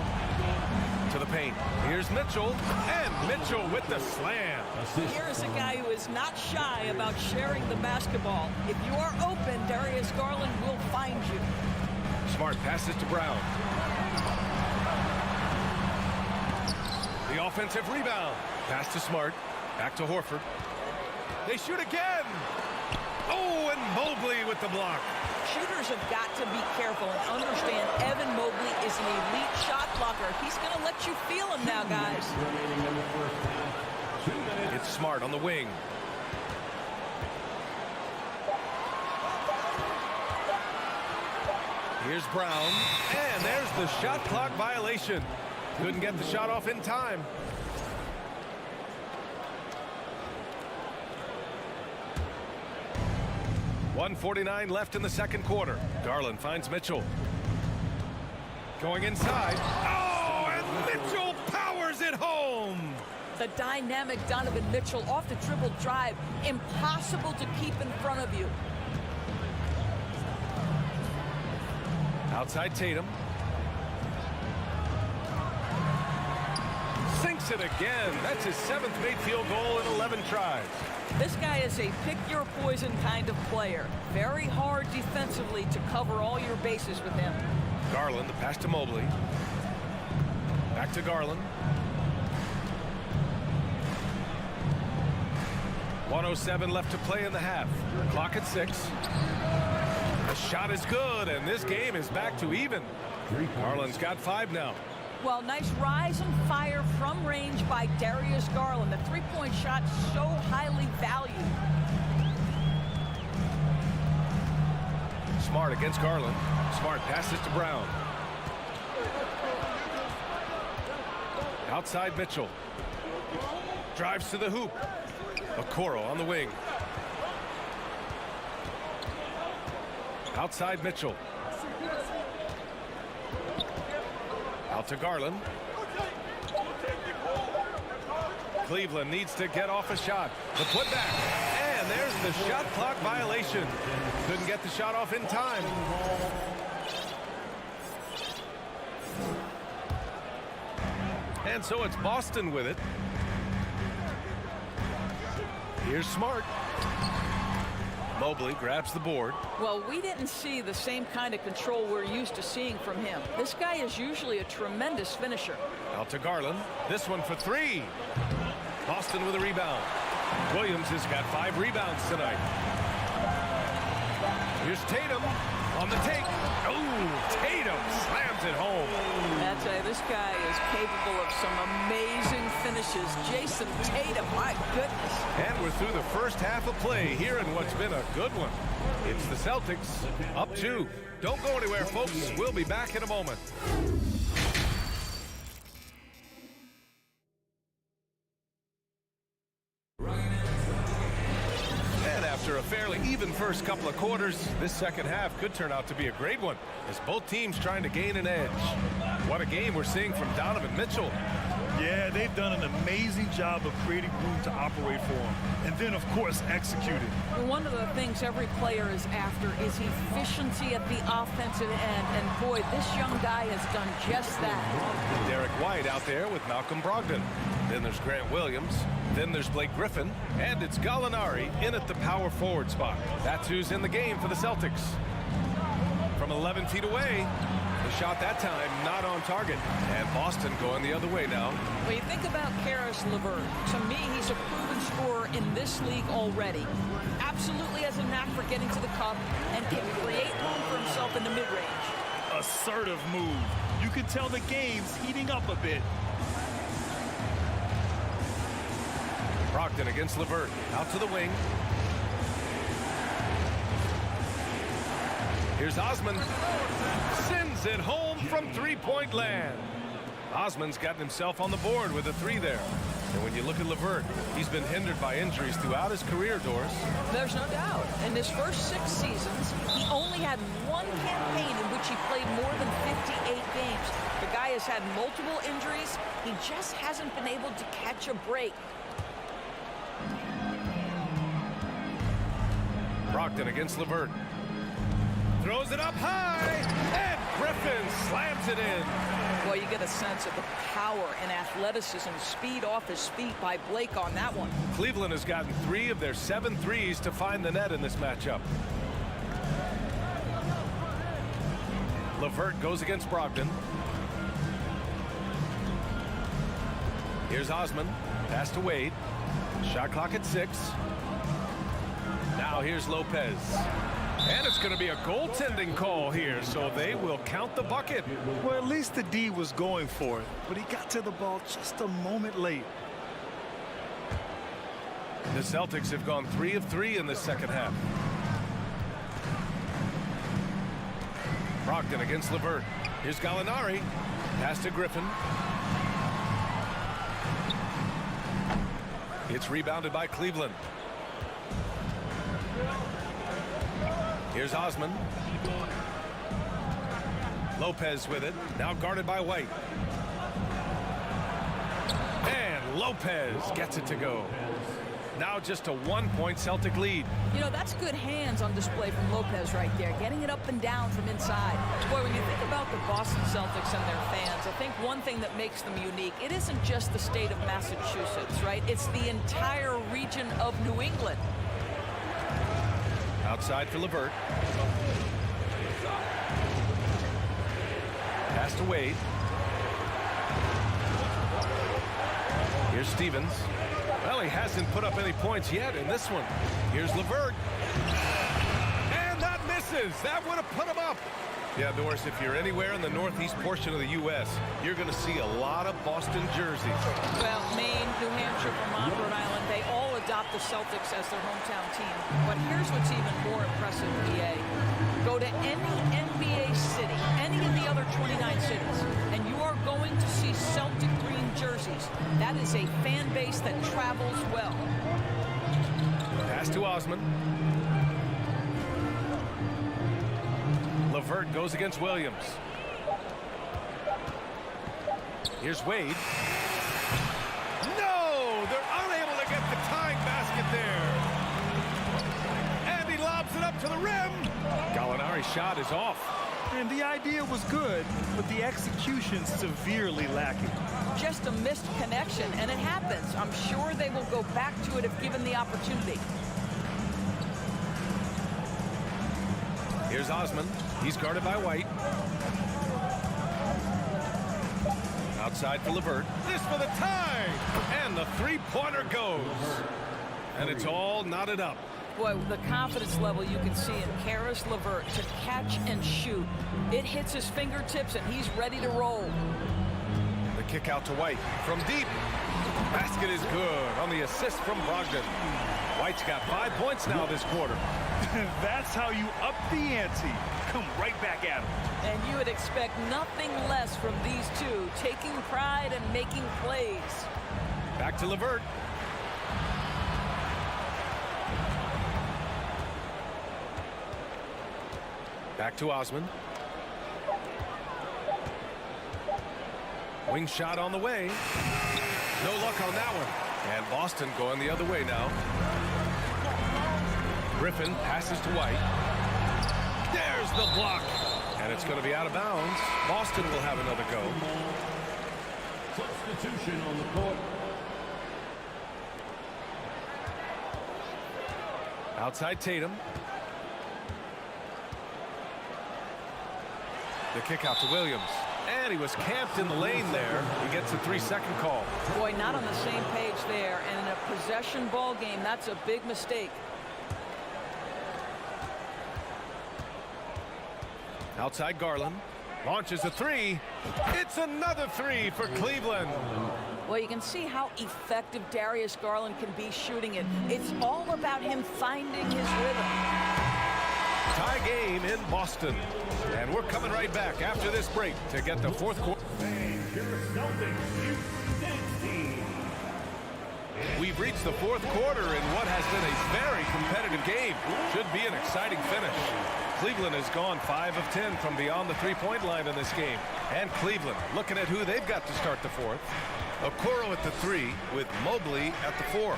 To the paint. Here's Mitchell, and Mitchell with the slam. Here's a guy who is not shy about sharing the basketball. If you are open, Darius Garland will find you. Smart passes to Brown. The offensive rebound. Pass to Smart. Back to Horford. They shoot again. Oh, and Mobley with the block. Shooters have got to be careful and understand Evan Mobley is an elite shot blocker. He's going to let you feel him now, guys. It's Smart on the wing. Here's Brown, and there's the shot clock violation. Couldn't get the shot off in time. 1:49 left in the second quarter. Garland finds Mitchell. Going inside. Oh, and Mitchell powers it home. The dynamic Donovan Mitchell off the dribble drive. Impossible to keep in front of you. Outside Tatum. Sinks it again. That's his 7th made field goal in 11 tries. This guy is a pick-your-poison kind of player. Very hard defensively to cover all your bases with him. Garland, the pass to Mobley. Back to Garland. 1:07 left to play in the half. Clock at 6. The shot is good, and this game is back to even. Garland's got 5 now. Well, nice rise and fire from range by Darius Garland. The three-point shot so highly valued. Smart against Garland. Smart passes to Brown. Outside Mitchell. Drives to the hoop. Okoro on the wing. Outside Mitchell. Out to Garland. Cleveland needs to get off a shot. The putback. And there's the shot clock violation. Couldn't get the shot off in time. And so it's Boston with it. Here's Smart. Mobley grabs the board. Well, we didn't see the same kind of control we're used to seeing from him. This guy is usually a tremendous finisher. Out to Garland. This one for 3. Boston with a rebound. Williams has got 5 rebounds tonight. Here's Tatum on the take. Oh, Tatum slams it home. I'd say this guy is capable of some amazing finishes. Jason Tatum, my goodness. And we're through the first half of play here in what's been a good one. It's the Celtics up 2. Don't go anywhere, folks. We'll be back in a moment. After a fairly even first couple of quarters, this second half could turn out to be a great one as both teams trying to gain an edge. What a game we're seeing from Donovan Mitchell. Yeah, they've done an amazing job of creating room to operate for him. And then, of course, executed. One of the things every player is after is efficiency at the offensive end. And, boy, this young guy has done just that. Derek White out there with Malcolm Brogdon. Then there's Grant Williams. Then there's Blake Griffin. And it's Gallinari in at the power forward spot. That's who's in the game for the Celtics. From 11 feet away. The shot that time not on target. And Boston going the other way now. When you think about Karis LeVert, to me, he's a proven scorer in this league already. Absolutely has a knack for getting to the cup and can create room for himself in the mid-range. Assertive move. You can tell the game's heating up a bit. Brogdon against LeVert. Out to the wing. Here's Osman. Sends it home from three-point land. Osman's gotten himself on the board with a 3 there. And when you look at LeVert, he's been hindered by injuries throughout his career, Doris. There's no doubt. In his first 6 seasons, he only had one campaign in which he played more than 58 games. The guy has had multiple injuries. He just hasn't been able to catch a break. Brogdon against LeVert. Throws it up high, and Griffin slams it in. Well, you get a sense of the power and athleticism, speed off his feet by Blake on that one. Cleveland has gotten 3 of their 7 threes to find the net in this matchup. LeVert goes against Brogdon. Here's Osman. Pass to Wade. Shot clock at 6. Now here's Lopez. And it's going to be a goaltending call here, so they will count the bucket. Well, at least the D was going for it, but he got to the ball just a moment late. The Celtics have gone 3 of 3 in this second half. Brogdon against LeVert. Here's Gallinari. Pass to Griffin. It's rebounded by Cleveland. Here's Osman. Lopez with it. Now guarded by White. And Lopez gets it to go. Now just a 1-point Celtic lead. You know, that's good hands on display from Lopez right there, getting it up and down from inside. Boy, when you think about the Boston Celtics and their fans, I think one thing that makes them unique, it isn't just the state of Massachusetts, right? It's the entire region of New England. Outside for LeVert. Pass to Wade. Here's Stevens. Well, he hasn't put up any points yet in this one. Here's LeVert. And that misses. That would have put him up. Yeah, Norris, if you're anywhere in the northeast portion of the U.S., you're going to see a lot of Boston jerseys. Well, Maine, New Hampshire, Vermont, Rhode Island, they all adopt the Celtics as their hometown team. But here's what's even more impressive, BA. Go to any NBA city, any of the other 29 cities, and you are going to see Celtic green jerseys. That is a fan base that travels well. Pass to Osman. LeVert goes against Williams. Here's Wade. No! They're unable to get the tying basket there. And he lobs it up to the rim. Gallinari's shot is off. And the idea was good, but the execution severely lacking. Just a missed connection, and it happens. I'm sure they will go back to it if given the opportunity. Here's Osman. He's guarded by White. Outside for LeVert. This for the tie! And the three-pointer goes. And it's all knotted up. Boy, the confidence level you can see in Caris LeVert to catch and shoot. It hits his fingertips, and he's ready to roll. The kick out to White from deep. Basket is good on the assist from Brogdon. White's got 5 points now this quarter. That's how you up the ante. Come right back at him. And you would expect nothing less from these two, taking pride and making plays. Back to LeVert. Back to Osman. Wing shot on the way. No luck on that one. And Boston going the other way now. Griffin passes to White. There's the block. And it's going to be out of bounds. Boston will have another go. Substitution on the court. Outside Tatum. The kick out to Williams. And he was camped in the lane there. He gets a 3-second call. Boy, not on the same page there. And in a possession ball game, that's a big mistake. Outside Garland. Launches a three. It's another three for Cleveland. Well, you can see how effective Darius Garland can be shooting it. It's all about him finding his rhythm. Tie game in Boston. And we're coming right back after this break to get the fourth quarter. We've reached the fourth quarter in what has been a very competitive game. Should be an exciting finish. Cleveland has gone 5 of 10 from beyond the three-point line in this game. And Cleveland looking at who they've got to start the fourth. Okoro at the 3 with Mobley at the 4.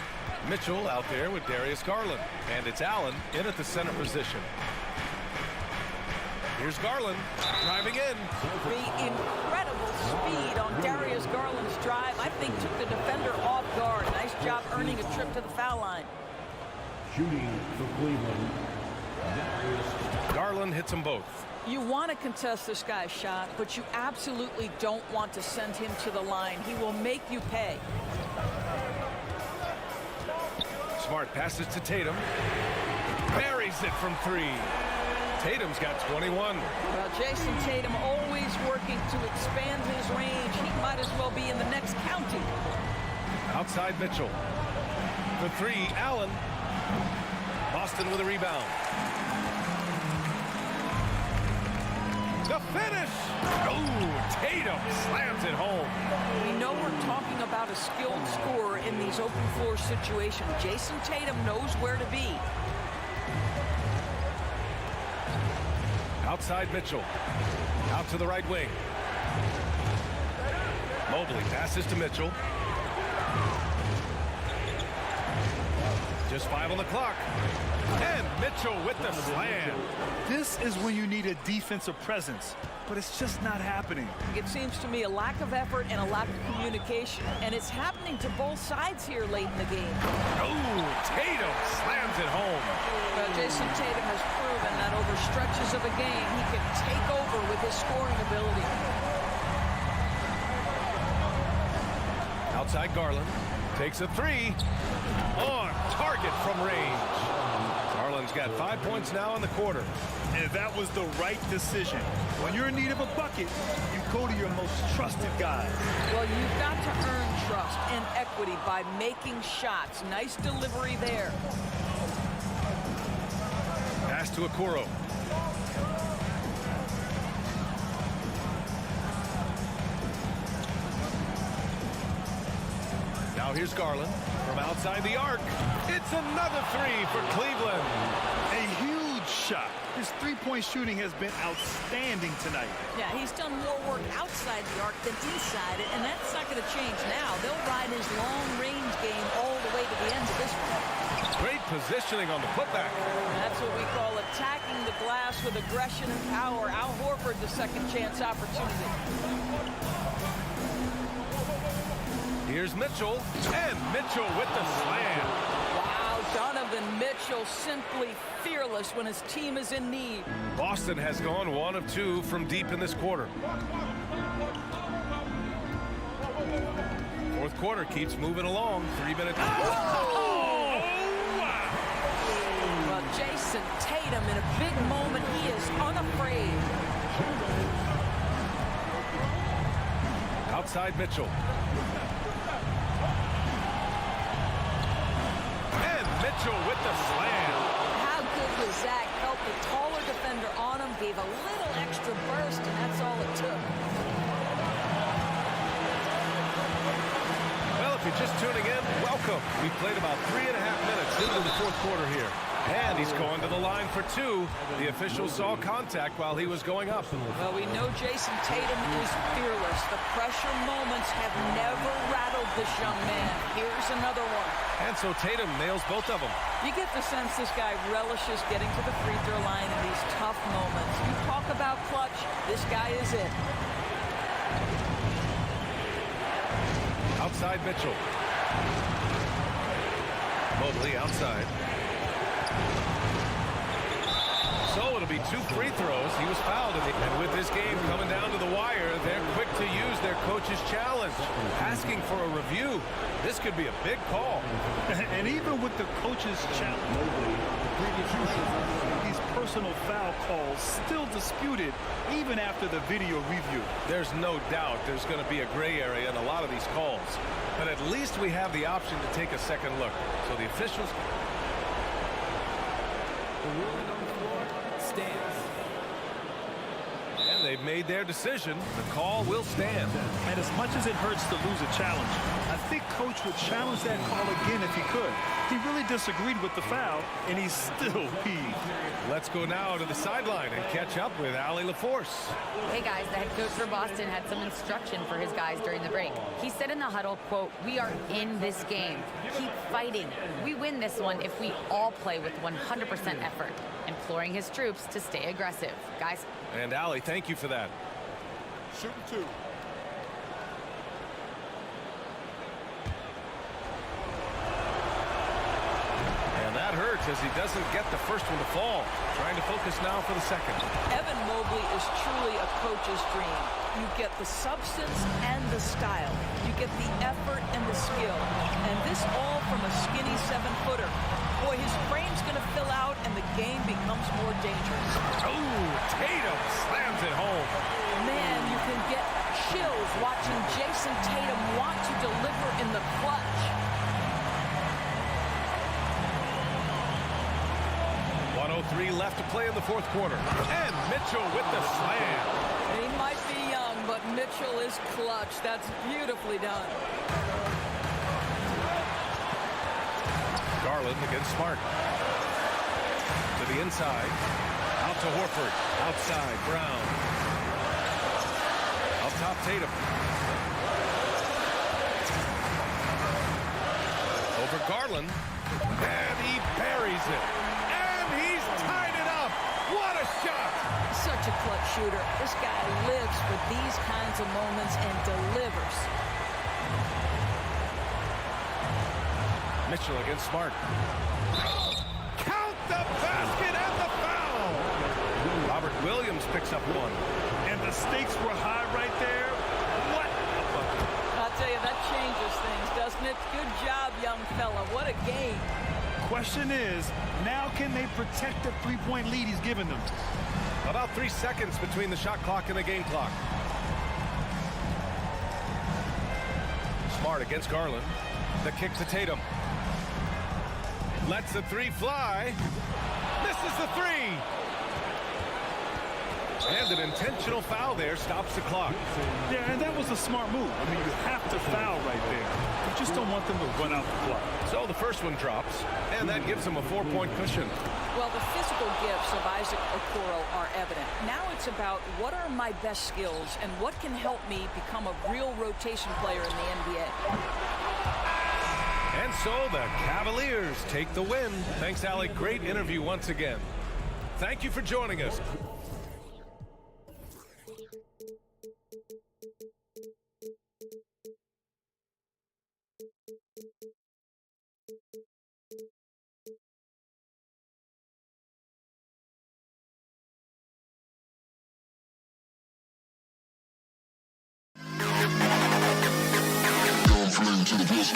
Mitchell out there with Darius Garland. And it's Allen in at the center position. Here's Garland driving in. The incredible speed on Darius Garland's drive, I think, took the defender off guard. Nice job earning a trip to the foul line. Shooting for Cleveland. Garland hits them both. You want to contest this guy's shot, but you absolutely don't want to send him to the line. He will make you pay. Smart passes to Tatum. Buries it from 3. Tatum's got 21. Well, Jason Tatum always working to expand his range. He might as well be in the next county. Outside Mitchell. The 3, Allen. Boston with a rebound. The finish! Oh, Tatum slams it home. We know we're talking about a skilled scorer in these open floor situations. Jason Tatum knows where to be. Outside Mitchell. Out to the right wing. Mobley passes to Mitchell. Just 5 on the clock. And Mitchell with the slam. This is when you need a defensive presence, but it's just not happening. It seems to me a lack of effort and a lack of communication, and it's happening to both sides here late in the game. Oh, Tatum slams it home. Well, Jason Tatum has proven that over stretches of a game, he can take over with his scoring ability. Outside Garland. Takes a 3. On target from range. Garland's got 5 points now in the quarter. And that was the right decision. When you're in need of a bucket, you go to your most trusted guy. Well, you've got to earn trust and equity by making shots. Nice delivery there. Pass to Okoro. Now here's Garland from outside the arc. It's another 3 for Cleveland. A huge shot. His three-point shooting has been outstanding tonight. Yeah, he's done more work outside the arc than inside it, and that's not going to change now. They'll ride his long-range game all the way to the end of this one. Great positioning on the putback. That's what we call attacking the glass with aggression and power. Al Horford, the second chance opportunity. Here's Mitchell, and Mitchell with the slam. Wow, Donovan Mitchell simply fearless when his team is in need. Boston has gone 1 of 2 from deep in this quarter. Fourth quarter keeps moving along. 3 minutes. Oh! Well, Jason Tatum in a big moment. He is unafraid. Outside Mitchell. Mitchell with the slam. How good was that? Helped the taller defender on him, gave a little extra burst, and that's all it took. Well, if you're just tuning in, welcome. We played about 3.5 minutes into the fourth quarter here. And he's going to the line for 2. The official saw contact while he was going up. Well, we know Jason Tatum is fearless. The pressure moments have never rattled this young man. Here's another one. And so Tatum nails both of them. You get the sense this guy relishes getting to the free throw line in these tough moments. You talk about clutch, this guy is it. Outside Mitchell. Mobley outside. So it'll be 2 free throws. He was fouled. And with this game coming down to the wire, they're quick to use their coach's challenge. Asking for a review. This could be a big call. And even with the coach's challenge, these personal foul calls still disputed even after the video review. There's no doubt there's going to be a gray area in a lot of these calls. But at least we have the option to take a second look. So the officials... The ruling on the floor stands. And they've made their decision. The call will stand. And as much as it hurts to lose a challenge, I think Coach would challenge that call again if he could. He really disagreed with the foul, and he's still peeved. Let's go now to the sideline and catch up with Allie LaForce. Hey guys, the head coach for Boston had some instruction for his guys during the break. He said in the huddle, quote, "We are in this game. Keep fighting. We win this one if we all play with 100% effort," imploring his troops to stay aggressive. Guys. And Allie, thank you for that. Shooting 2. And that hurts as he doesn't get the first one to fall. Trying to focus now for the second. Evan Mobley is truly a coach's dream. You get the substance and the style. You get the effort and the skill. And this all from a skinny 7-footer. Boy, his frame's going to fill out and the game becomes more dangerous. Oh, Tatum slams it home. Man, you can get chills watching Jason Tatum want to deliver in the clutch. 1:03 left to play in the fourth quarter. And Mitchell with the slam. He might be young, but Mitchell is clutch. That's beautifully done. Garland against Smart. To the inside. Out Out to Horford. Outside, Brown. Up top, Tatum. Over Garland. And he buries it. And he's tied it up. What a shot! Such a clutch shooter. This guy lives for these kinds of moments and delivers. Mitchell against Smart. Count the basket and the foul! Robert Williams picks up one. And the stakes were high right there. What a bucket. I'll tell you, that changes things, doesn't it? Good job, young fella. What a game. Question is, now can they protect the three-point lead he's given them? About 3 seconds between the shot clock and the game clock. Smart against Garland. The kick to Tatum. Lets the three fly. Misses the three. And an intentional foul there stops the clock. Yeah, and that was a smart move. I mean, you have to foul right there. You just don't want them to run out the clock. So the first one drops, and that gives them a 4-point cushion. Well, the physical gifts of Isaac Okoro are evident. Now it's about what are my best skills and what can help me become a real rotation player in the NBA. And so the Cavaliers take the win. Thanks, Allie. Great interview once again. Thank you for joining us. To the best,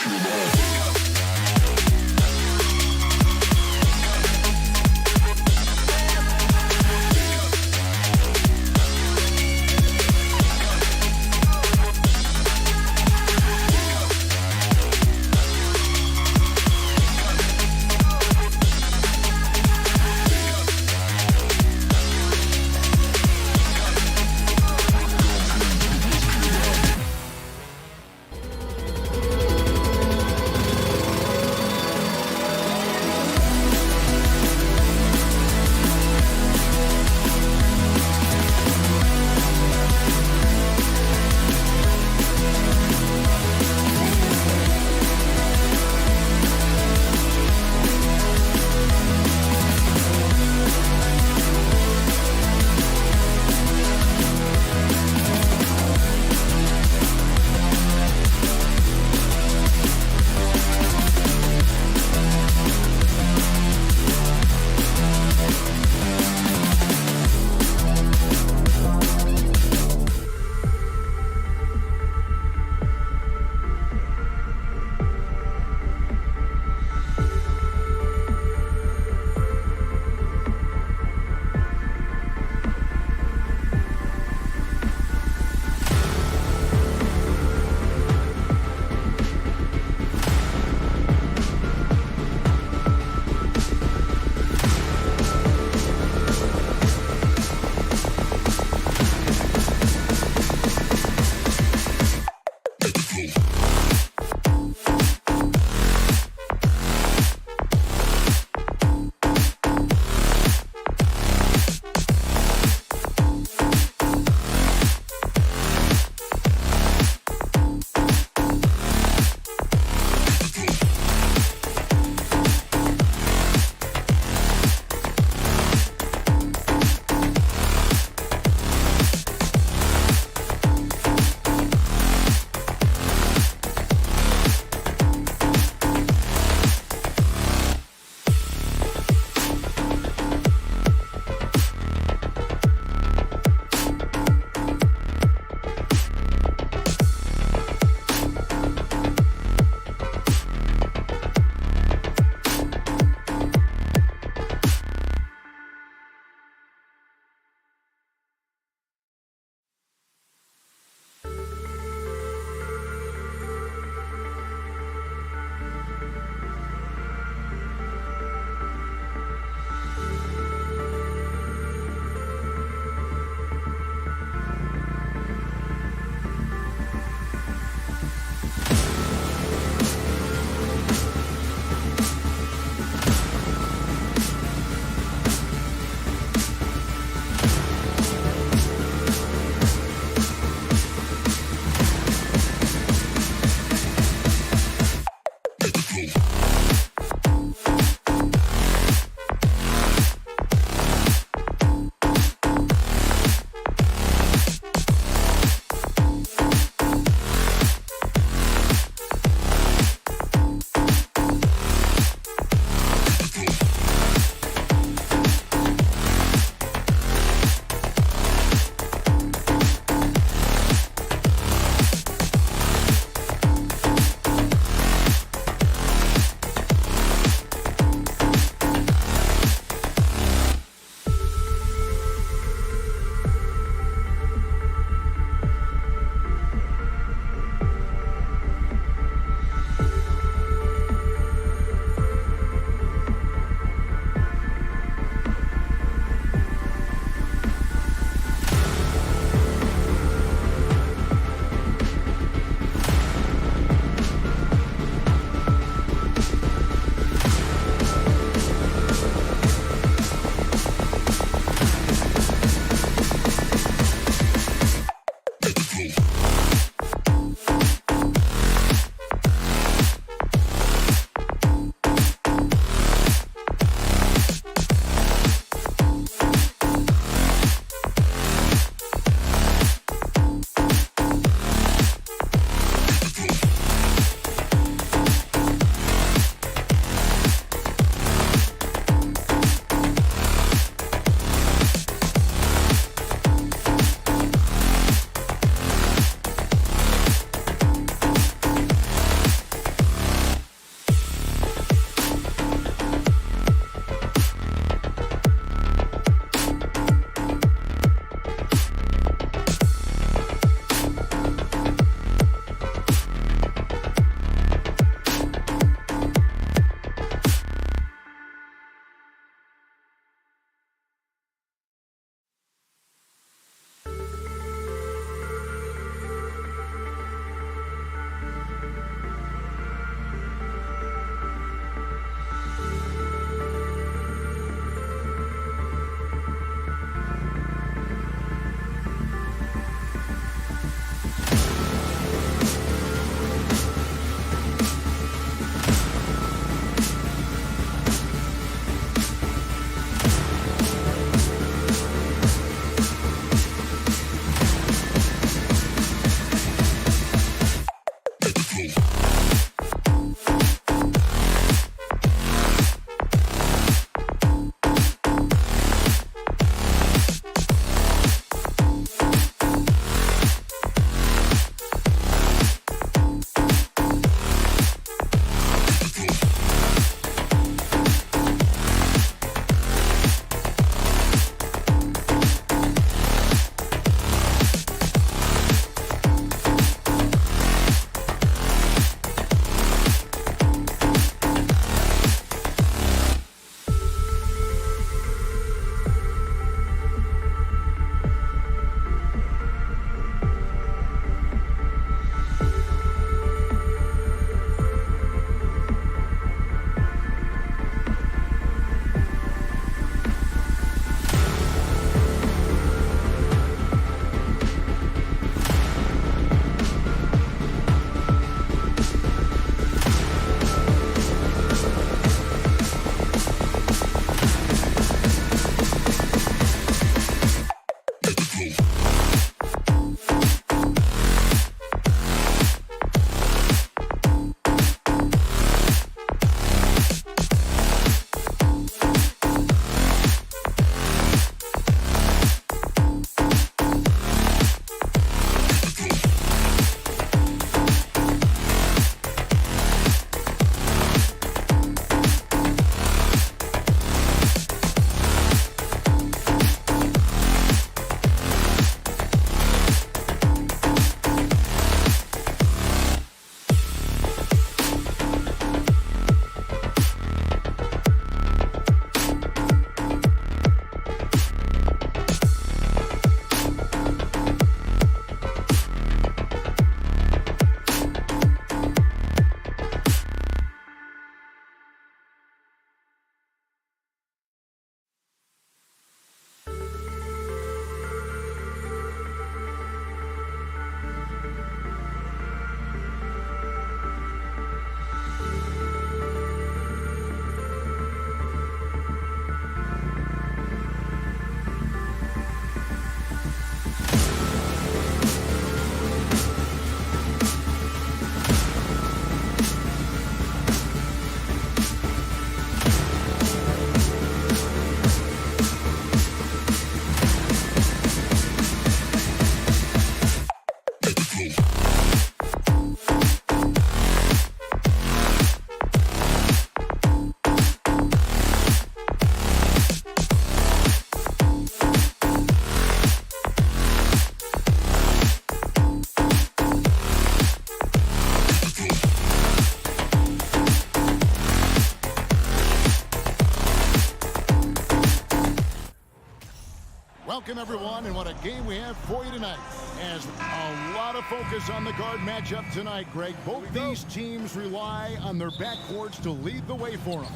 everyone, and what a game we have for you tonight. As a lot of focus on the guard matchup tonight, Greg. Both these teams rely on their backcourts to lead the way for them.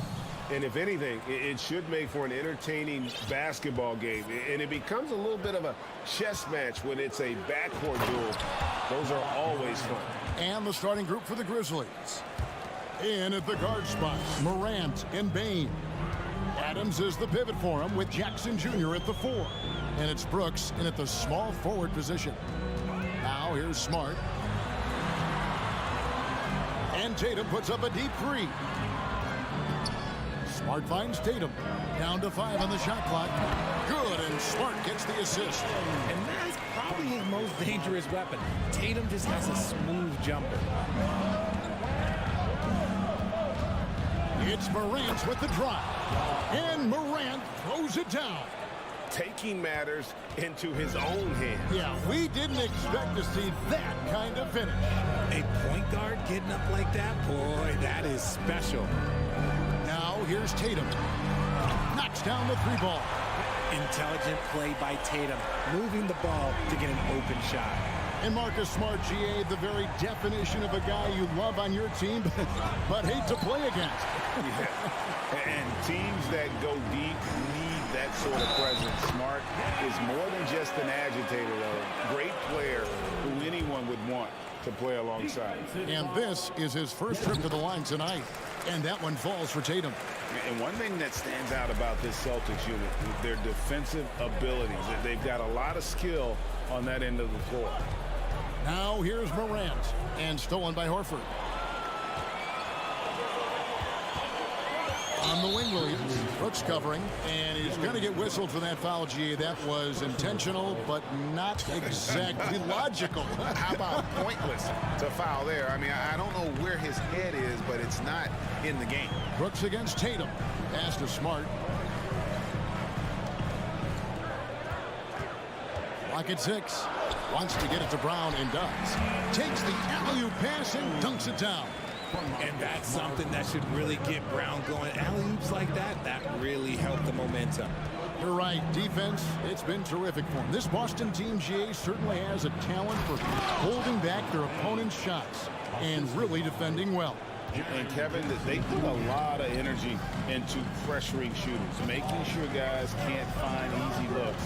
And if anything, it should make for an entertaining basketball game. And it becomes a little bit of a chess match when it's a backcourt duel. Those are always fun. And the starting group for the Grizzlies. In at the guard spots, Morant and Bane. Adams is the pivot for him with Jackson Jr. at the 4. And it's Brooks in at the small forward position. Now here's Smart. And Tatum puts up a deep 3. Smart finds Tatum. Down to 5 on the shot clock. Good, and Smart gets the assist. And that's probably his most dangerous weapon. Tatum just has a smooth jumper. It's Morant with the drive. And Morant throws it down. Taking matters into his own hands. Yeah, we didn't expect to see that kind of finish. A point guard getting up like that? Boy, that is special. Now here's Tatum. Knocks down the 3 ball. Intelligent play by Tatum, moving the ball to get an open shot. And Marcus Smart, GA, the very definition of a guy you love on your team, but hate to play against. Yeah. And teams that go deep need that sort of presence. Smart is more than just an agitator, though. Great player who anyone would want to play alongside. And this is his first trip to the line tonight. And that one falls for Tatum. And one thing that stands out about this Celtics unit is their defensive abilities. They've got a lot of skill on that end of the floor. Now here's Morant, and stolen by Horford. On the wing, Williams. Brooks covering, and he's going to get whistled for that foul, GA. That was intentional, but not exactly logical. How about pointless to foul there? I mean, I don't know where his head is, but it's not in the game. Brooks against Tatum. Pass to Smart. Lock at 6. Wants to get it to Brown and does. Takes the alley-oop pass and dunks it down. And that's something that should really get Brown going. Alley-oops like that, that really helped the momentum. You're right. Defense, it's been terrific for him. This Boston team, GA, certainly has a talent for holding back their opponent's shots and really defending well. And Kevin, they put a lot of energy into pressuring shooters, making sure guys can't find easy looks.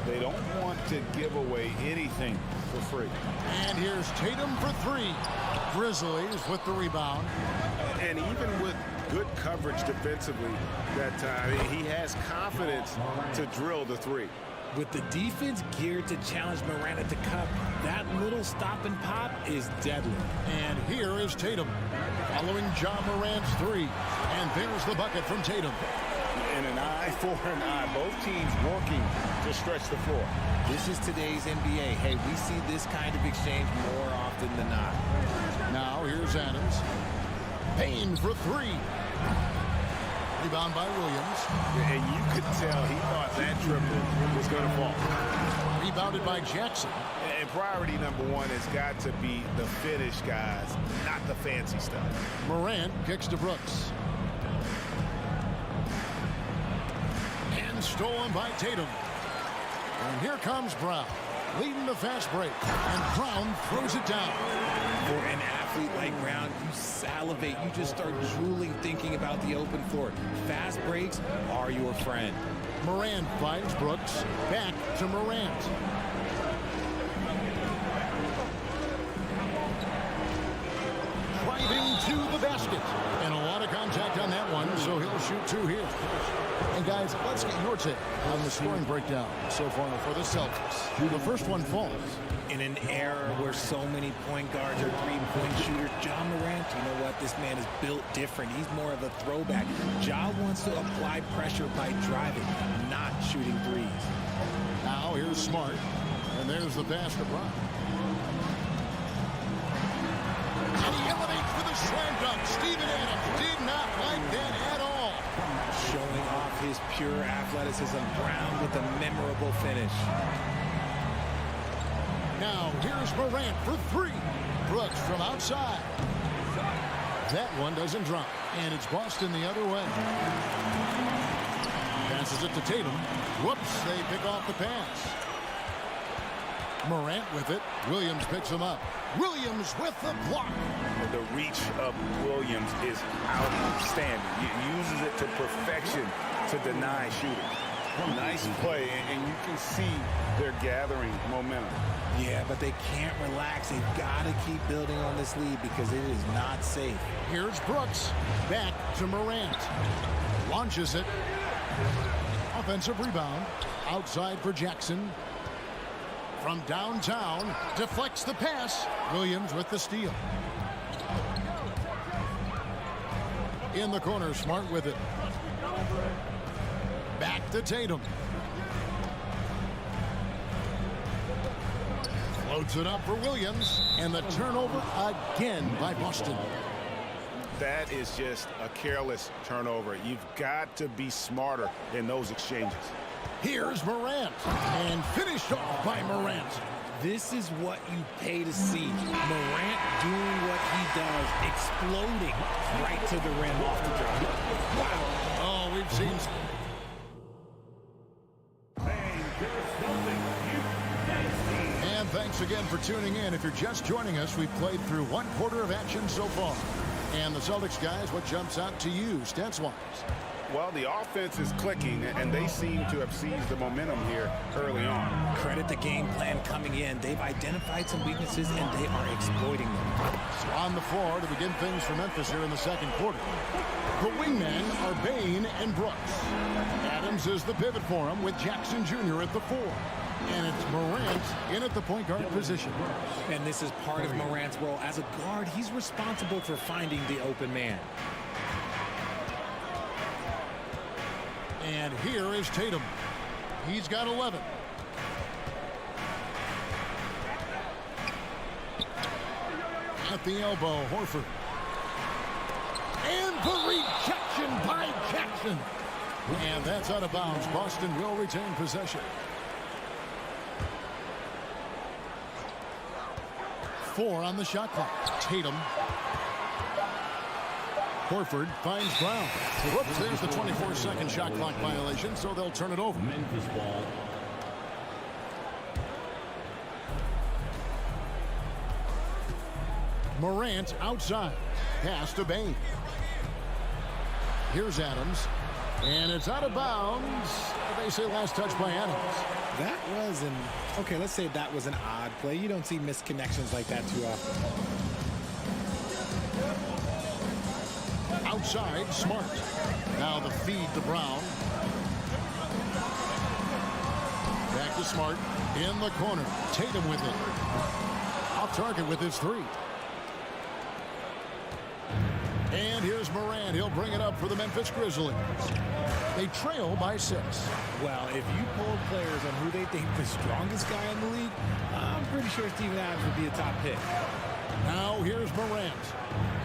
They don't want to give away anything for free. And here's Tatum for 3. Grizzlies with the rebound. And even with good coverage defensively that time, he has confidence to drill the 3. With the defense geared to challenge Morant at the cup, that little stop and pop is deadly. And here is Tatum following John Morant's 3. And there's the bucket from Tatum. And an eye for an eye. Both teams working to stretch the floor. This is today's NBA. Hey, we see this kind of exchange more often than not. Now here's Adams. Payne for 3. Rebound by Williams. And you could tell he thought that triple was going to fall. Rebounded by Jackson. And priority number 1 has got to be the finish, guys, not the fancy stuff. Morant kicks to Brooks. And stolen by Tatum. And here comes Brown, leading the fast break. And Brown throws it down. For an athlete like Brown, you salivate. You just start drooling thinking about the open floor. Fast breaks are your friend. Morant finds Brooks. Back to Morant. Driving to the basket. And a lot of contact on that one, so he'll shoot 2 here. And guys, let's get your take on the scoring breakdown so far for the Celtics. The first one falls. In an era where so many point guards are three-point shooters, John Morant, you know what? This man is built different. He's more of a throwback. Ja wants to apply pressure by driving, not shooting threes. Now here's Smart. And there's the pass to Brown. And he elevates for the slam dunk. Steven Adams did not like that at all. Showing off his pure athleticism. Brown with a memorable finish. Now here's Morant for 3. Brooks from outside. That one doesn't drop. And it's Boston the other way. Pass Passes it to Tatum. Whoops, they pick off the pass. Morant with it. Williams picks him up. Williams with the block. The reach of Williams is outstanding. He uses it to perfection to deny shooting. Nice play, and you can see they're gathering momentum. Yeah, but they can't relax. They've got to keep building on this lead because it is not safe. Here's Brooks. Back to Morant. Launches it. Offensive rebound. Outside for Jackson. From downtown. Deflects the pass. Williams with the steal. In the corner, Smart with it. Back to Tatum. Floats it up for Williams. And the turnover again by Boston. That is just a careless turnover. You've got to be smarter in those exchanges. Here's Morant. And finished off by Morant. This is what you pay to see. Morant doing what he does, exploding right to the rim off the dribble. Wow. Oh, we've seen... And thanks again for tuning in. If you're just joining us, we've played through one quarter of action so far. And the Celtics guys, what jumps out to you, stats-wise? Well, the offense is clicking, and they seem to have seized the momentum here early on. Credit the game plan coming in. They've identified some weaknesses, and they are exploiting them. So on the floor to begin things for Memphis here in the second quarter. The wingmen are Bane and Brooks. Adams is the pivot for him with Jackson Jr. at the 4. And it's Morant in at the point guard position. And this is part of Morant's role. As a guard, he's responsible for finding the open man. And here is Tatum. He's got 11. At the elbow, Horford. And the rejection by Jackson. And that's out of bounds. Boston will retain possession. 4 on the shot clock. Tatum. Horford finds Brown. Whoops, there's the 24-second shot clock violation, so they'll turn it over. Memphis ball. Morant outside. Pass to Bane. Here's Adams. And it's out of bounds. They say last touch by Adams. That was okay, let's say that was an odd play. You don't see missed connections like that too often. Outside, Smart. Now the feed to Brown. Back to Smart. In the corner. Tatum with it. Off target with his 3. And here's Morant. He'll bring it up for the Memphis Grizzlies. They trail by 6. Well, if you poll players on who they think the strongest guy in the league, I'm pretty sure Steven Adams would be a top pick. Now here's Morant.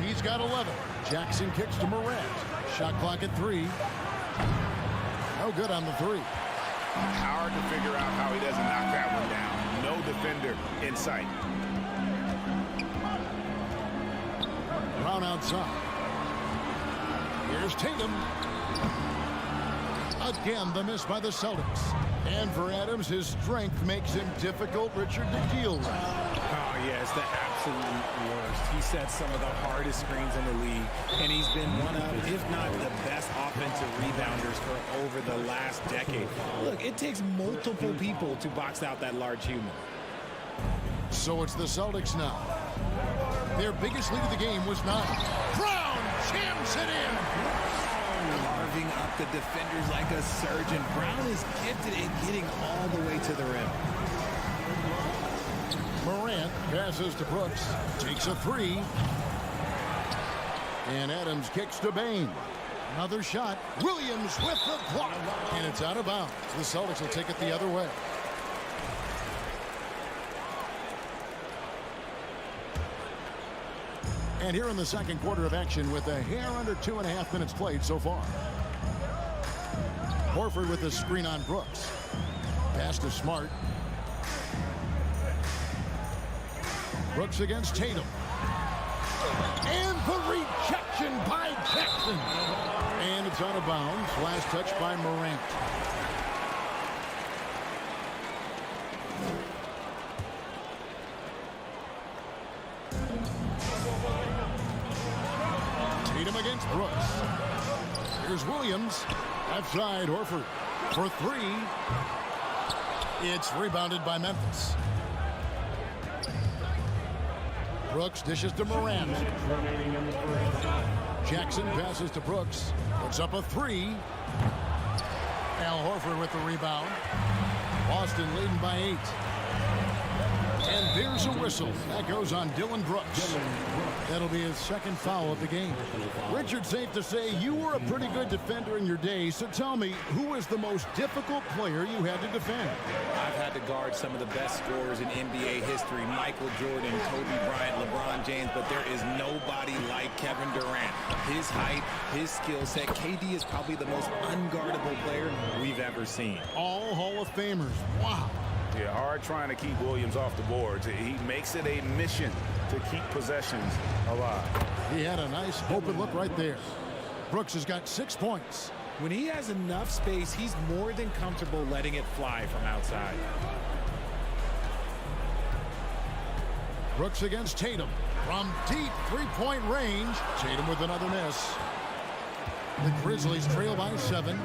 He's got 11. Jackson kicks to Morant. Shot clock at 3. No good on the 3. Hard to figure out how he doesn't knock that one down. No defender in sight. Brown outside. Here's Tatum. Again, the miss by the Celtics. And for Adams, his strength makes him difficult, Richard, to deal with. Oh, yeah, it's the absolute worst. He sets some of the hardest screens in the league, and he's been one of, if not the best offensive rebounders for over the last decade. Look, it takes multiple people to box out that large human. So it's the Celtics now. Their biggest lead of the game was 9. Brown jams it in. Carving up the defenders like a surgeon. Brown is gifted at getting all the way to the rim. Morant passes to Brooks. Takes a 3. And Adams kicks to Bane. Another shot. Williams with the block. And it's out of bounds. The Celtics will take it the other way. And here in the second quarter of action with a hair under 2.5 minutes played so far. Horford with the screen on Brooks. Pass to Smart. Brooks against Tatum. And the rejection by Jackson. And it's Brooks out of bounds. Last touch by Morant. Tatum against Brooks. Here's Williams. Left side, Horford for three. It's rebounded by Memphis. Brooks dishes to Morant. Jackson passes to Brooks. Puts up a three. Al Horford with the rebound. Boston leading by 8. And there's a whistle. That goes on Dylan Brooks. That'll be his second foul of the game. Richard, safe to say you were a pretty good defender in your day. So tell me, who was the most difficult player you had to defend? I've had to guard some of the best scorers in NBA history. Michael Jordan, Kobe Bryant, LeBron James. But there is nobody like Kevin Durant. His height, his skill set. KD is probably the most unguardable player we've ever seen. All Hall of Famers. Wow. Yeah, hard trying to keep Williams off the boards. He makes it a mission to keep possessions alive. He had a nice open look right there. Brooks has got 6 points. When he has enough space, he's more than comfortable letting it fly from outside. Brooks against Tatum. From deep three-point range. Tatum with another miss. The Grizzlies trail by 7.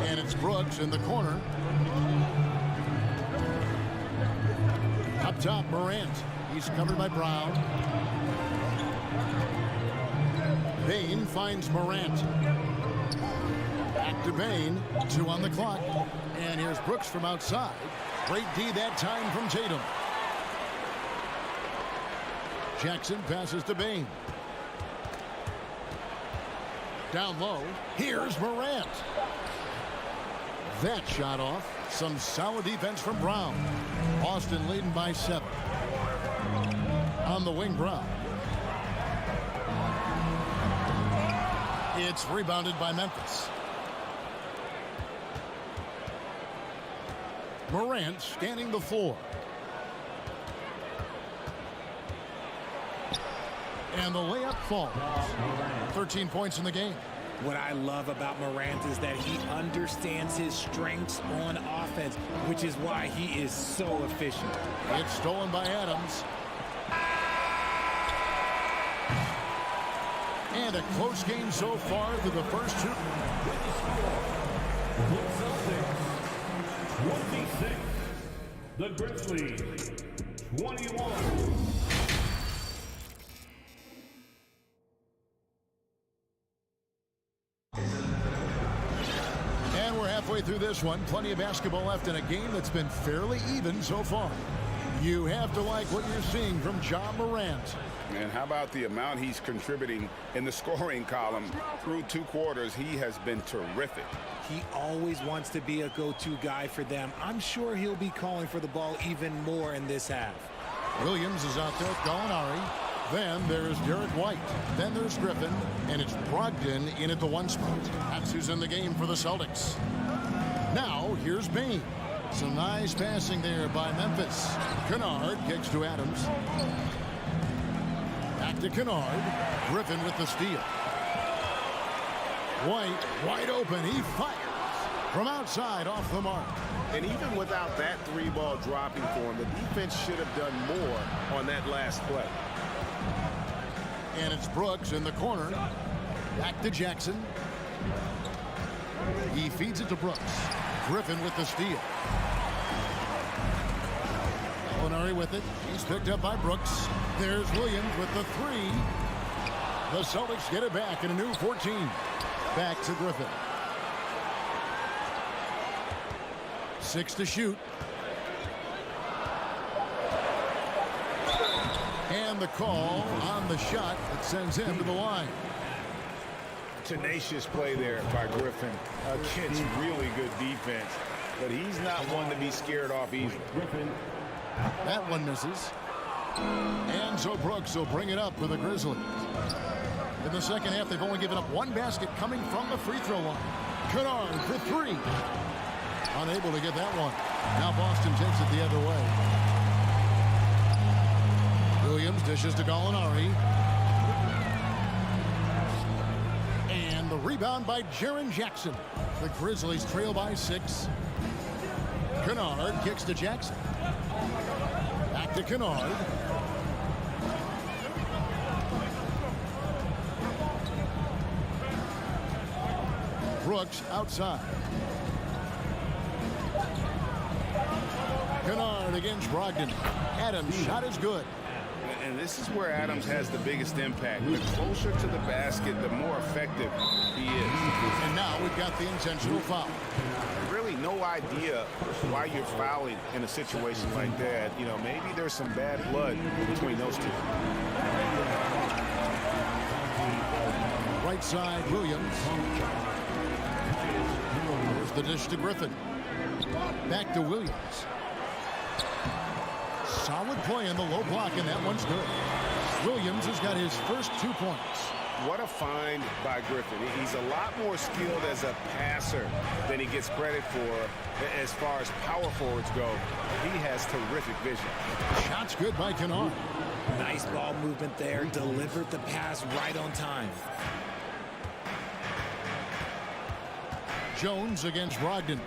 And it's Brooks in the corner. Up top, Morant. He's covered by Brown. Bain finds Morant. Back to Bain. 2 on the clock. And here's Brooks from outside. Great D that time from Tatum. Jackson passes to Bain. Down low. Here's Morant. That shot off. Some solid defense from Brown. Boston leading by 7. On the wing, Brown. It's rebounded by Memphis. Morant scanning the floor. And the layup falls. 13 points in the game. What I love about Morant is that he understands his strengths on offense, which is why he is so efficient. It's stolen by Adams. And a close game so far through the first 2. The Celtics, 26. The Grizzlies, 21. Halfway through this one, plenty of basketball left in a game that's been fairly even so far. You have to like what you're seeing from Ja Morant. And how about the amount he's contributing in the scoring column? Through 2 quarters, he has been terrific. He always wants to be a go-to guy for them. I'm sure he'll be calling for the ball even more in this half. Williams is out there with Gallinari. Then there's Derek White. Then there's Griffin. And it's Brogdon in at the 1 spot. That's who's in the game for the Celtics. Now, here's Bain. Some nice passing there by Memphis. Kennard kicks to Adams. Back to Kennard. Griffin with the steal. White, wide open. He fires from outside off the mark. And even without that 3-ball dropping for him, the defense should have done more on that last play. And it's Brooks in the corner. Back to Jackson. He feeds it to Brooks. Griffin with the steal. Gallinari with it. He's picked up by Brooks. There's Williams with the 3. The Celtics get it back in a new 14. Back to Griffin. 6 to shoot. And the call on the shot that sends him to the line. Tenacious play there by Griffin against really good defense. But he's not one to be scared off easily. That one misses. And so Brooks will bring it up for the Grizzlies. In the second half, they've only given up 1 basket coming from the free throw line. Kennard for 3. Unable to get that one. Now Boston takes it the other way. Williams dishes to Gallinari. And the rebound by Jaren Jackson. The Grizzlies trail by 6. Kennard kicks to Jackson. Back to Kennard. Brooks outside. Kennard against Brogdon. Adams' shot is good. And this is where Adams has the biggest impact. The closer to the basket, the more effective he is. And now we've got the intentional foul. Really no idea why you're fouling in a situation like that. You know, maybe there's some bad blood between those two. Right side, Williams. Here's the dish to Griffin. Back to Williams. Solid play in the low block, and that one's good. Williams has got his first 2 points. What a find by Griffin. He's a lot more skilled as a passer than he gets credit for as far as power forwards go. He has terrific vision. Shot's good by Kennard. Nice ball movement there. Delivered the pass right on time. Jones against Brogdon.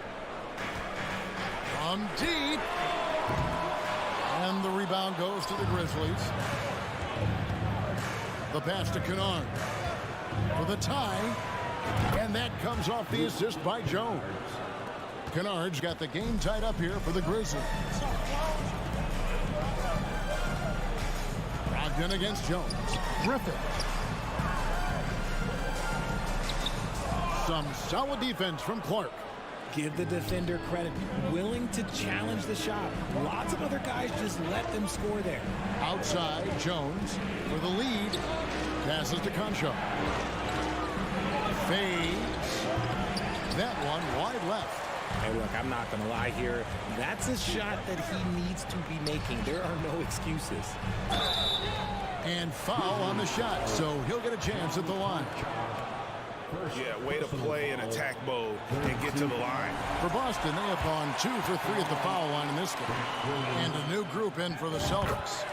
From deep. And the rebound goes to the Grizzlies. The pass to Kennard for the tie. And that comes off the assist by Jones. Kennard's got the game tied up here for the Grizzlies. Brogdon against Jones. Griffin. Some solid defense from Clark. Give the defender credit. Willing to challenge the shot. Lots of other guys just let them score there. Outside, Jones for the lead. Passes to Concho. Fades. That one wide left. Hey, look, I'm not going to lie here. That's a shot that he needs to be making. There are no excuses. And foul on the shot, so he'll get a chance at the line. Yeah, way to play in attack mode and get to the line. For Boston, they have gone 2 for 3 at the foul line in this game. And a new group in for the Celtics.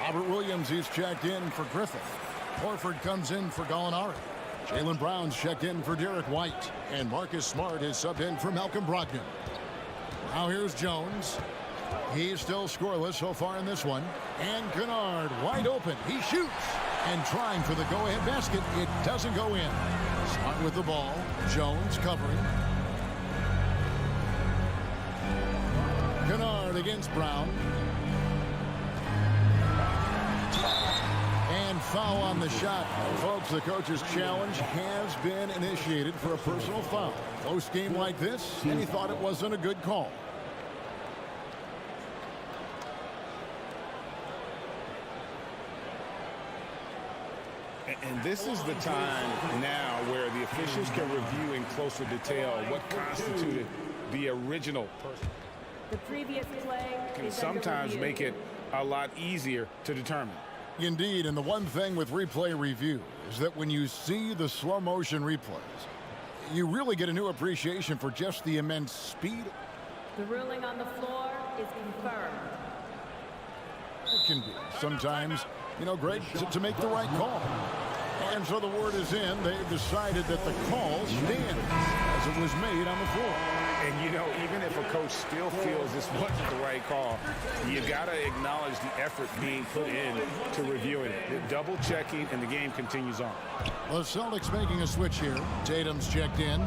Robert Williams, he's checked in for Griffin. Horford comes in for Gallinari. Jaylen Brown's checked in for Derek White. And Marcus Smart is subbed in for Malcolm Brogdon. Now here's Jones. He's still scoreless so far in this one. And Kennard wide open. He shoots. And trying for the go-ahead basket. It doesn't go in. Smart with the ball. Jones covering. Kennard against Brown. And foul on the shot. Folks, the coach's challenge has been initiated for a personal foul. Close game like this, and he thought it wasn't a good call. And this is the time now where the officials can review in closer detail what constituted the original person. The previous play can sometimes make it a lot easier to determine. Indeed, and the one thing with replay review is that when you see the slow motion replays, you really get a new appreciation for just the immense speed. The ruling on the floor is confirmed. It can be sometimes, great to make the right call. And so the word is in. They've decided that the call stands as it was made on the floor. And, even if a coach still feels this wasn't the right call, you got to acknowledge the effort being put in to reviewing it. Double checking, and the game continues on. The Celtics making a switch here. Tatum's checked in.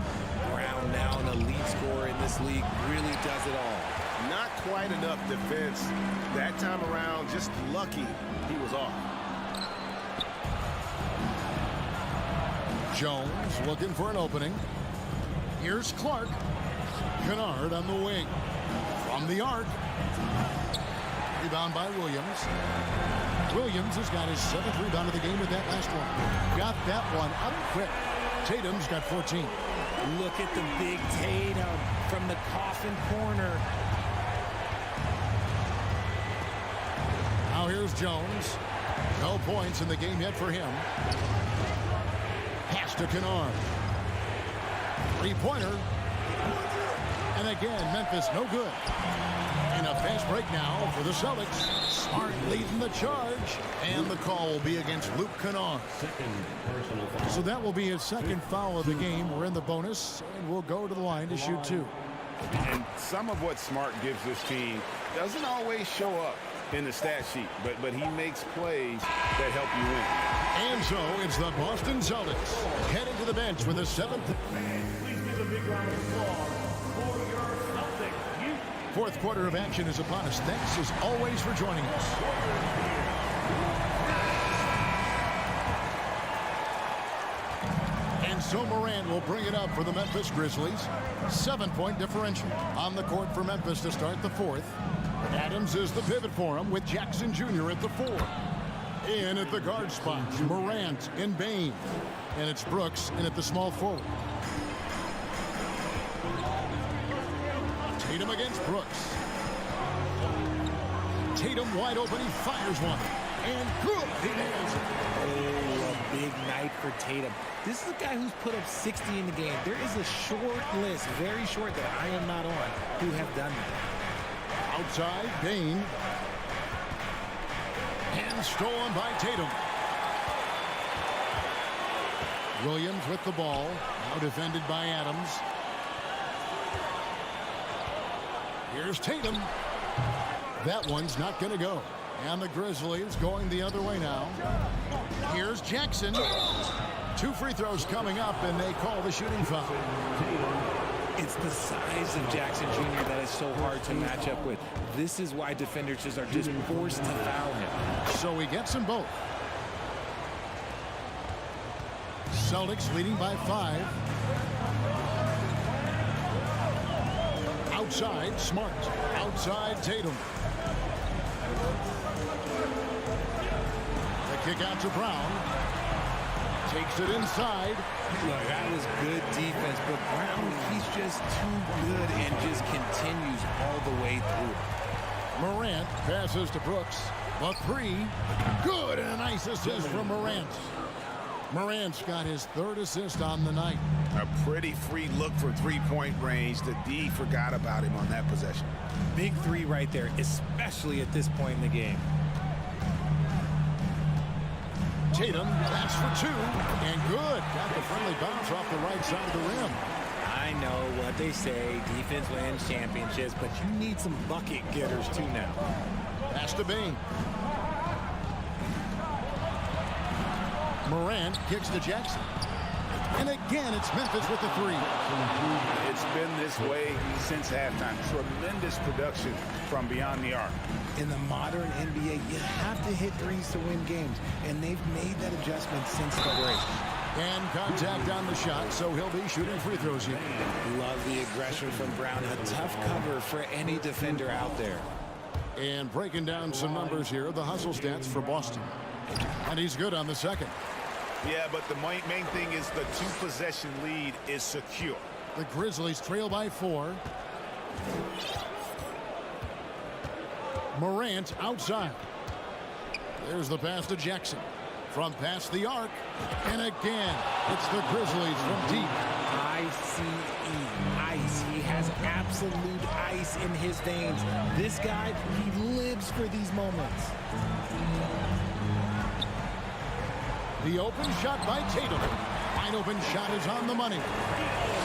Brown now an elite scorer in this league, really does it all. Not quite enough defense that time around. Just lucky he was off. Jones looking for an opening. Here's Clark. Kennard on the wing. From the arc. Rebound by Williams. Williams has got his 7th rebound of the game with that last one. Got that one up quick. Tatum's got 14. Look at the big Tatum from the coffin corner. Now here's Jones. No points in the game yet for him. Pass to Kennard. Three-pointer. And again, Memphis no good. And a fast break now for the Celtics. Smart leading the charge. And the call will be against Luke Kennard. So that will be his second foul of the game. We're in the bonus, and we'll go to the line to shoot 2. And some of what Smart gives this team doesn't always show up in the stat sheet, but he makes plays that help you win. And so it's the Boston Celtics heading to the bench with a 7th. Please give a big round of applause for your Celtics. Fourth quarter of action is upon us. Thanks as always for joining us. And so Morant will bring it up for the Memphis Grizzlies. 7-point differential on the court for Memphis to start the fourth. Adams is the pivot for him with Jackson Jr. at the 4. In at the guard spots, Morant and Bain. And it's Brooks in at the small forward. Tatum against Brooks. Tatum wide open, he fires one. And good, he nails it. Oh, a big night for Tatum. This is a guy who's put up 60 in the game. There is a short list, very short, that I am not on, who have done that. Outside, Bain. And stolen by Tatum. Williams with the ball. Now defended by Adams. Here's Tatum. That one's not going to go. And the Grizzlies going the other way now. Here's Jackson. 2 free throws coming up, and they call the shooting foul. It's the size of Jackson Jr. that is so hard to match up with. This is why defenders are just forced to foul him. So he gets them both. Celtics leading by 5. Outside, Smart. Outside, Tatum. The kick out to Brown. Takes it inside. Look, that was good defense, but Brown, he's just too good and just continues all the way through. Morant passes to Brooks. A 3. Good, and a nice assist from Morant. Morant's got his 3rd assist on the night. A pretty free look for three-point range. The D forgot about him on that possession. Big 3 right there, especially at this point in the game. Tatum, that's for 2, and good. Got the friendly bounce off the right side of the rim. I know what they say, defense wins championships, but you need some bucket getters too now. Pass to Bain. Morant kicks to Jackson. And again, it's Memphis with the 3. It's been this way since halftime. Tremendous production from beyond the arc. In the modern NBA, you have to hit threes to win games, and they've made that adjustment since the break. And contact on the shot, so he'll be shooting free throws here. Love the aggression from Brown. A tough cover for any defender out there. And breaking down some numbers here, the hustle stats for Boston. And he's good on the second. Yeah, but the main thing is the 2-possession lead is secure. The Grizzlies trail by 4. Morant outside. There's the pass to Jackson. From past the arc. And again, it's the Grizzlies from deep. ICE. Ice. He has absolute ice in his veins. This guy, he lives for these moments. The open shot by Tatum. Wide open shot is on the money.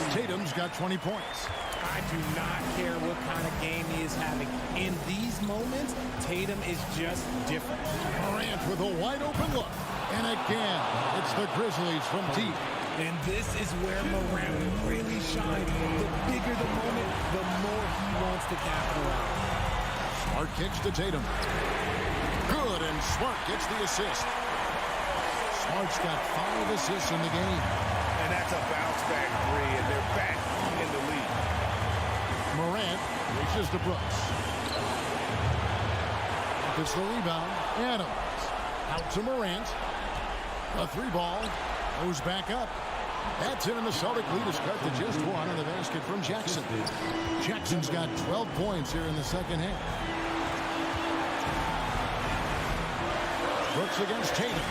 Tatum's got 20 points. I do not care what kind of game he is having. In these moments, Tatum is just different. Morant with a wide open look. And again, it's the Grizzlies from deep. And this is where Morant will really shine. The bigger the moment, the more he wants to capitalize. Smart kicks to Tatum. Good, and Smart gets the assist. Smart's got 5 assists in the game. And that's a bounce-back 3, and they're back in the lead. Morant reaches to Brooks. Gets the rebound. Adams. Out to Morant. A 3-ball. Goes back up. That's in, and the Celtic lead is cut to just 1 on the basket from Jackson. Jackson's got 12 points here in the second half. Brooks against Tatum.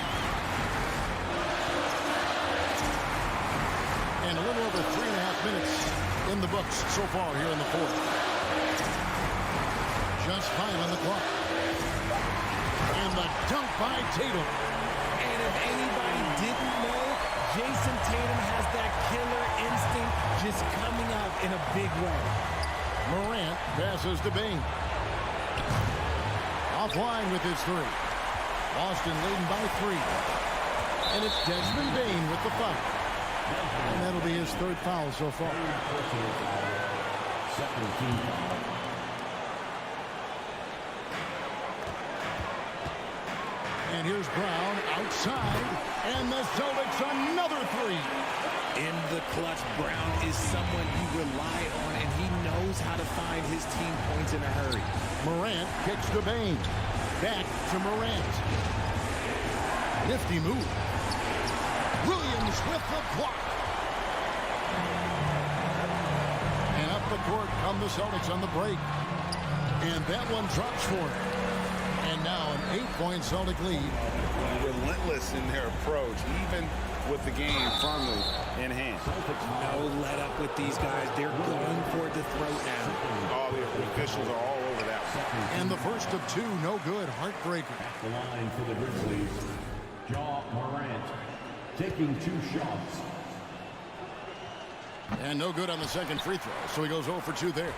And a little over 3.5 minutes in the books so far here in the fourth. Just 5 on the clock. And the dunk by Tatum. And if anybody didn't know, Jason Tatum has that killer instinct just coming out in a big way. Morant passes to Bane. Offline with his three. Boston leading by 3. And it's Desmond Bane with the foul. And that'll be his third foul so far. Second team foul. And here's Brown outside. And the Celtics another 3. In the clutch, Brown is someone you rely on, and he knows how to find his team points in a hurry. Morant kicks to Bane. Back to Morant. Nifty move. Williams with the block. And up the court come the Celtics on the break. And that one drops for him. And now an 8-point Celtic lead. Relentless in their approach, even with the game firmly in hand. No let up with these guys. They're going for the throat now. All the officials are all over that. And the first of 2, no good. Heartbreaker. At the line for the Grizzlies, Ja Morant taking 2 shots. And no good on the second free throw, so he goes 0 for 2 there.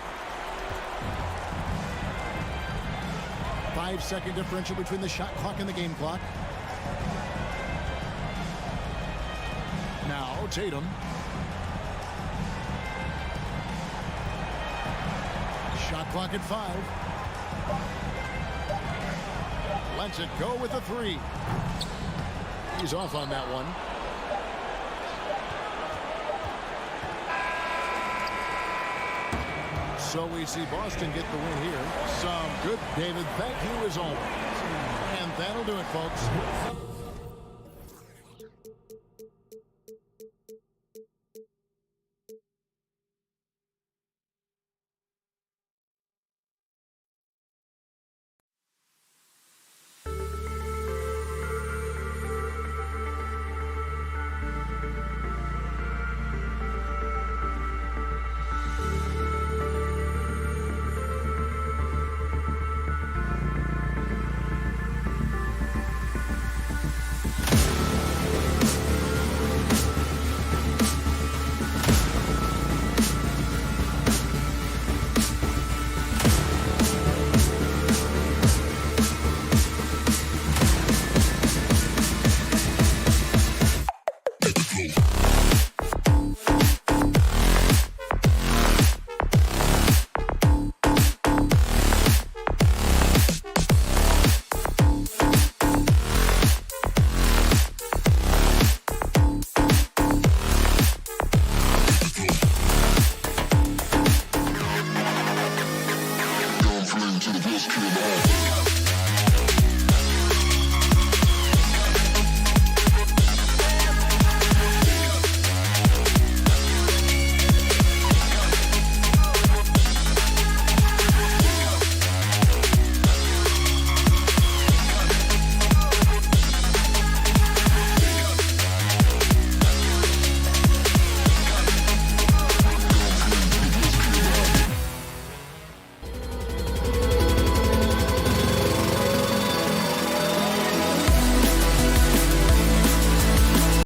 5-second differential between the shot clock and the game clock. Now Tatum. Shot clock at 5. Lets it go with a 3. He's off on that one. So we see Boston get the win here. Some good, David. Thank you as always. And that'll do it, folks.